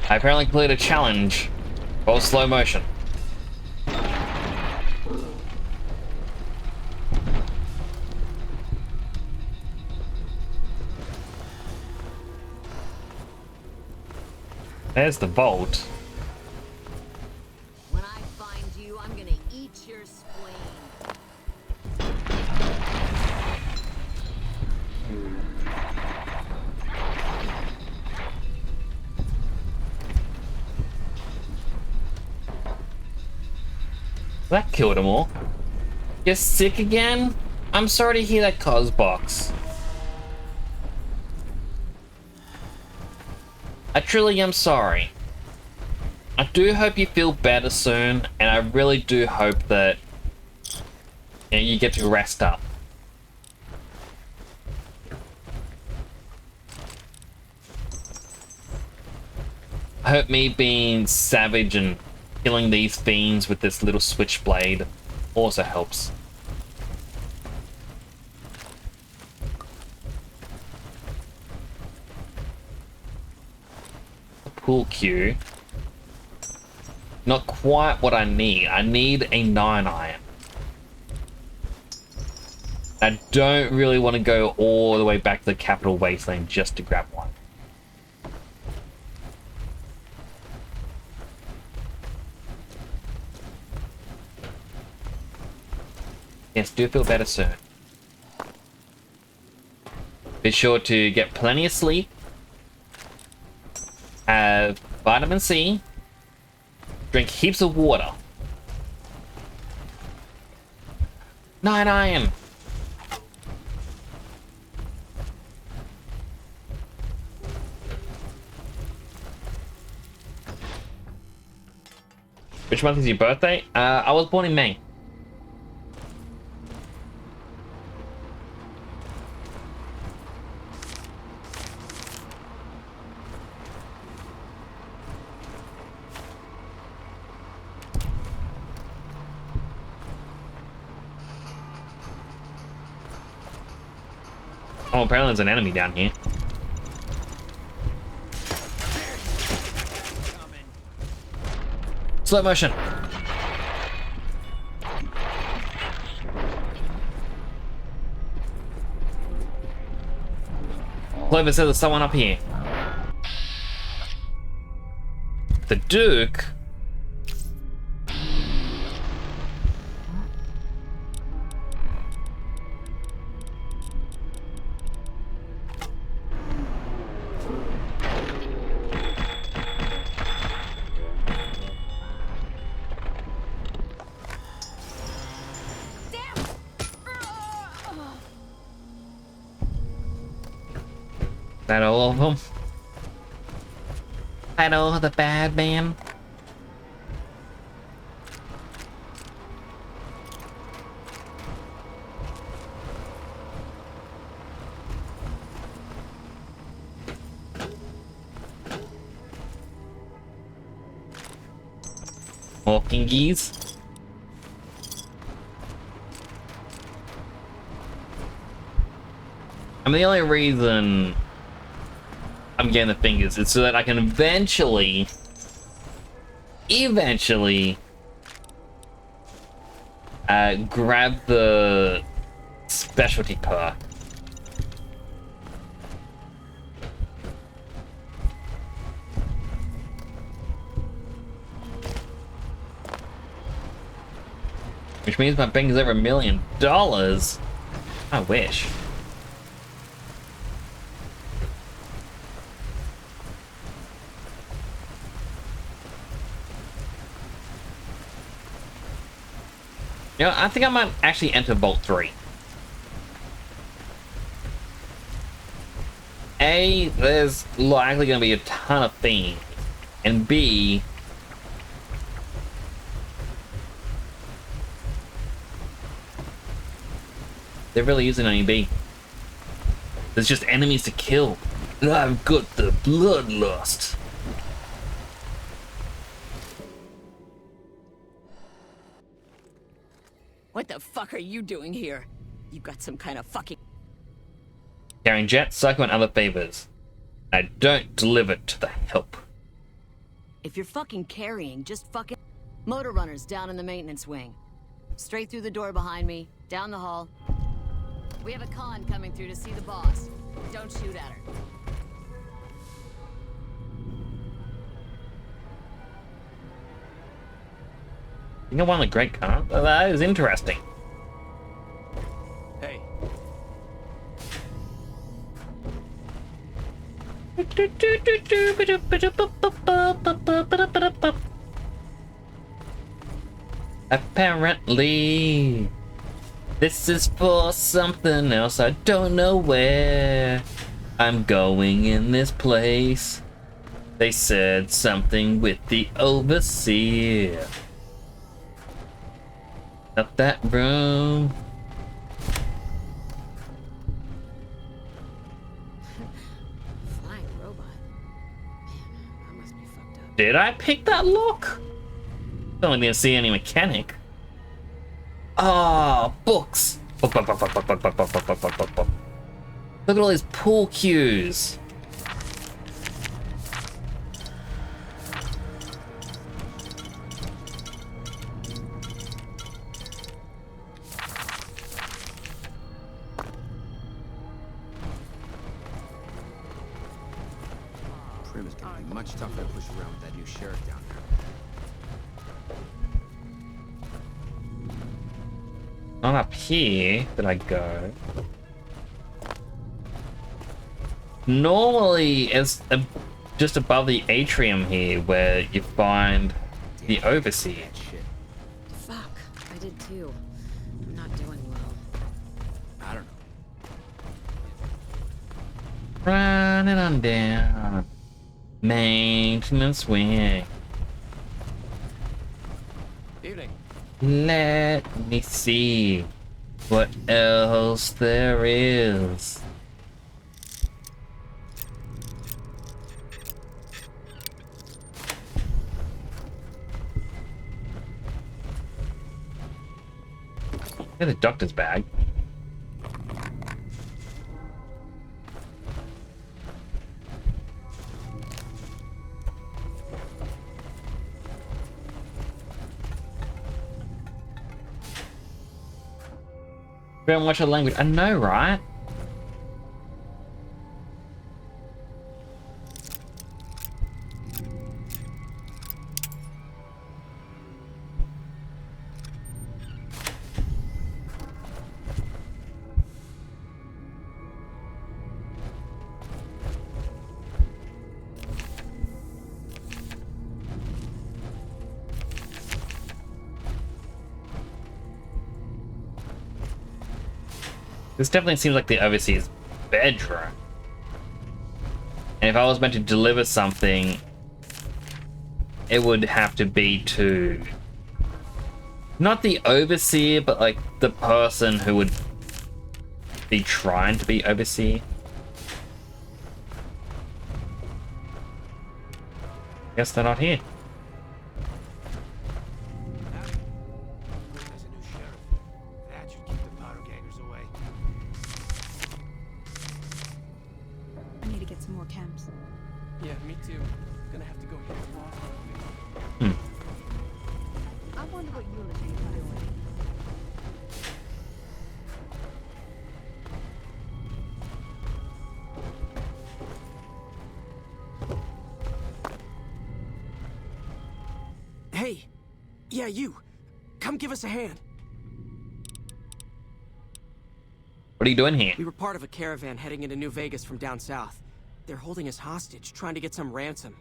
I apparently completed a challenge for slow motion. There's the vault. When I find you, I'm gonna eat your spleen. That killed them all. You're sick again? I'm sorry to hear that, Cosbox. I truly am sorry. I do hope you feel better soon, and I really do hope that you get to rest up. I hope me being savage and killing these fiends with this little switchblade also helps. Pool cue. Not quite what I need. I need a 9 iron. I don't really want to go all the way back to the capital Wasteland just to grab one. Yes, do feel better soon. Be sure to get plenty of sleep. Have vitamin C. Drink heaps of water. 9 iron. Which month is your birthday? I was born in May. Oh, apparently there's an enemy down here. Slow motion. Clover says there's someone up here. The Duke? That all of them? That all of the bad man? Walking geese? I mean, the only reason I'm getting the fingers is so that I can eventually grab the specialty perk. Which means my bank is over $1 million. I wish. You know, I think I might actually enter Vault 3. A, there's likely going to be a ton of things. And B, they're really using any B. There's just enemies to kill. I've got the bloodlust. What the fuck are you doing here? You got some kind of fucking... Carrying jet, psycho, and other favors. I don't deliver to the help. If you're fucking carrying, just fucking... Motor runners down in the maintenance wing. Straight through the door behind me, down the hall. We have a con coming through to see the boss. Don't shoot at her. You know, one of the great cars? That is interesting. Hey. Apparently, this is for something else. I don't know where I'm going in this place. They said something with the overseer. Not that room. Flying robot. Man, that must be fucked up. Did I pick that lock? Don't need to see any mechanic. Ah, books. Book. Look at all these pool cues. Prim is gonna be much tougher to push around with that new sheriff down there. Not up here that I go. Normally, it's just above the atrium here where you find the overseer. Fuck, I did too. I'm not doing well. I don't know. Running on down. Maintenance wing. Evening. Let me see what else there is. Here's the doctor's bag. Don't watch the language. I know, right? This definitely seems like the overseer's bedroom. And if I was meant to deliver something, it would have to be to... not the overseer, but like the person who would be trying to be overseer. Guess they're not here. I need to get some more chems. Yeah, me too. Gonna have to go here tomorrow. I wonder what Ulysses is doing. Hey! Yeah, you! Come give us a hand. What are you doing here? We were part of a caravan heading into New Vegas from down south. They're holding us hostage, trying to get some ransom.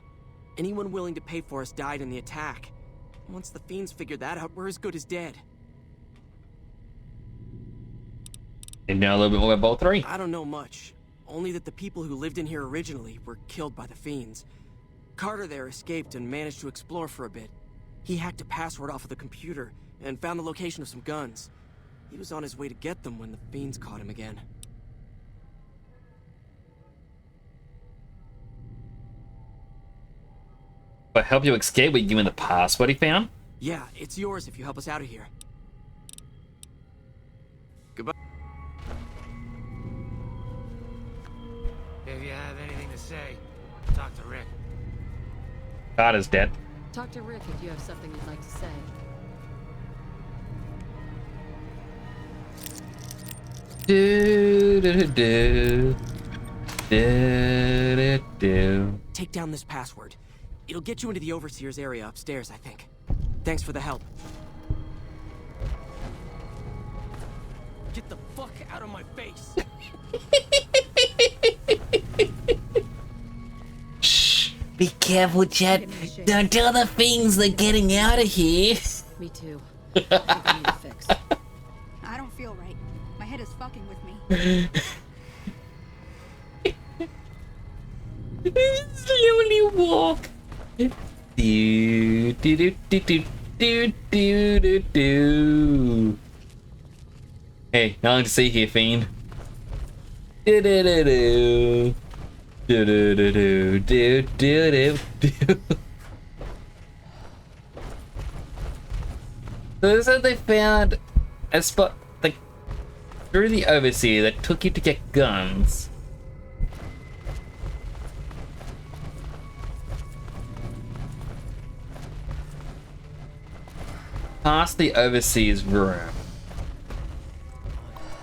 Anyone willing to pay for us died in the attack. Once the fiends figured that out, we're as good as dead. You know a little bit more about Vault 3? I don't know much. Only that the people who lived in here originally were killed by the fiends. Carter there escaped and managed to explore for a bit. He hacked a password off of the computer and found the location of some guns. He was on his way to get them when the fiends caught him again. But help you escape? Will you give me the password he found? Yeah, it's yours if you help us out of here. Goodbye. If you have anything to say, talk to Rick. Carter's dead. Talk to Rick if you have something you'd like to say. Take down this password. It'll get you into the Overseer's area upstairs, I think. Thanks for the help. Get the fuck out of my face! Shh! Be careful, Chet. Don't tell the things they're getting out of here. Me too. I think I need a fix. I don't feel right. My head is fucking with me. Slowly walk. Do do do do do do do do do. Hey, nothing to see here, fiend. Do do do do. Do do do do do do do do. So they said they found a spot like through the Overseer that took you to get guns. Past the Overseer's room.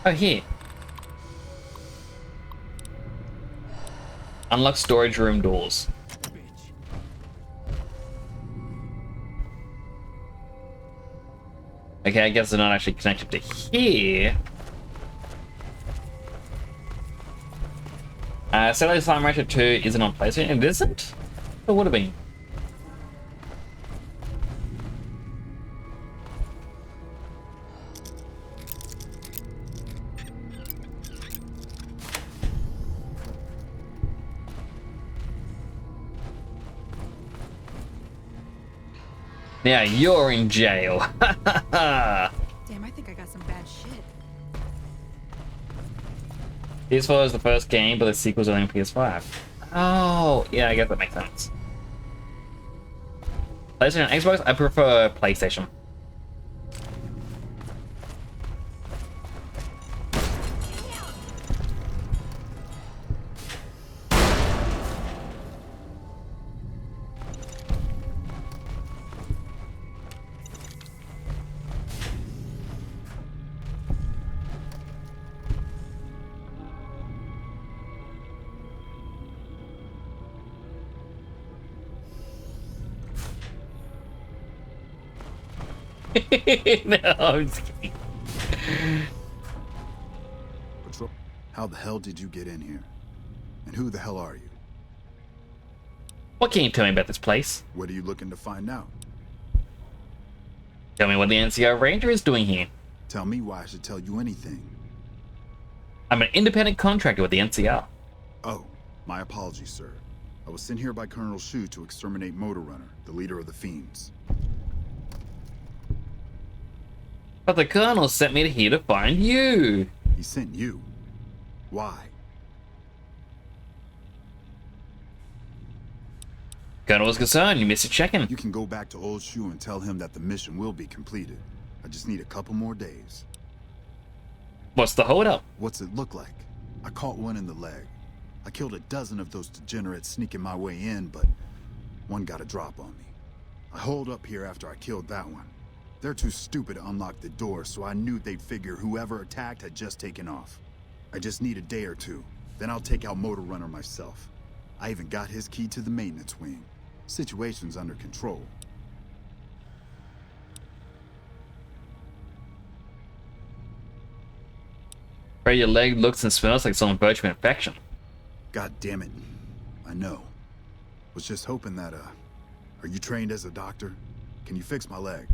Oh, here. Unlock storage room doors. Okay, I guess they're not actually connected to here. Satellite Slime Rancher 2 isn't on PlayStation. It isn't? It would have been. Now you're in jail. Damn, I think I got some bad shit. PS4 is the first game, but the sequel's only on PS5. Oh, yeah, I guess that makes sense. PlayStation and Xbox? I prefer PlayStation. No, I'm just kidding. Patrol, how the hell did you get in here? And who the hell are you? What can you tell me about this place? What are you looking to find out? Tell me what the NCR Ranger is doing here. Tell me why I should tell you anything. I'm an independent contractor with the NCR. Oh, my apologies, sir. I was sent here by Colonel Shu to exterminate Motor Runner, the leader of the Fiends. But the Colonel sent me here to find you. He sent you? Why? Colonel was concerned you missed a check-in. You can go back to Old Shu and tell him that the mission will be completed. I just need a couple more days. What's the holdup? What's it look like? I caught one in the leg. I killed a dozen of those degenerates sneaking my way in, but one got a drop on me. I holed up here after I killed that one. They're too stupid to unlock the door, so I knew they'd figure whoever attacked had just taken off. I just need a day or two, then I'll take out Motor Runner myself. I even got his key to the maintenance wing. Situation's under control. Afraid your leg looks and smells like someone virtue infection. God damn it. I know. Was just hoping that, are you trained as a doctor? Can you fix my leg?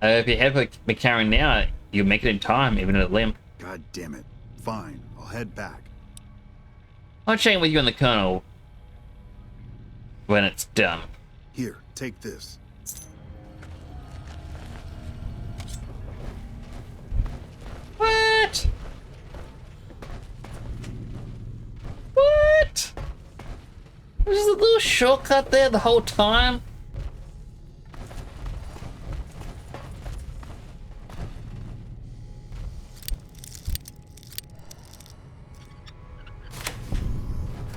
If you head for McCarran now, you'll make it in time, even at a limp. God damn it. Fine, I'll head back. I'll chain with you and the Colonel when it's done. Here, take this. What? What? There's just a little shortcut there the whole time.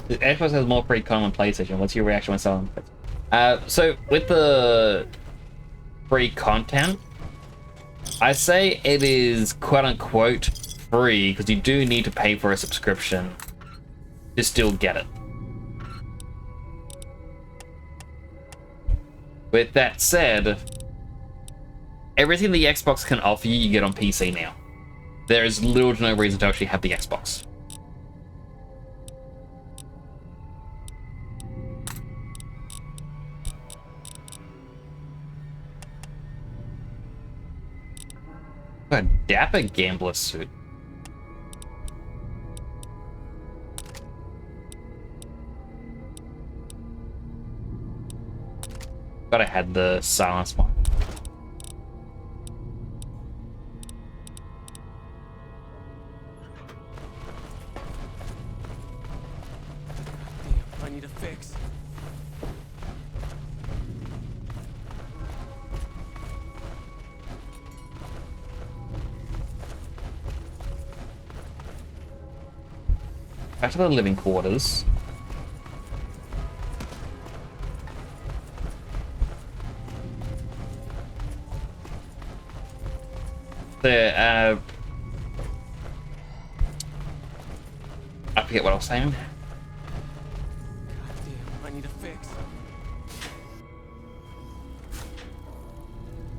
The Xbox has more free content on PlayStation. What's your reaction when someone so with the free content, I say it is quote-unquote free because you do need to pay for a subscription to still get it. With that said, everything the Xbox can offer you, you get on PC now. There is little to no reason to actually have the Xbox. A dapper gambler suit. But I had the silence one. Damn, I need a fix. Back to the living quarters. There, I forget what I was saying. God damn, I need a fix.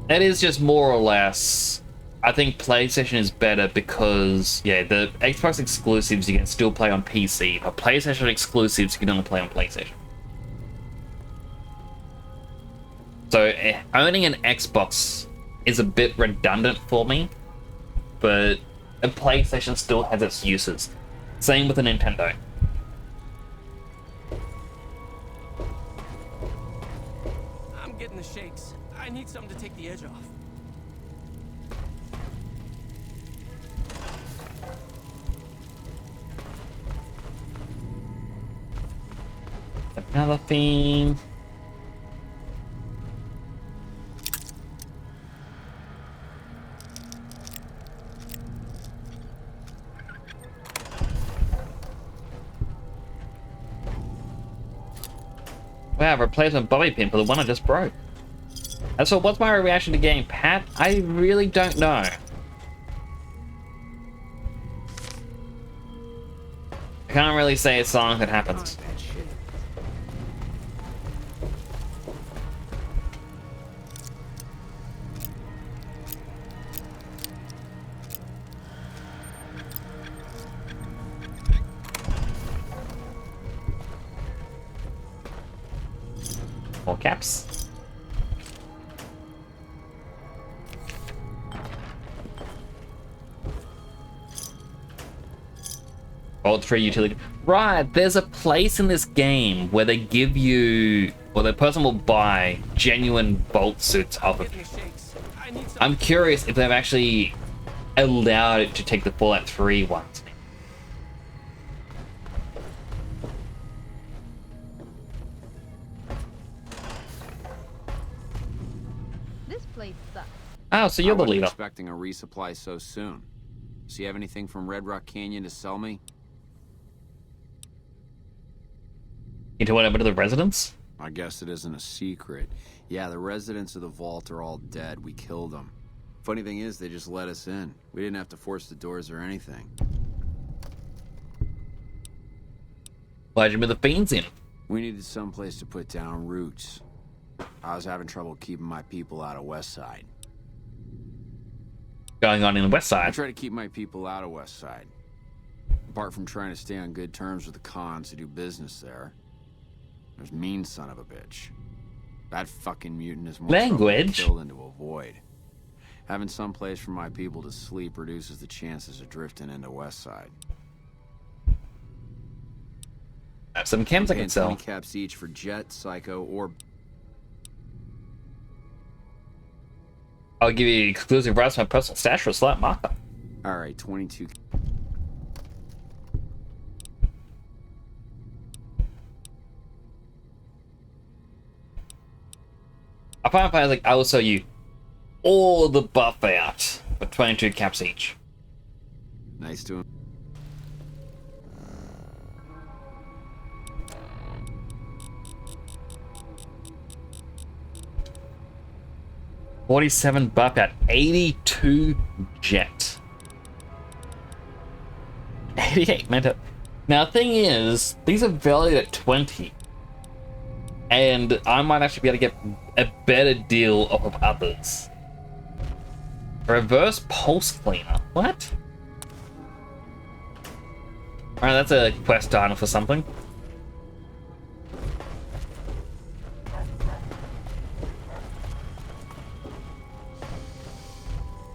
It is just more or less. I think PlayStation is better because, yeah, the Xbox exclusives you can still play on PC, but PlayStation exclusives you can only play on PlayStation. So owning an Xbox is a bit redundant for me, but a PlayStation still has its uses. Same with a Nintendo. I'm getting the shakes. I need something to take the edge off. Another theme. Wow, replacement bobby pin for the one I just broke. And so what's my reaction to getting Pat? I really don't know. I can't really say it's something that happens. More caps. Vault 3 utility. Right, there's a place in this game where they give you, or the person will buy genuine bolt suits of it. I'm curious if they've actually allowed it to take the Fallout 3 ones. This place sucks. Oh, so you're the I wasn't leader. expecting a resupply so soon. So you have anything from Red Rock Canyon to sell me? Into whatever to the residents? I guess it isn't a secret. Yeah, the residents of the vault are all dead. We killed them. Funny thing is, they just let us in. We didn't have to force the doors or anything. Why'd you move the fiends in? We needed someplace to put down roots. I was having trouble keeping my people out of Westside. going on in the West I Side. try to keep my people out of West Side. Apart from trying to stay on good terms with the cons who do business there, there's mean son of a bitch. That fucking mutant is more trouble to kill than to avoid. Having some place for my people to sleep reduces the chances of drifting into West Side. Have some chems I can sell. 20 caps each for Jet, Psycho, or... I'll give you exclusive rights to my personal stash for a slight markup. Alright, 22... I find players like I will sell you all the buff out for 22 caps each. Nice to him. $47 buff out, 82 jet. 88 meta. Now the thing is, these are valued at 20. And I might actually be able to get a better deal off of others. Reverse pulse cleaner. What? Alright, that's a quest item for something.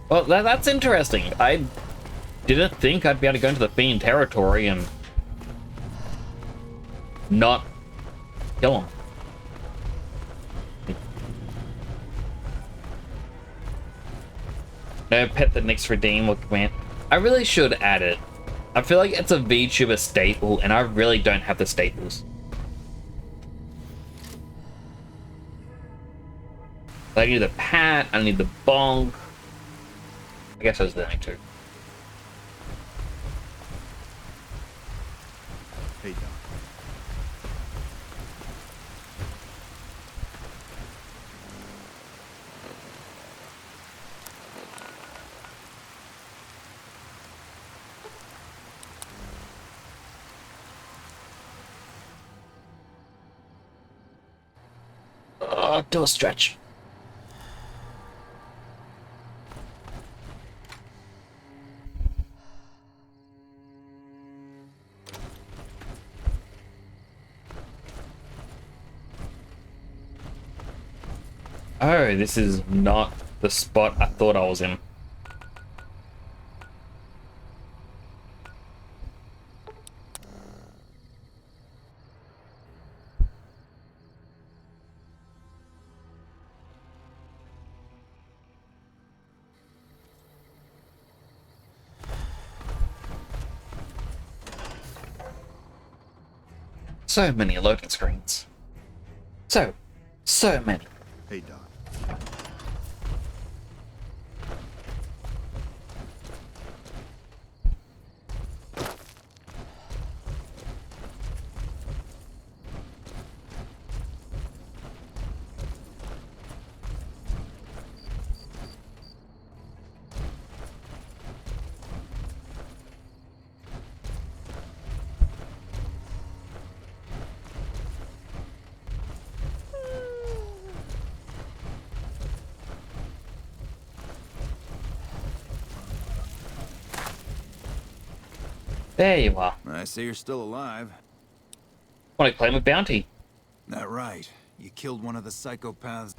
Well, that's interesting. I didn't think I'd be able to go into the Fiend territory and not kill him. No pet that Nick's redeem or command. I really should add it. I feel like it's a VTuber staple, and I really don't have the staples. I need the pat, I need the bonk. I guess I was there too. Hey, Do a stretch. Oh, this is not the spot I thought I was in. So many loading screens. So many. Hey, Doc. There you are. I see you're still alive. Want to claim a bounty? That right. You killed one of the psychopaths.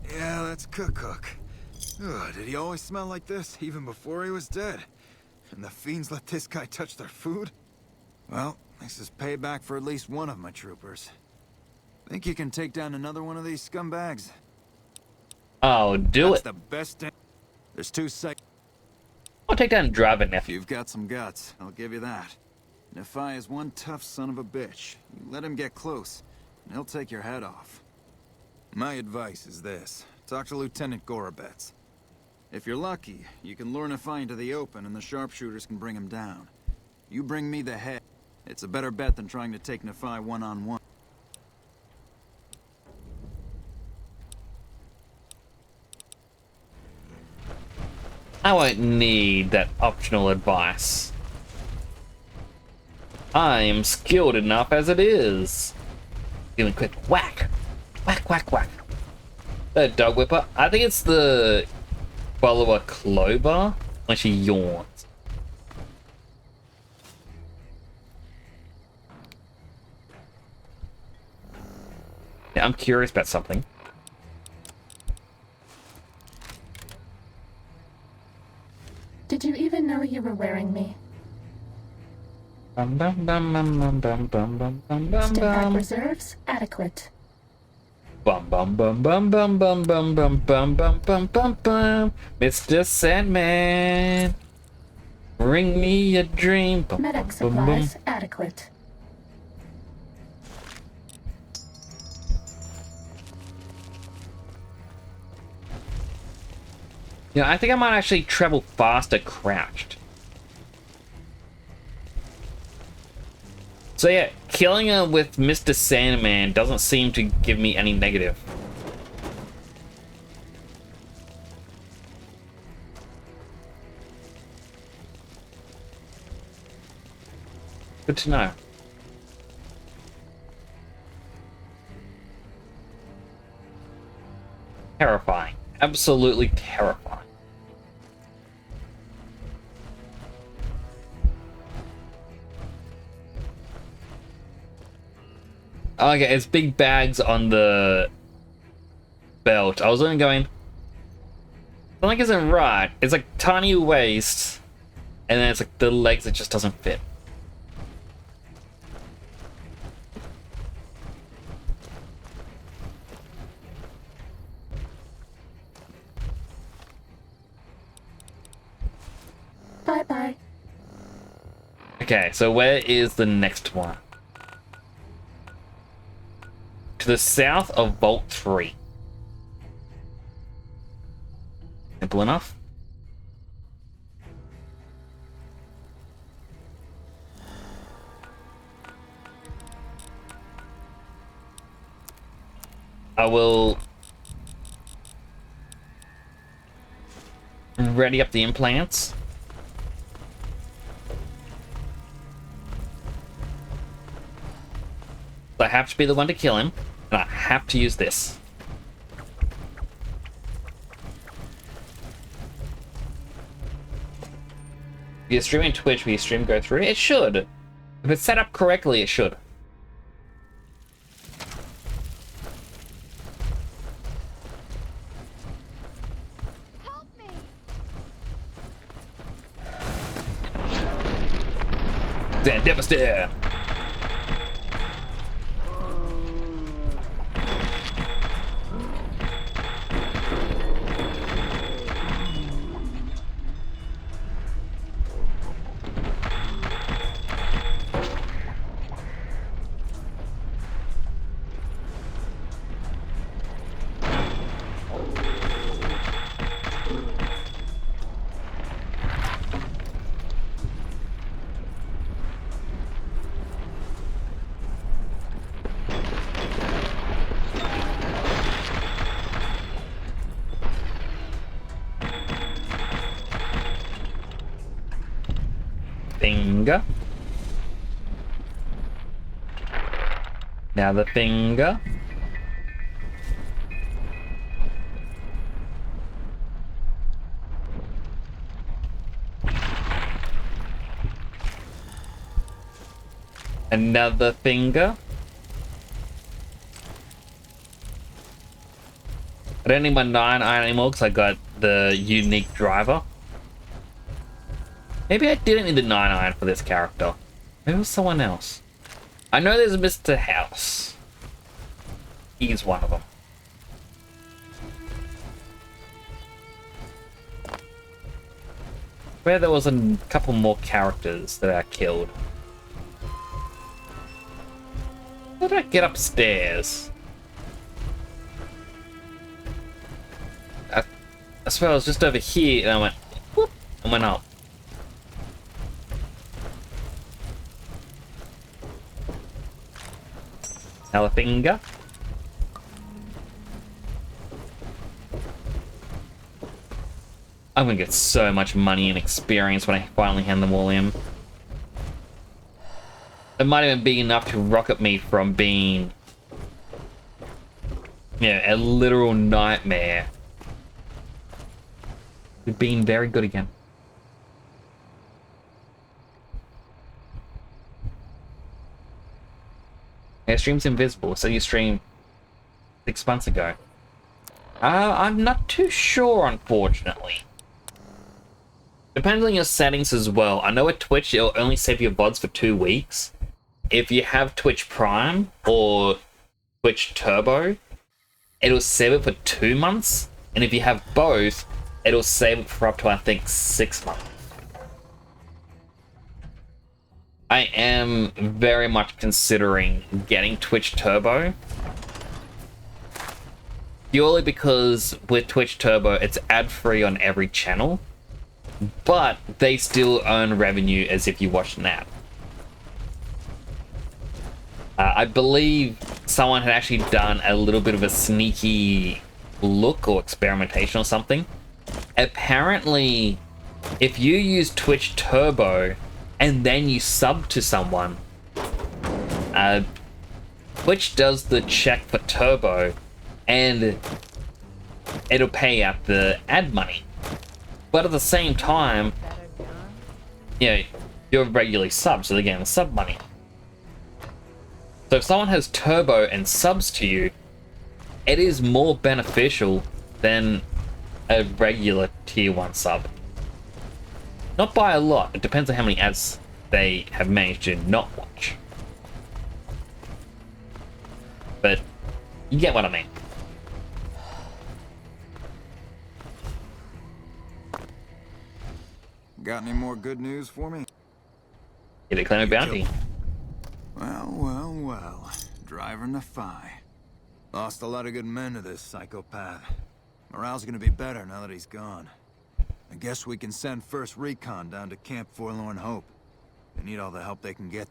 Yeah, that's Cook. Ugh, did he always smell like this, even before he was dead? And the fiends let this guy touch their food? Well, this is payback for at least one of my troopers. Think you can take down another one of these scumbags? Oh, do That's it. the best. There's two psych. I'll take down Driver nephew. You've got some guts, I'll give you that. Nephi is one tough son of a bitch. You let him get close, and he'll take your head off. My advice is this. Talk to Lieutenant Gorobets. If you're lucky, you can lure Nephi into the open and the sharpshooters can bring him down. You bring me the head. It's a better bet than trying to take Nephi one-on-one. I won't need that optional advice. I am skilled enough as it is. Feeling quick. Whack! Whack, whack, whack. The dog whipper. I think it's the follower Clover when she yawns. Yeah, I'm curious about something. Did you even know you were wearing me? Bum bum bum bum bum bum bum bum bum bum Stimpack bum. reserves adequate. Bum bum bum bum bum bum bum bum bum bum bum bum bum. Mr. Sandman, bring me a dream. Bum, Medic bum, bum, bum. supplies adequate. You know, I think I might actually travel faster crouched. So yeah, killing her with Mr. Sandman doesn't seem to give me any negative. Good to know. Terrifying. Absolutely terrifying. Okay, it's big bags on the belt. I was only going... Something isn't right. It's like tiny waist, and then it's like the legs that just doesn't fit. Bye-bye. Okay, so where is the next one? To the south of Vault 3. Simple enough. I will ready up the implants. I have to be the one to kill him, and I have to use this. If you're streaming Twitch, will your stream go through? It should. If it's set up correctly, it should. Then Devastator! Finger. Now the finger. Another finger. I don't need my 9 iron anymore because I got the unique driver. Maybe I didn't need the 9 iron for this character. Maybe it was someone else. I know there's Mr. House. He's one of them. Where there was a couple more characters that I killed. How did I get upstairs? I swear I was just over here and I went whoop and went up. Another finger. I'm gonna get so much money and experience when I finally hand them all in. It might even be enough to rocket me from being, you know, a literal nightmare You've been very good again. Your stream's invisible, so you streamed 6 months ago. I'm not too sure, unfortunately. Depends on your settings as well. I know at Twitch, it'll only save your VODs for 2 weeks. If you have Twitch Prime or Twitch Turbo, it'll save it for 2 months. And if you have both, it'll save it for up to, I think, 6 months. I am very much considering getting Twitch Turbo. Purely because with Twitch Turbo, it's ad-free on every channel. But they still earn revenue as if you watched an ad. I believe someone had actually done a little bit of a sneaky look or experimentation or something. Apparently, if you use Twitch Turbo and then you sub to someone, Twitch does the check for Turbo and it'll pay out the ad money. But at the same time, you know, you're regularly subbed, so they're getting the sub money. So if someone has Turbo and subs to you, it is more beneficial than a regular tier 1 sub. Not by a lot, it depends on how many ads they have managed to not watch. But you get what I mean. Got any more good news for me? Get a claim a bounty. Well. Driver Nafai. Lost a lot of good men to this psychopath. Morale's gonna be better now that he's gone. I guess we can send first recon down to Camp Forlorn Hope. They need all the help they can get.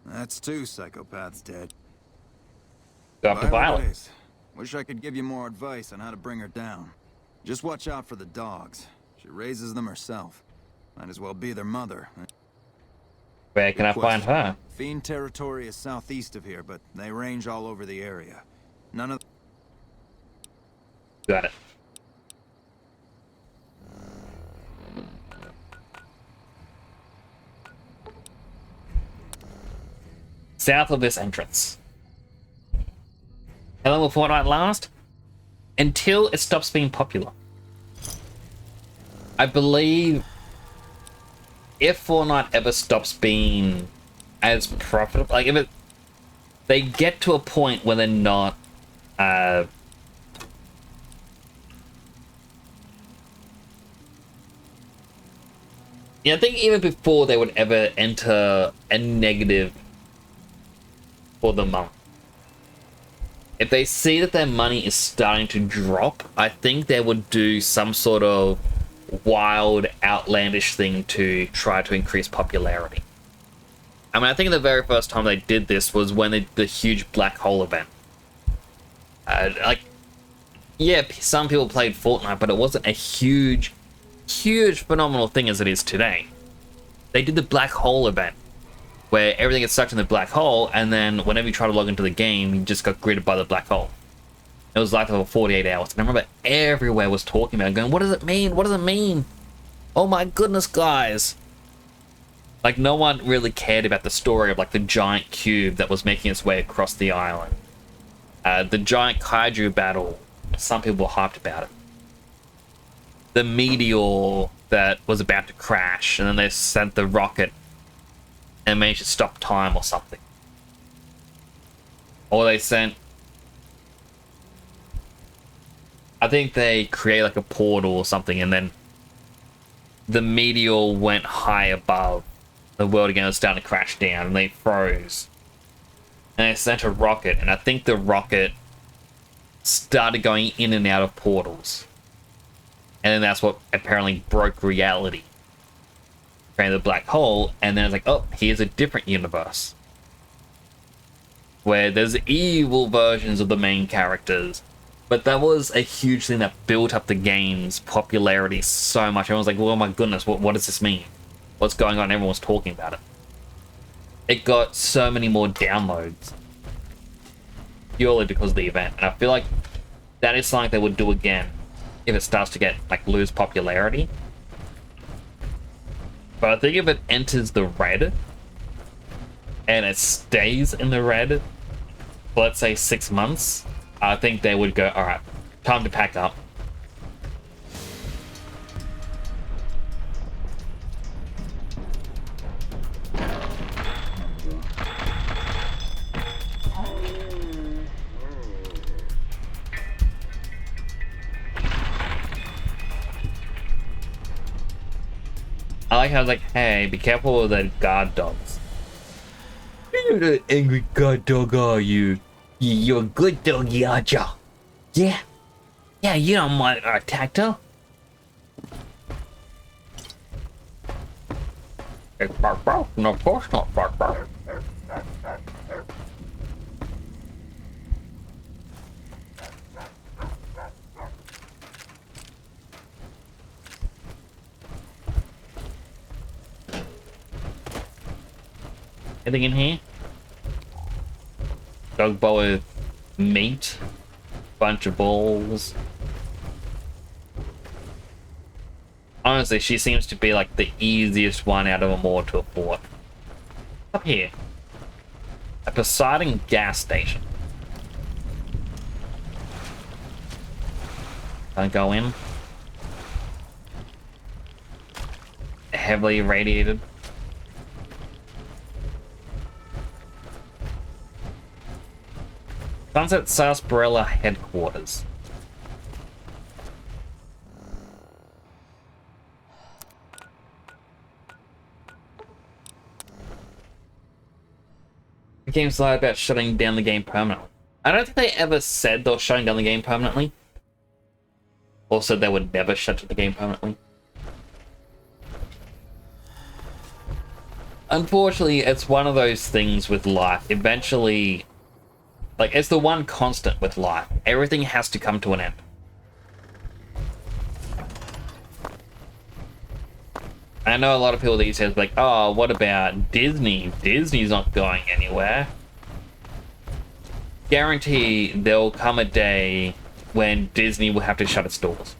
That's 2 psychopaths dead. Dr. Violet. Wish I could give you more advice on how to bring her down. Just watch out for the dogs. She raises them herself. Might as well be their mother. Where can I find her? Fiend territory is southeast of here, but they range all over the area. None of... Got it. South of this entrance. How long will Fortnite last? Until it stops being popular. I believe if Fortnite ever stops being as profitable, like if it, they get to a point where they're not, I think even before they would ever enter a negative for the month, if they see that their money is starting to drop, I think they would do some sort of wild, outlandish thing to try to increase popularity. I mean, I think the very first time they did this was when they did the huge black hole event. Like, yeah, some people played Fortnite, but it wasn't a huge, phenomenal thing as it is today. They did the black hole event, where everything gets sucked in the black hole, and then whenever you try to log into the game, you just got greeted by the black hole. It was like for 48 hours. And I remember everywhere was talking about it, going, what does it mean? What does it mean? Oh my goodness, guys. Like, no one really cared about the story of, like, the giant cube that was making its way across the island. The giant kaiju battle. Some people were hyped about it. The meteor that was about to crash, and then they sent the rocket and managed to stop time or something. Or they sent... I think they create like a portal or something, and then the meteor went high above the world again. It was starting to crash down, and they froze. And they sent a rocket, and I think the rocket started going in and out of portals. And then that's what apparently broke reality. Created the black hole, and then it's like, oh, here's a different universe. Where there's evil versions of the main characters. But that was a huge thing that built up the game's popularity so much. Everyone's like, well, oh my goodness, what does this mean? What's going on? Everyone was talking about it. It got so many more downloads. Purely because of the event. And I feel like that is something they would do again. if it starts to get like lose popularity. But I think if it enters the red and it stays in the red for, let's say, 6 months, I think they would go, all right, time to pack up. I like how I was like, hey, be careful with the guard dogs. You're not an angry guard dog, are you? You're a good doggy, aren't you? Yeah. Yeah, you don't mind our tactile. It's bark bark. No, of course not bark bark. Anything in here? Dog bowl with meat. Bunch of balls. Honestly, she seems to be like the easiest one out of them all to afford. Up here. A Poseidon gas station. Don't go in. Heavily irradiated. Sunset Sarsaparilla headquarters. The game's lied about shutting down the game permanently. I don't think they ever said they were shutting down the game permanently. Or said they would never shut the game permanently. Unfortunately, it's one of those things with life. Eventually, like, it's the one constant with life. Everything has to come to an end. I know a lot of people these days are like, oh, what about Disney? Disney's not going anywhere. Guarantee there'll come a day when Disney will have to shut its doors.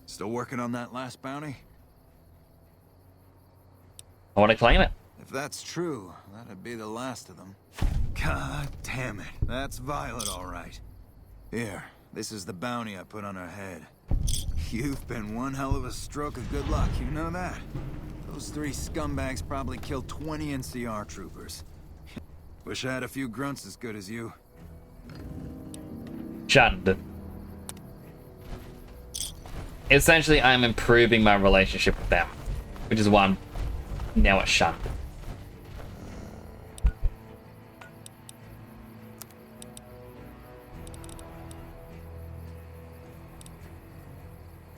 Still working on that last bounty? I want to claim it. If that's true, that'd be the last of them. God damn it. That's Violet, all right. Here, this is the bounty I put on her head. You've been one hell of a stroke of good luck, you know that? Those 3 scumbags probably killed 20 NCR troopers. Wish I had a few grunts as good as you. Shunned. Essentially, I'm improving my relationship with them, which is why I'm now at shunned.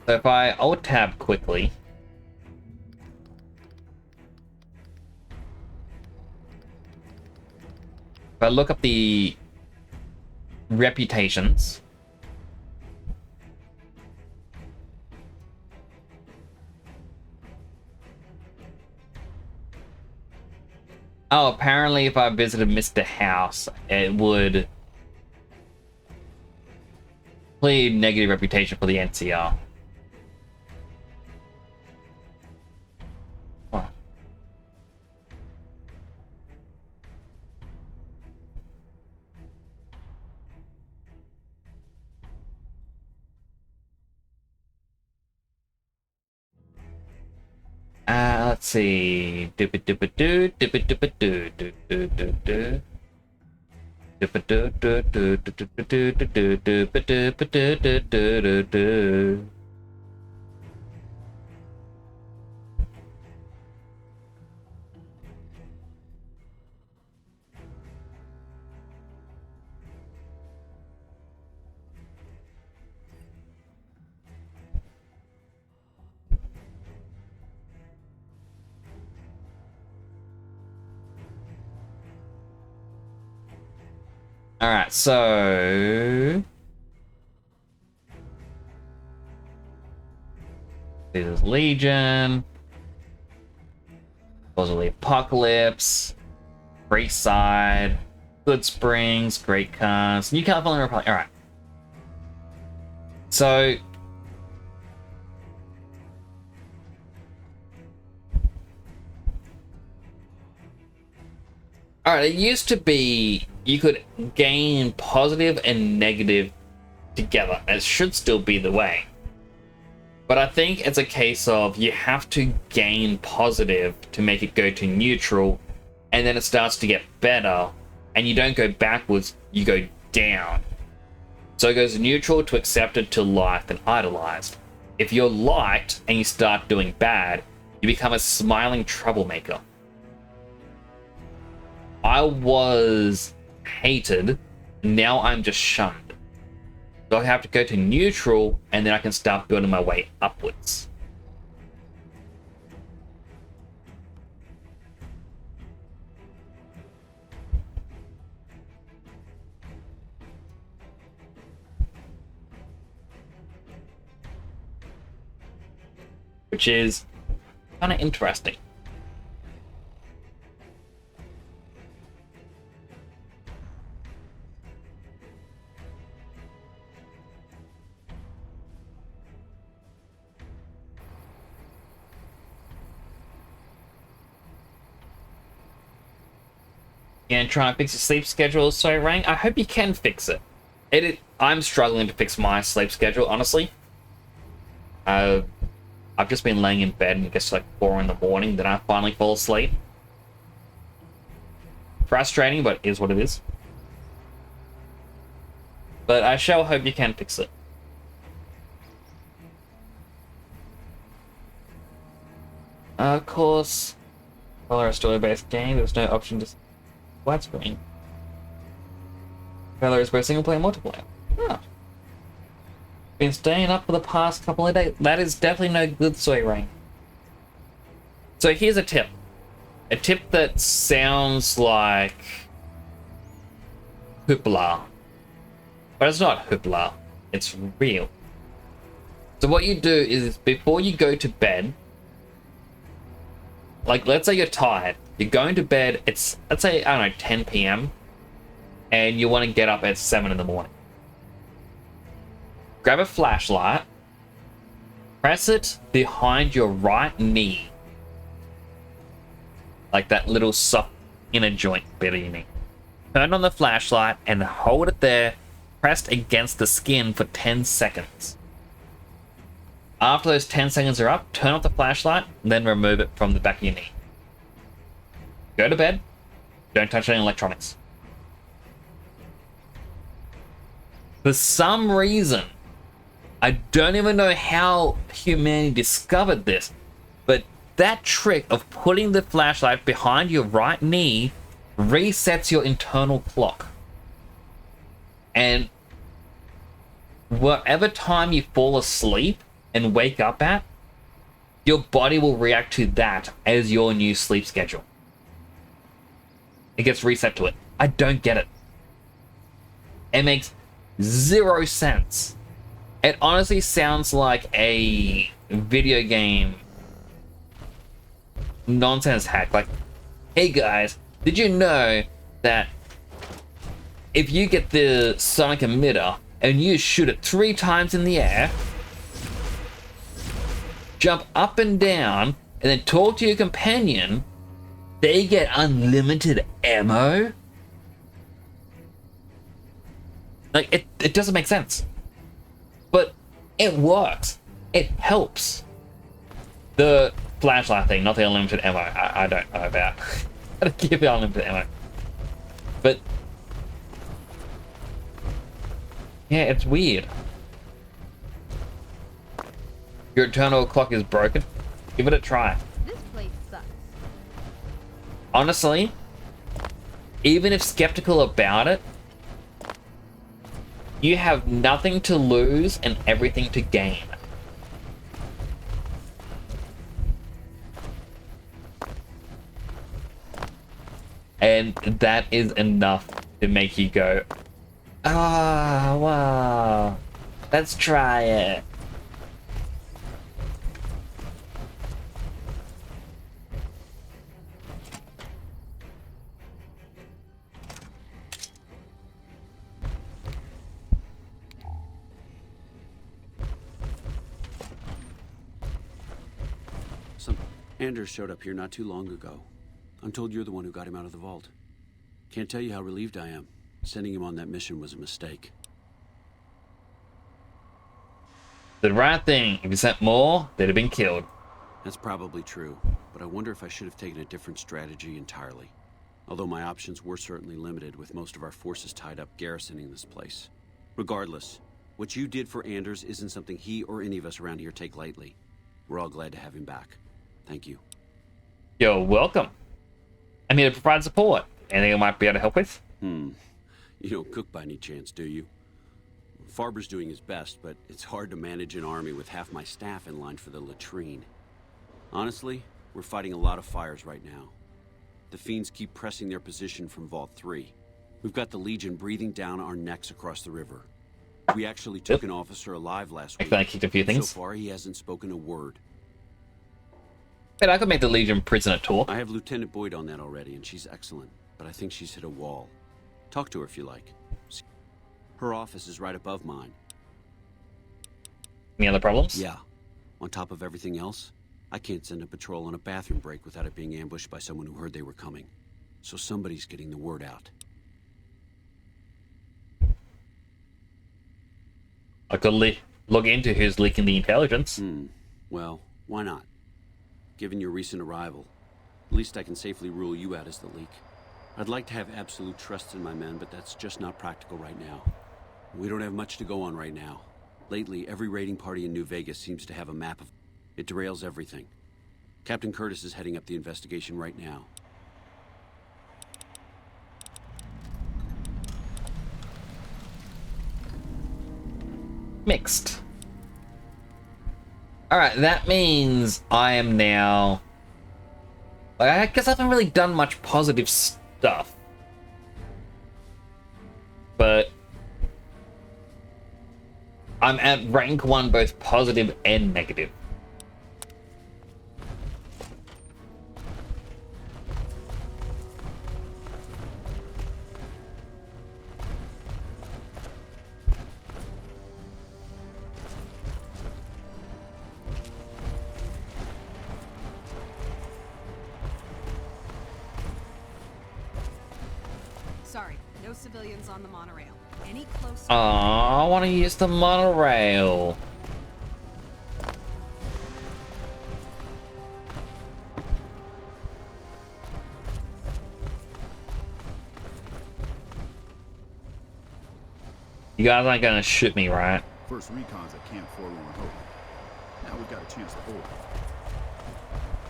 So if I alt-tab quickly, if I look up the reputations, oh, apparently if I visited Mr. House, it would plead negative reputation for the NCR. Let's see. All right, so this is Legion, supposedly Apocalypse, Freeside, Good Springs, great cars. New California Republic. Alright. So... Alright, it used to be you could gain positive and negative together. It should still be the way. But I think it's a case of you have to gain positive to make it go to neutral, and then it starts to get better, and you don't go backwards, you go down. So it goes neutral to accepted to light and idolized. If you're light and you start doing bad, you become a smiling troublemaker. I was hated, now I'm just shunned. So I have to go to neutral, and then I can start building my way upwards. Which is kind of interesting. And try and fix your sleep schedule, so Rang, I hope you can fix it. I'm struggling to fix my sleep schedule, honestly. I've just been laying in bed and it gets to like 4 in the morning, then I finally fall asleep. Frustrating, but it is what it is. But I shall hope you can fix it. Of course, color a story-based game, there's no option to widescreen. Color is both single player and multiplayer. Huh. Been staying up for the past couple of days. That is definitely no good soy ring. So here's a tip. A tip that sounds like hoopla. But it's not hoopla. It's real. So what you do is before you go to bed, like let's say you're tired, you're going to bed, it's, let's say, I don't know, 10 p.m. and you want to get up at 7 in the morning. Grab a flashlight, press it behind your right knee. Like that little soft inner joint bit of your knee. Turn on the flashlight and hold it there, pressed against the skin for 10 seconds. After those 10 seconds are up, turn off the flashlight, and then remove it from the back of your knee. Go to bed, don't touch any electronics. For some reason, I don't even know how humanity discovered this, but that trick of putting the flashlight behind your right knee resets your internal clock. And whatever time you fall asleep and wake up at, your body will react to that as your new sleep schedule. It gets reset to it. I don't get it. It makes zero sense. It honestly sounds like a video game nonsense hack. Like, hey guys, did you know that if you get the sonic emitter and you shoot it 3 times in the air, jump up and down, and then talk to your companion, they get unlimited ammo? Like, it doesn't make sense. But it works. It helps. The flashlight thing, not the unlimited ammo. I don't know about. I don't give you unlimited ammo. But yeah, it's weird. Your internal clock is broken. Give it a try. This place sucks. Honestly, even if skeptical about it, you have nothing to lose and everything to gain. And that is enough to make you go, ah, wow, let's try it. Anders showed up here not too long ago. I'm told you're the one who got him out of the vault. Can't tell you how relieved I am. Sending him on that mission was a mistake. The right thing. If you sent more, they'd have been killed. That's probably true, but I wonder if I should have taken a different strategy entirely. Although my options were certainly limited, with most of our forces tied up garrisoning this place. Regardless, what you did for Anders isn't something he or any of us around here take lightly. We're all glad to have him back. Thank you. You're welcome. I'm here to provide support. Anything I might be able to help with? You don't cook by any chance, do you? Farber's doing his best, but it's hard to manage an army with half my staff in line for the latrine. Honestly, we're fighting a lot of fires right now. The Fiends keep pressing their position from Vault 3. We've got the Legion breathing down our necks across the river. We actually took an officer alive last week. I kicked a few things. So far, he hasn't spoken a word. Wait, I could make the Legion prisoner talk. I have Lieutenant Boyd on that already, and she's excellent. But I think she's hit a wall. Talk to her if you like. Her office is right above mine. Any other problems? Yeah. On top of everything else, I can't send a patrol on a bathroom break without it being ambushed by someone who heard they were coming. So somebody's getting the word out. I could log into who's leaking the intelligence. Well, why not? Given your recent arrival, at least I can safely rule you out as the leak. I'd like to have absolute trust in my men, but that's just not practical right now. We don't have much to go on right now. Lately, every raiding party in New Vegas seems to have a map of... It derails everything. Captain Curtis is heading up the investigation right now. Mixed. Alright, that means I am now... I guess I haven't really done much positive stuff. But... I'm at rank 1 both positive and negative. Sorry, no civilians on the monorail. Any close? Aww, I want to use the monorail. You guys aren't gonna shoot me, right? First recon's at Camp Forlorn Hope. Now we've got a chance to hold it.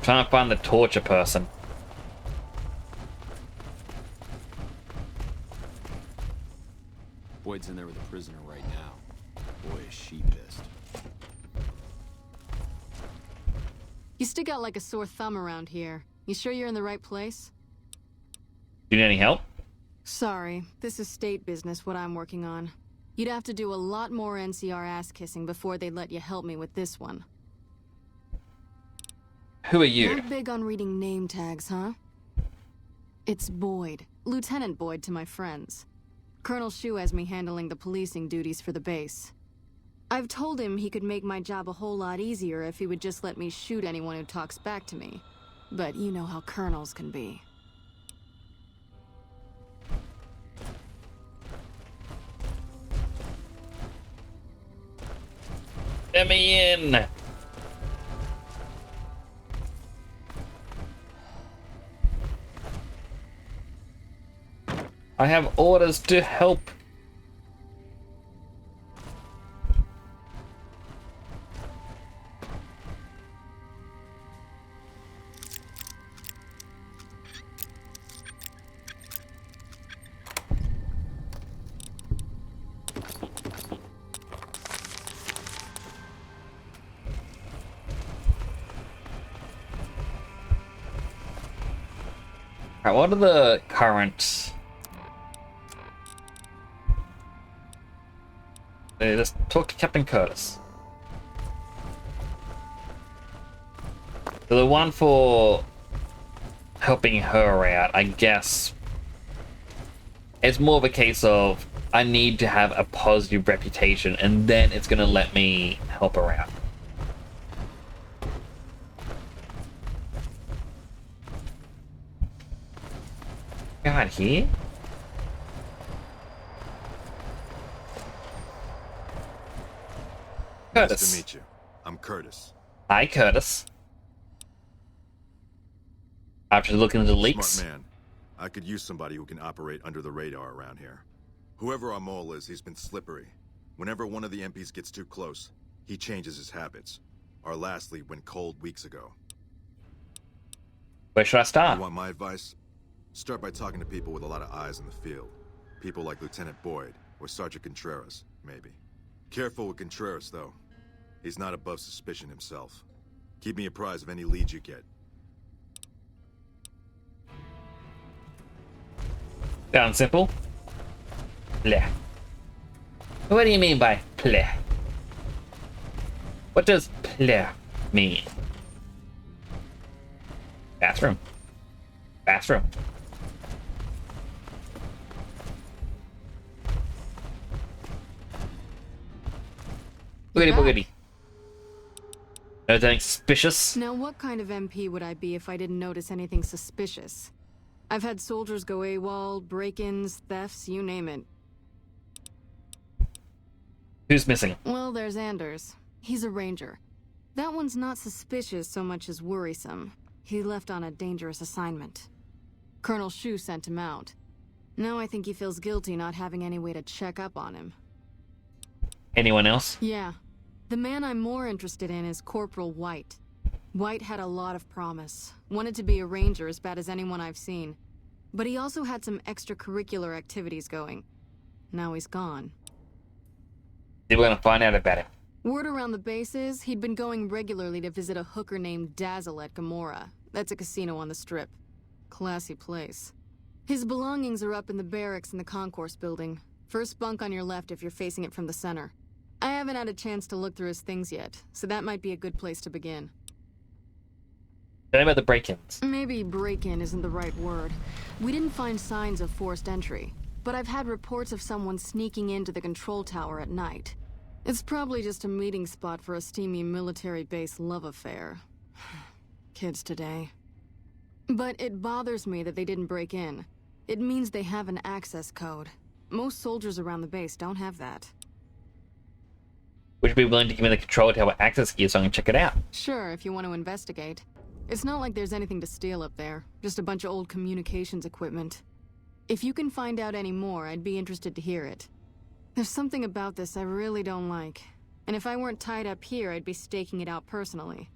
Trying to find the torture person. Boyd's in there with a prisoner right now. Boy, is she pissed. You stick out like a sore thumb around here. You sure you're in the right place? Do you need any help? Sorry, this is state business, what I'm working on. You'd have to do a lot more NCR ass-kissing before they'd let you help me with this one. Who are you? Not big on reading name tags, huh? It's Boyd. Lieutenant Boyd to my friends. Colonel Shu has me handling the policing duties for the base. I've told him he could make my job a whole lot easier if he would just let me shoot anyone who talks back to me. But you know how colonels can be. Let me in! I have orders to help. Alright, what are the current... Let's talk to Captain Curtis. So the one for helping her out, I guess, it's more of a case of I need to have a positive reputation and then it's going to let me help her out. God, here? Curtis. Nice to meet you. I'm Curtis. Hi, Curtis. After looking at the leaks. Smart man. I could use somebody who can operate under the radar around here. Whoever our mole is, he's been slippery. Whenever one of the MPs gets too close, he changes his habits. Our last lead went cold weeks ago. Where should I start? You want my advice? Start by talking to people with a lot of eyes in the field. People like Lieutenant Boyd, or Sergeant Contreras, maybe. Careful with Contreras, though. He's not above suspicion himself. Keep me apprised of any leads you get. Sounds simple. Pleh. What do you mean by pleh? What does pleh mean? Bathroom. Bathroom. Boogity boogity. Anything suspicious? Now, what kind of MP would I be if I didn't notice anything suspicious? I've had soldiers go AWOL, break-ins, thefts, you name it. Who's missing? Well, there's Anders. He's a ranger. That one's not suspicious so much as worrisome. He left on a dangerous assignment. Colonel Shu sent him out. Now I think he feels guilty not having any way to check up on him. Anyone else? Yeah. The man I'm more interested in is Corporal White. White had a lot of promise. Wanted to be a ranger as bad as anyone I've seen. But he also had some extracurricular activities going. Now he's gone. We're gonna find out about him. Word around the base is he'd been going regularly to visit a hooker named Dazzle at Gamora. That's a casino on the Strip. Classy place. His belongings are up in the barracks in the concourse building. First bunk on your left if you're facing it from the center. I haven't had a chance to look through his things yet, so that might be a good place to begin. Tell me about the break-ins. Maybe break-in isn't the right word. We didn't find signs of forced entry, but I've had reports of someone sneaking into the control tower at night. It's probably just a meeting spot for a steamy military base love affair. Kids today. But it bothers me that they didn't break in. It means they have an access code. Most soldiers around the base don't have that. Would you be willing to give me the control tower access key so I can check it out? Sure, if you want to investigate. It's not like there's anything to steal up there. Just a bunch of old communications equipment. If you can find out any more, I'd be interested to hear it. There's something about this I really don't like. And if I weren't tied up here, I'd be staking it out personally.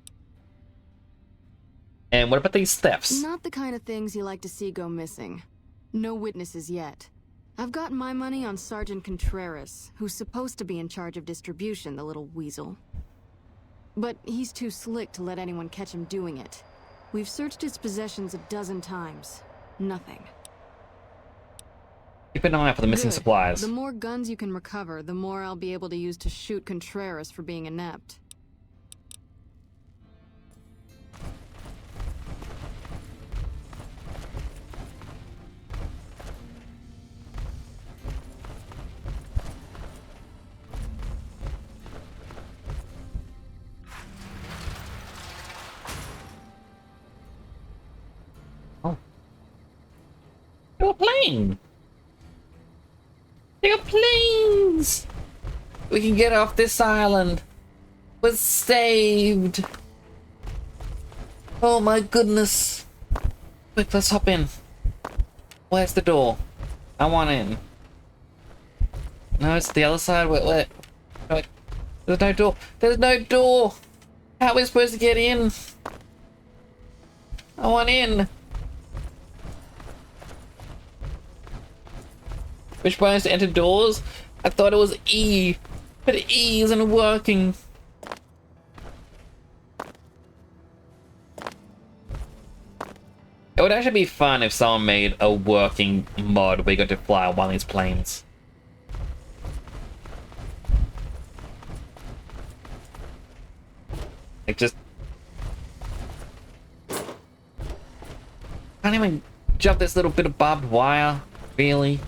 And what about these thefts? Not the kind of things you like to see go missing. No witnesses yet. I've got my money on Sergeant Contreras, who's supposed to be in charge of distribution, the little weasel. But he's too slick to let anyone catch him doing it. We've searched his possessions a dozen times. Nothing. Keep an eye out for the missing Good. supplies. The more guns you can recover, the more I'll be able to use to shoot Contreras for being inept. You're plane! They got planes! We can get off this island. We're saved. Oh my goodness. Quick, let's hop in. Where's the door? I want in. No, it's the other side. Wait. There's no door. There's no door! How are we supposed to get in? I want in. Which button is to enter doors? I thought it was E, but E isn't working. It would actually be fun if someone made a working mod where you got to fly on one of these planes. Like just... Can't even jump this little bit of barbed wire, really?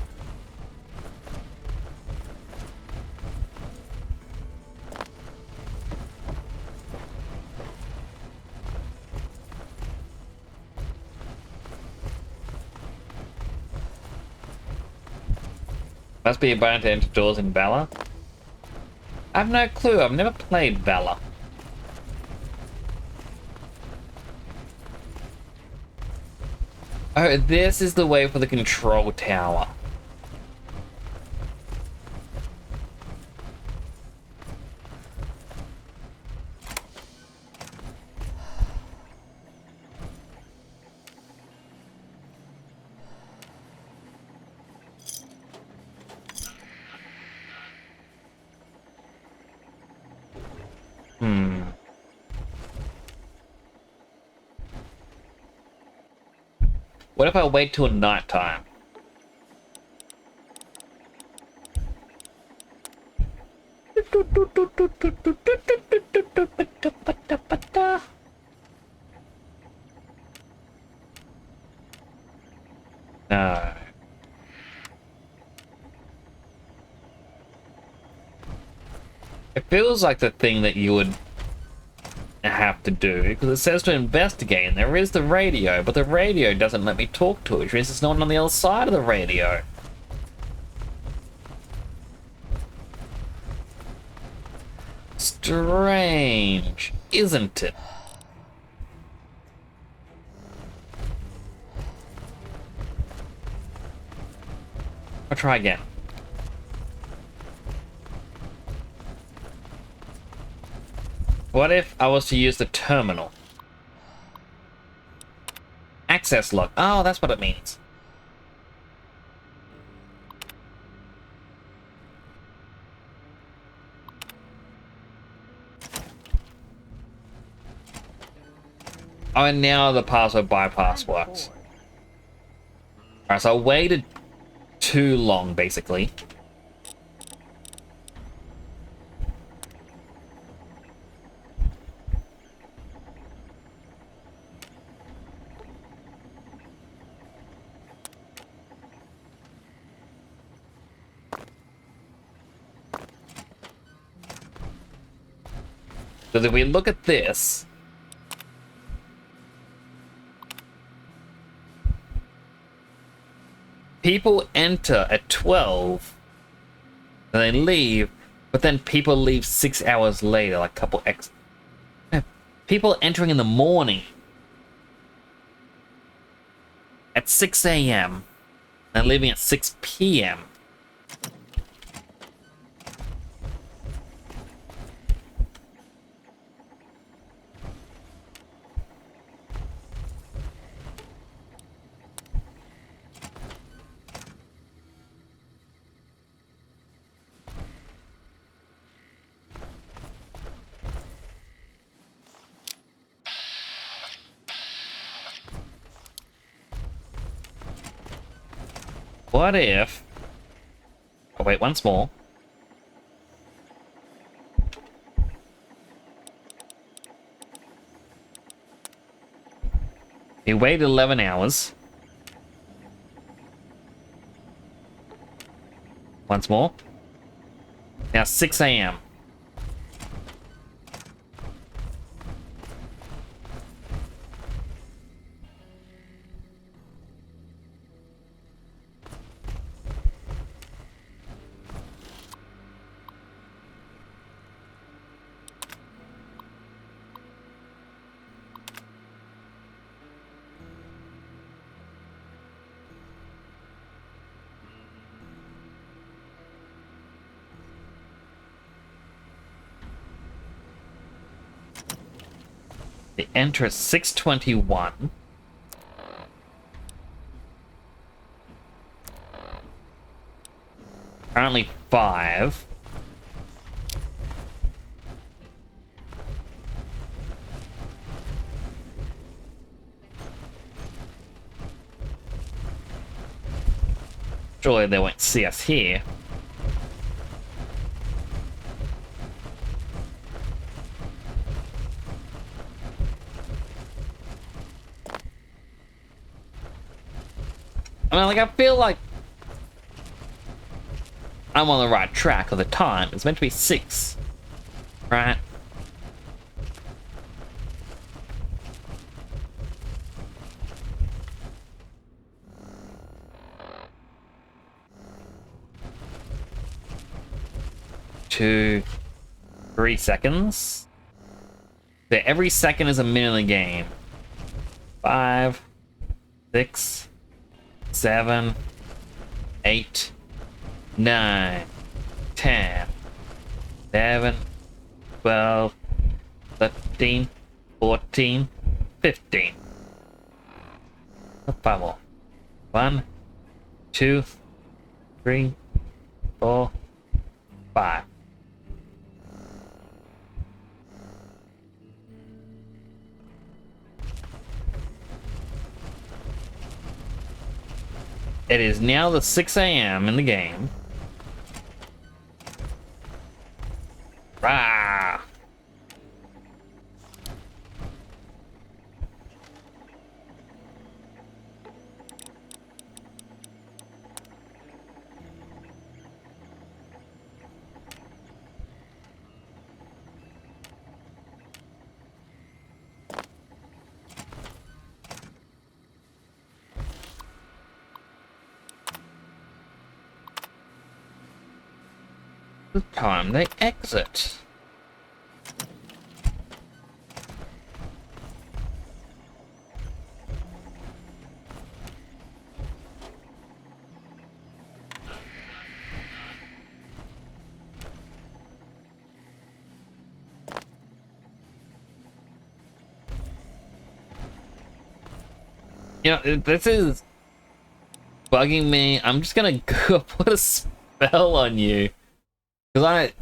Must be a button to enter doors in Valor. I have no clue. I've never played Valor. Oh, this is the way for the control tower. What if I wait till nighttime? No. It feels like the thing that you would have to do, because it says to investigate, and there is the radio, but the radio doesn't let me talk to it, which means there's no one on the other side of the radio. Strange, isn't it? I'll try again. What if I was to use the terminal? Access log. Oh, that's what it means. Oh, and now the password bypass works. Alright, so I waited too long, basically. So if we look at this, people enter at 12, and they leave, but then people leave 6 hours later, like a couple people entering in the morning at 6 a.m. and leaving at 6 p.m. What if... Oh, wait, once more. We wait 11 hours. Once more. Now 6 a.m. They enter at 6:21. Currently 5. Surely they won't see us here. I mean, like, I feel like I'm on the right track of the time. It's meant to be 6, right? 2, 3 seconds. So every second is a minute in the game. 5, 6, 7, 8, 9, 10, 11, 12, 13, 14, 15. 5 more. 1, 2, 3, 4, 5. It is now the 6 a.m. in the game. Rah! The time they exit. You know, this is bugging me. I'm just gonna go put a spell on you. Because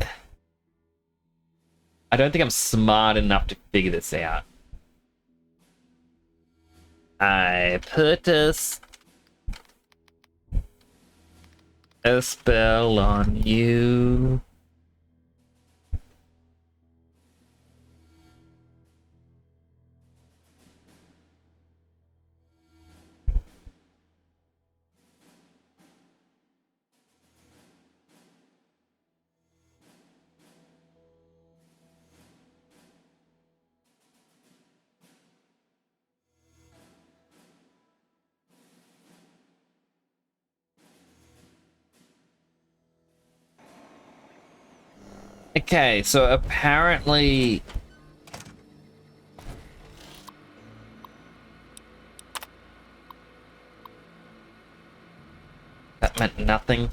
I don't think I'm smart enough to figure this out. I put a spell on you. Okay, so apparently that meant nothing.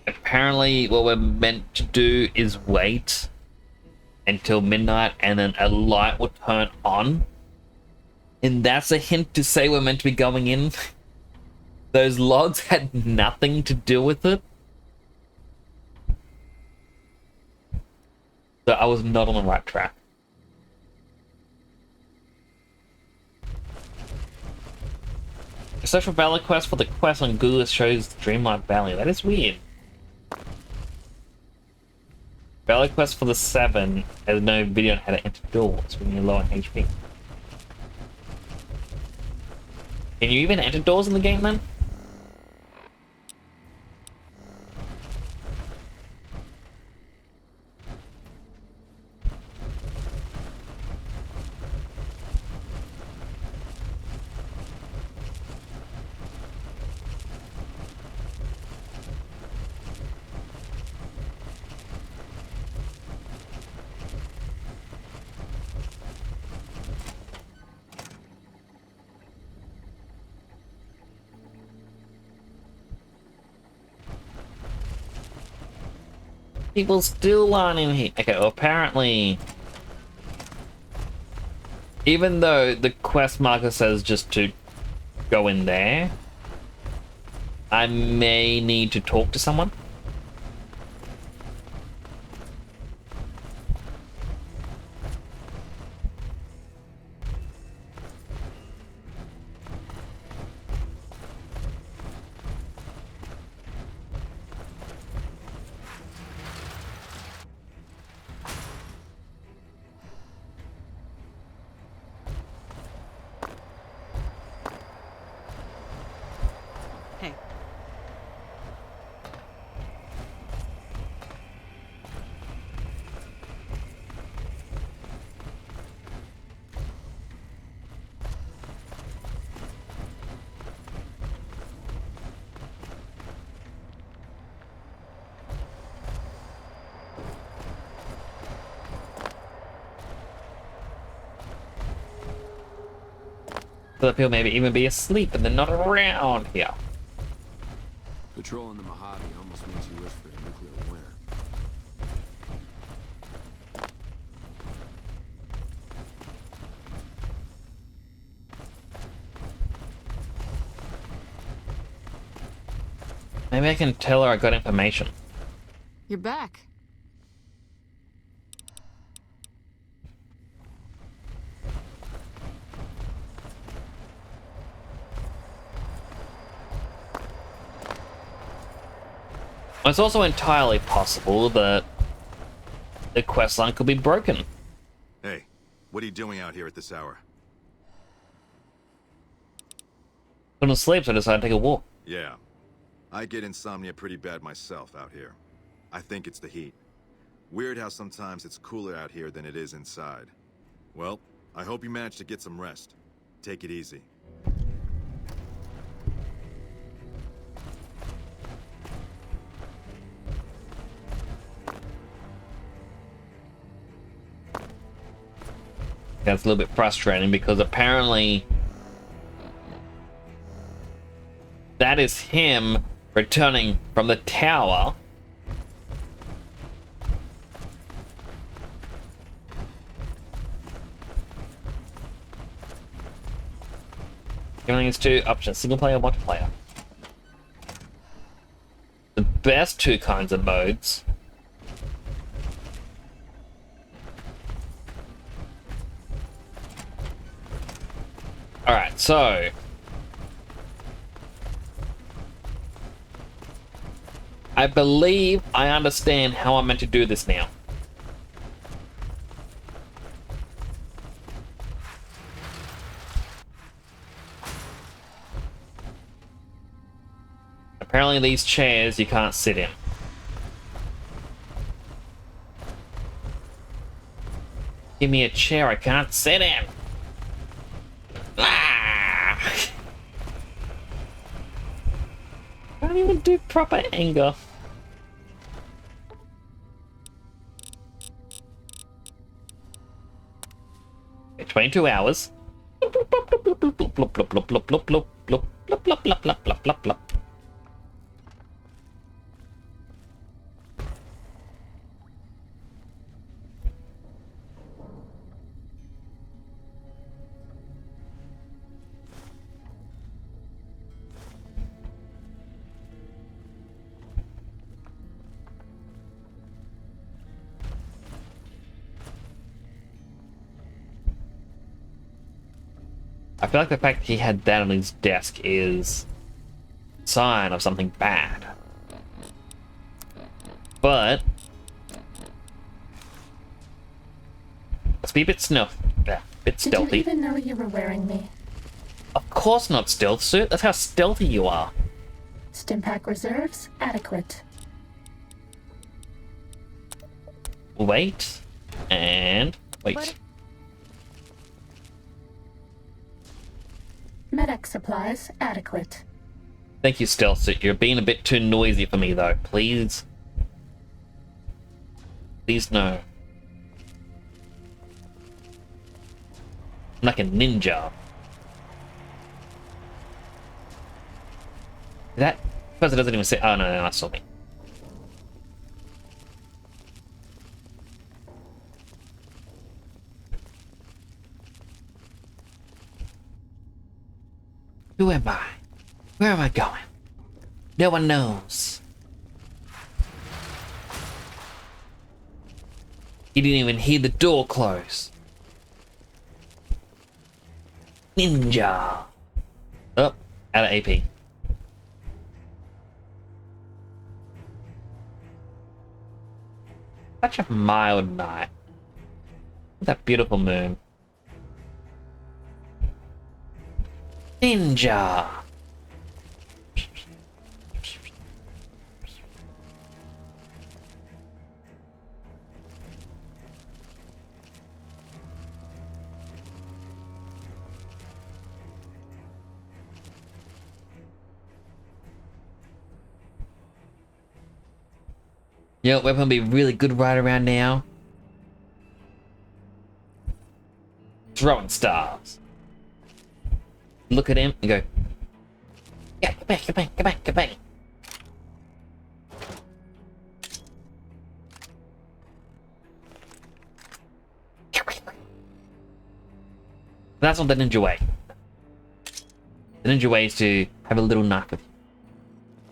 Apparently what we're meant to do is wait until midnight and then a light will turn on. And that's a hint to say we're meant to be going in. Those logs had nothing to do with it. So I was not on the right track. Search for Valley Quest for the quest on Google shows Dreamlight Valley. That is weird. Valley Quest for the 7 has no video on how to enter doors when you're low on HP. Can you even enter doors in the game then? People still aren't in here. Okay, well, apparently, even though the quest marker says just to go in there, I may need to talk to someone. So people maybe even be asleep and they're not around here. Patrolling the Mojave almost makes you wish for a nuclear winter. Maybe I can tell her I got information. You're back. It's also entirely possible that the quest line could be broken. Hey, what are you doing out here at this hour? Couldn't sleep, so I decided to take a walk. Yeah. I get insomnia pretty bad myself out here. I think it's the heat. Weird how sometimes it's cooler out here than it is inside. Well, I hope you managed to get some rest. Take it easy. That's a little bit frustrating because apparently that is him returning from the tower. Giving us two options, single player, multiplayer. The best two kinds of modes. Alright, so I believe I understand how I'm meant to do this now. Apparently these chairs you can't sit in. Give me a chair I can't sit in. Ah! I don't even do proper anger. Okay, 22 hours. I feel like the fact he had that on his desk is a sign of something bad. But let's be a bit bit stealthy. Did you even know you were wearing me? Of course not, stealth suit. That's how stealthy you are. Stimpack reserves adequate. Wait. And wait. Medic supplies adequate. Thank you, stealth suit. You're being a bit too noisy for me, though. Please. Please no. I'm like a ninja. That person doesn't even say. Oh no, that's not me. Who am I? Where am I going? No one knows. He didn't even hear the door close. Ninja. Oh, out of AP. Such a mild night. That beautiful moon. Ninja. You know, weapon would be really good right around now. Throwing stars. look at him and go, yeah, get back, get back, get back, get back. That's not the ninja way. The ninja way is to have a little knife with you.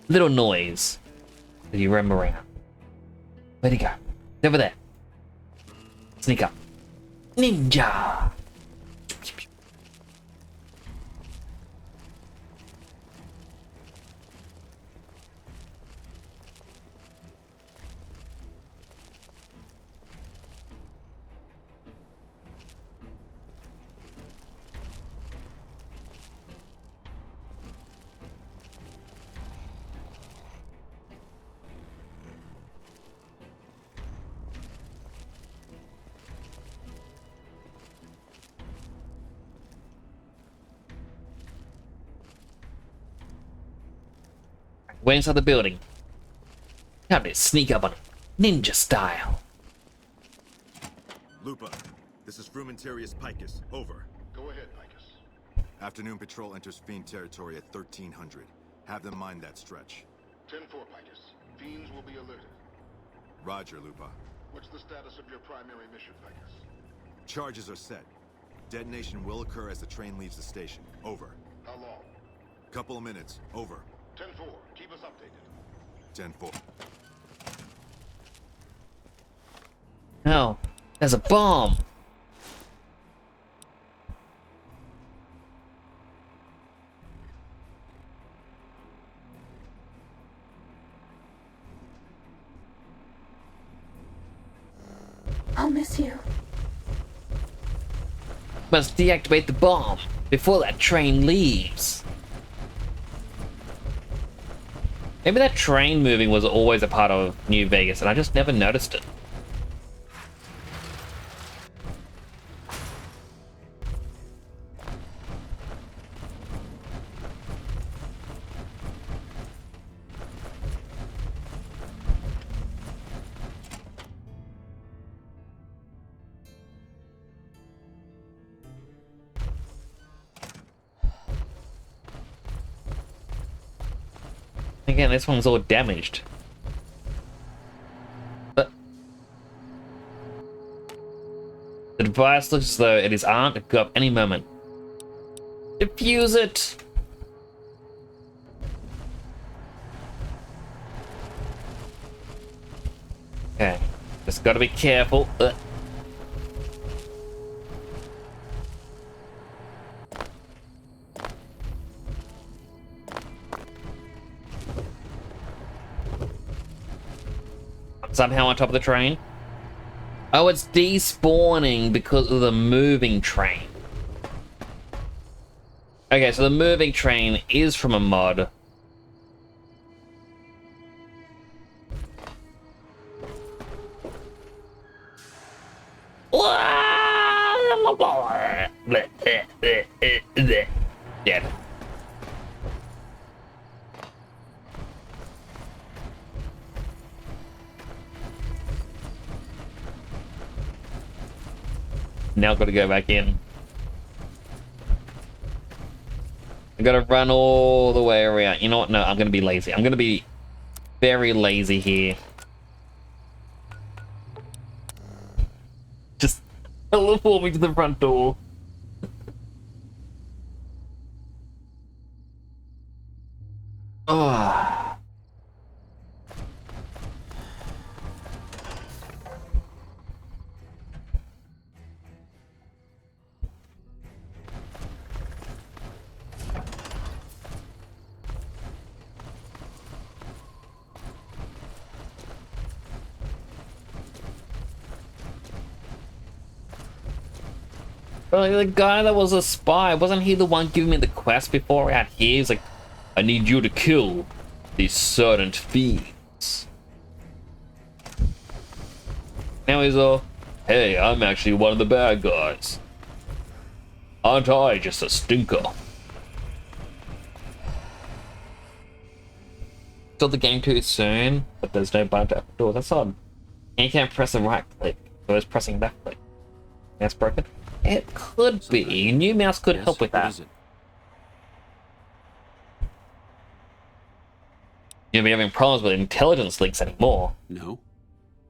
Little noise as you roam around. Where'd he go? He's over there. Sneak up. Ninja! We're inside the building. Time to sneak up on him. Ninja style. Lupa, this is Frumentarius Picus. Over. Go ahead, Picus. Afternoon patrol enters Fiend territory at 1300. Have them mind that stretch. 10-4, Picus. Fiends will be alerted. Roger, Lupa. What's the status of your primary mission, Picus? Charges are set. Detonation will occur as the train leaves the station. Over. How long? Couple of minutes. Over. 10-4. Keep us updated. 10-4. No, there's a bomb. I'll miss you. Must deactivate the bomb before that train leaves. Maybe that train moving was always a part of New Vegas and I just never noticed it. Again, this one's all damaged. But the device looks as though it is armed to go up any moment. Defuse it! Okay, just gotta be careful. Somehow on top of the train. Oh, it's despawning because of the moving train. Okay, so the moving train is from a mod. Dead. Now I've got to go back in. I gotta run all the way around. You know what? No, I'm gonna be lazy. I'm gonna be very lazy here. Just teleport me to the front door. Oh. Like, the guy that was a spy, wasn't he the one giving me the quest before out here? He's like, I need you to kill these certain fiends. Now he's all, hey, I'm actually one of the bad guys. Aren't I just a stinker? Still the game too soon, but there's no button to open doors. That's odd. And you can't press the right click, so it's pressing left click. That's broken. It could be. New mouse could help with that. you'll be having problems with intelligence leaks anymore. No?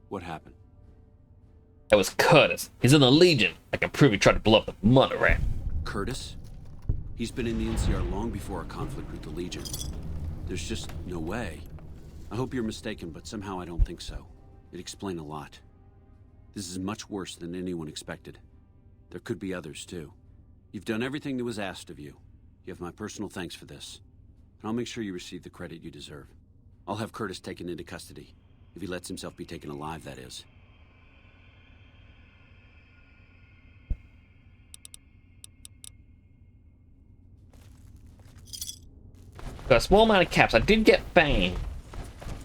What happened? That was Curtis. He's in the Legion. I can prove he tried to blow up the monorail. Curtis? He's been in the NCR long before our conflict with the Legion. There's just no way. I hope you're mistaken, but somehow I don't think so. It'd explain a lot. This is much worse than anyone expected. There could be others, too. You've done everything that was asked of you. You have my personal thanks for this. And I'll make sure you receive the credit you deserve. I'll have Curtis taken into custody. If he lets himself be taken alive, that is. Got a small amount of caps. I did get fame,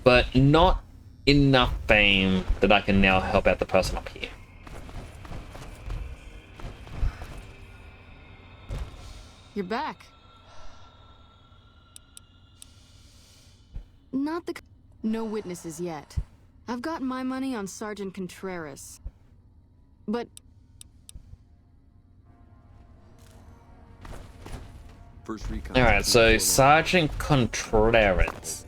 but not enough fame that I can now help out the person up here. You're back. Not the... No witnesses yet. I've got my money on Sergeant Contreras. But... Alright, so Sergeant Contreras.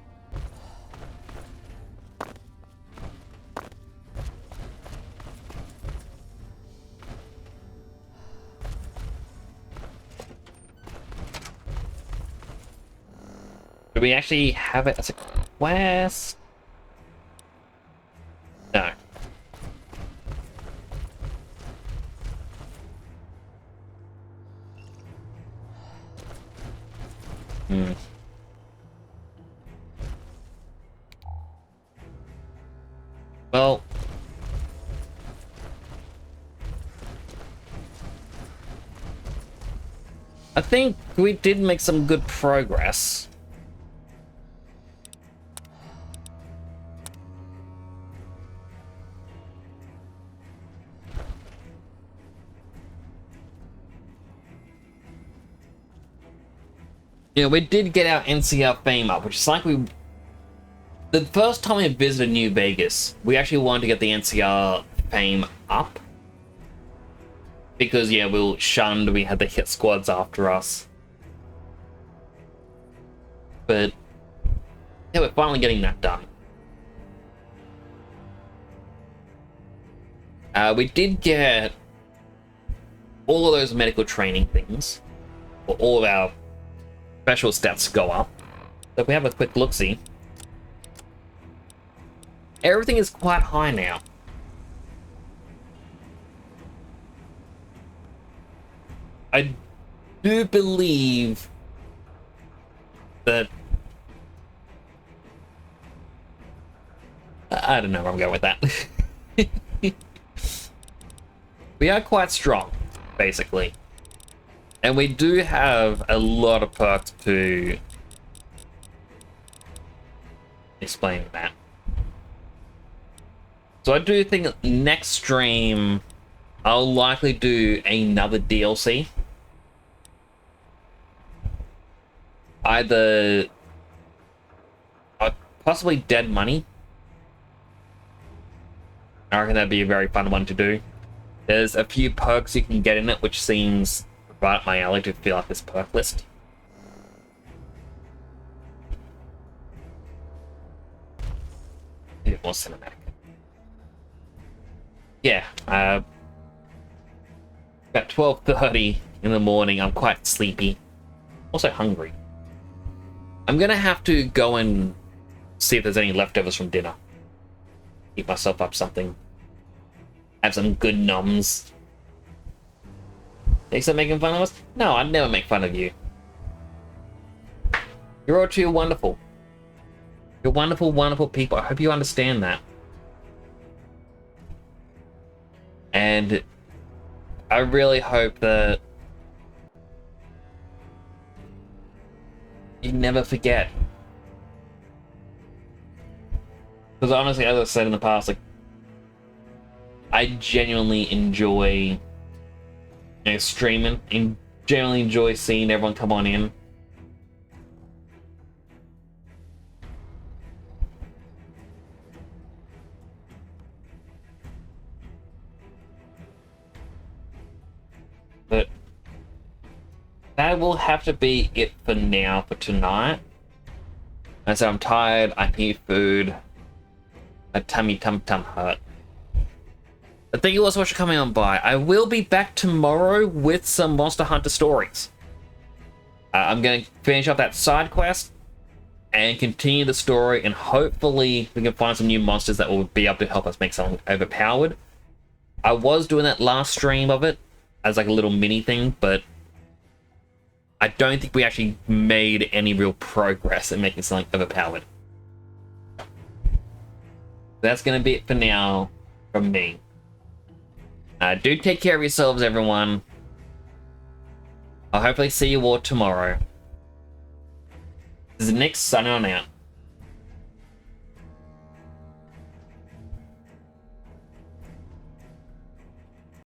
Do we actually have it as a quest? No. Well, I think we did make some good progress. Yeah, we did get our NCR fame up, which is like we... The first time we visited New Vegas, we actually wanted to get the NCR fame up. Because, yeah, we were shunned, we had the hit squads after us. But, yeah, we're finally getting that done. We did get all of those medical training things, for all of our special stats go up. So if we have a quick look-see, everything is quite high now. I do believe that... I don't know where I'm going with that. We are quite strong, basically. And we do have a lot of perks to explain that. So I do think next stream, I'll likely do another DLC. Either possibly Dead Money. I reckon that'd be a very fun one to do. There's a few perks you can get in it, which seems right up my alley to fill out this perk list. A bit more cinematic. Yeah, about 12:30 in the morning. I'm quite sleepy. Also hungry. I'm gonna have to go and see if there's any leftovers from dinner. Keep myself up something. Have some good noms. Thanks for making fun of us? No, I'd never make fun of you. You're all too wonderful. You're wonderful, wonderful people. I hope you understand that. And I really hope that you never forget. Because honestly, as I said in the past, like, I genuinely enjoy streaming and generally enjoy seeing everyone come on in. But that will have to be it for now, for tonight. I said I'm tired, I need food. My tummy tum hurt. But thank you all so much for coming on by. I will be back tomorrow with some Monster Hunter stories. I'm going to finish up that side quest and continue the story, and hopefully we can find some new monsters that will be able to help us make something overpowered. I was doing that last stream of it as like a little mini thing, but I don't think we actually made any real progress in making something overpowered. That's going to be it for now from me. Do take care of yourselves, everyone. I'll hopefully see you all tomorrow. This is Nick signing on out.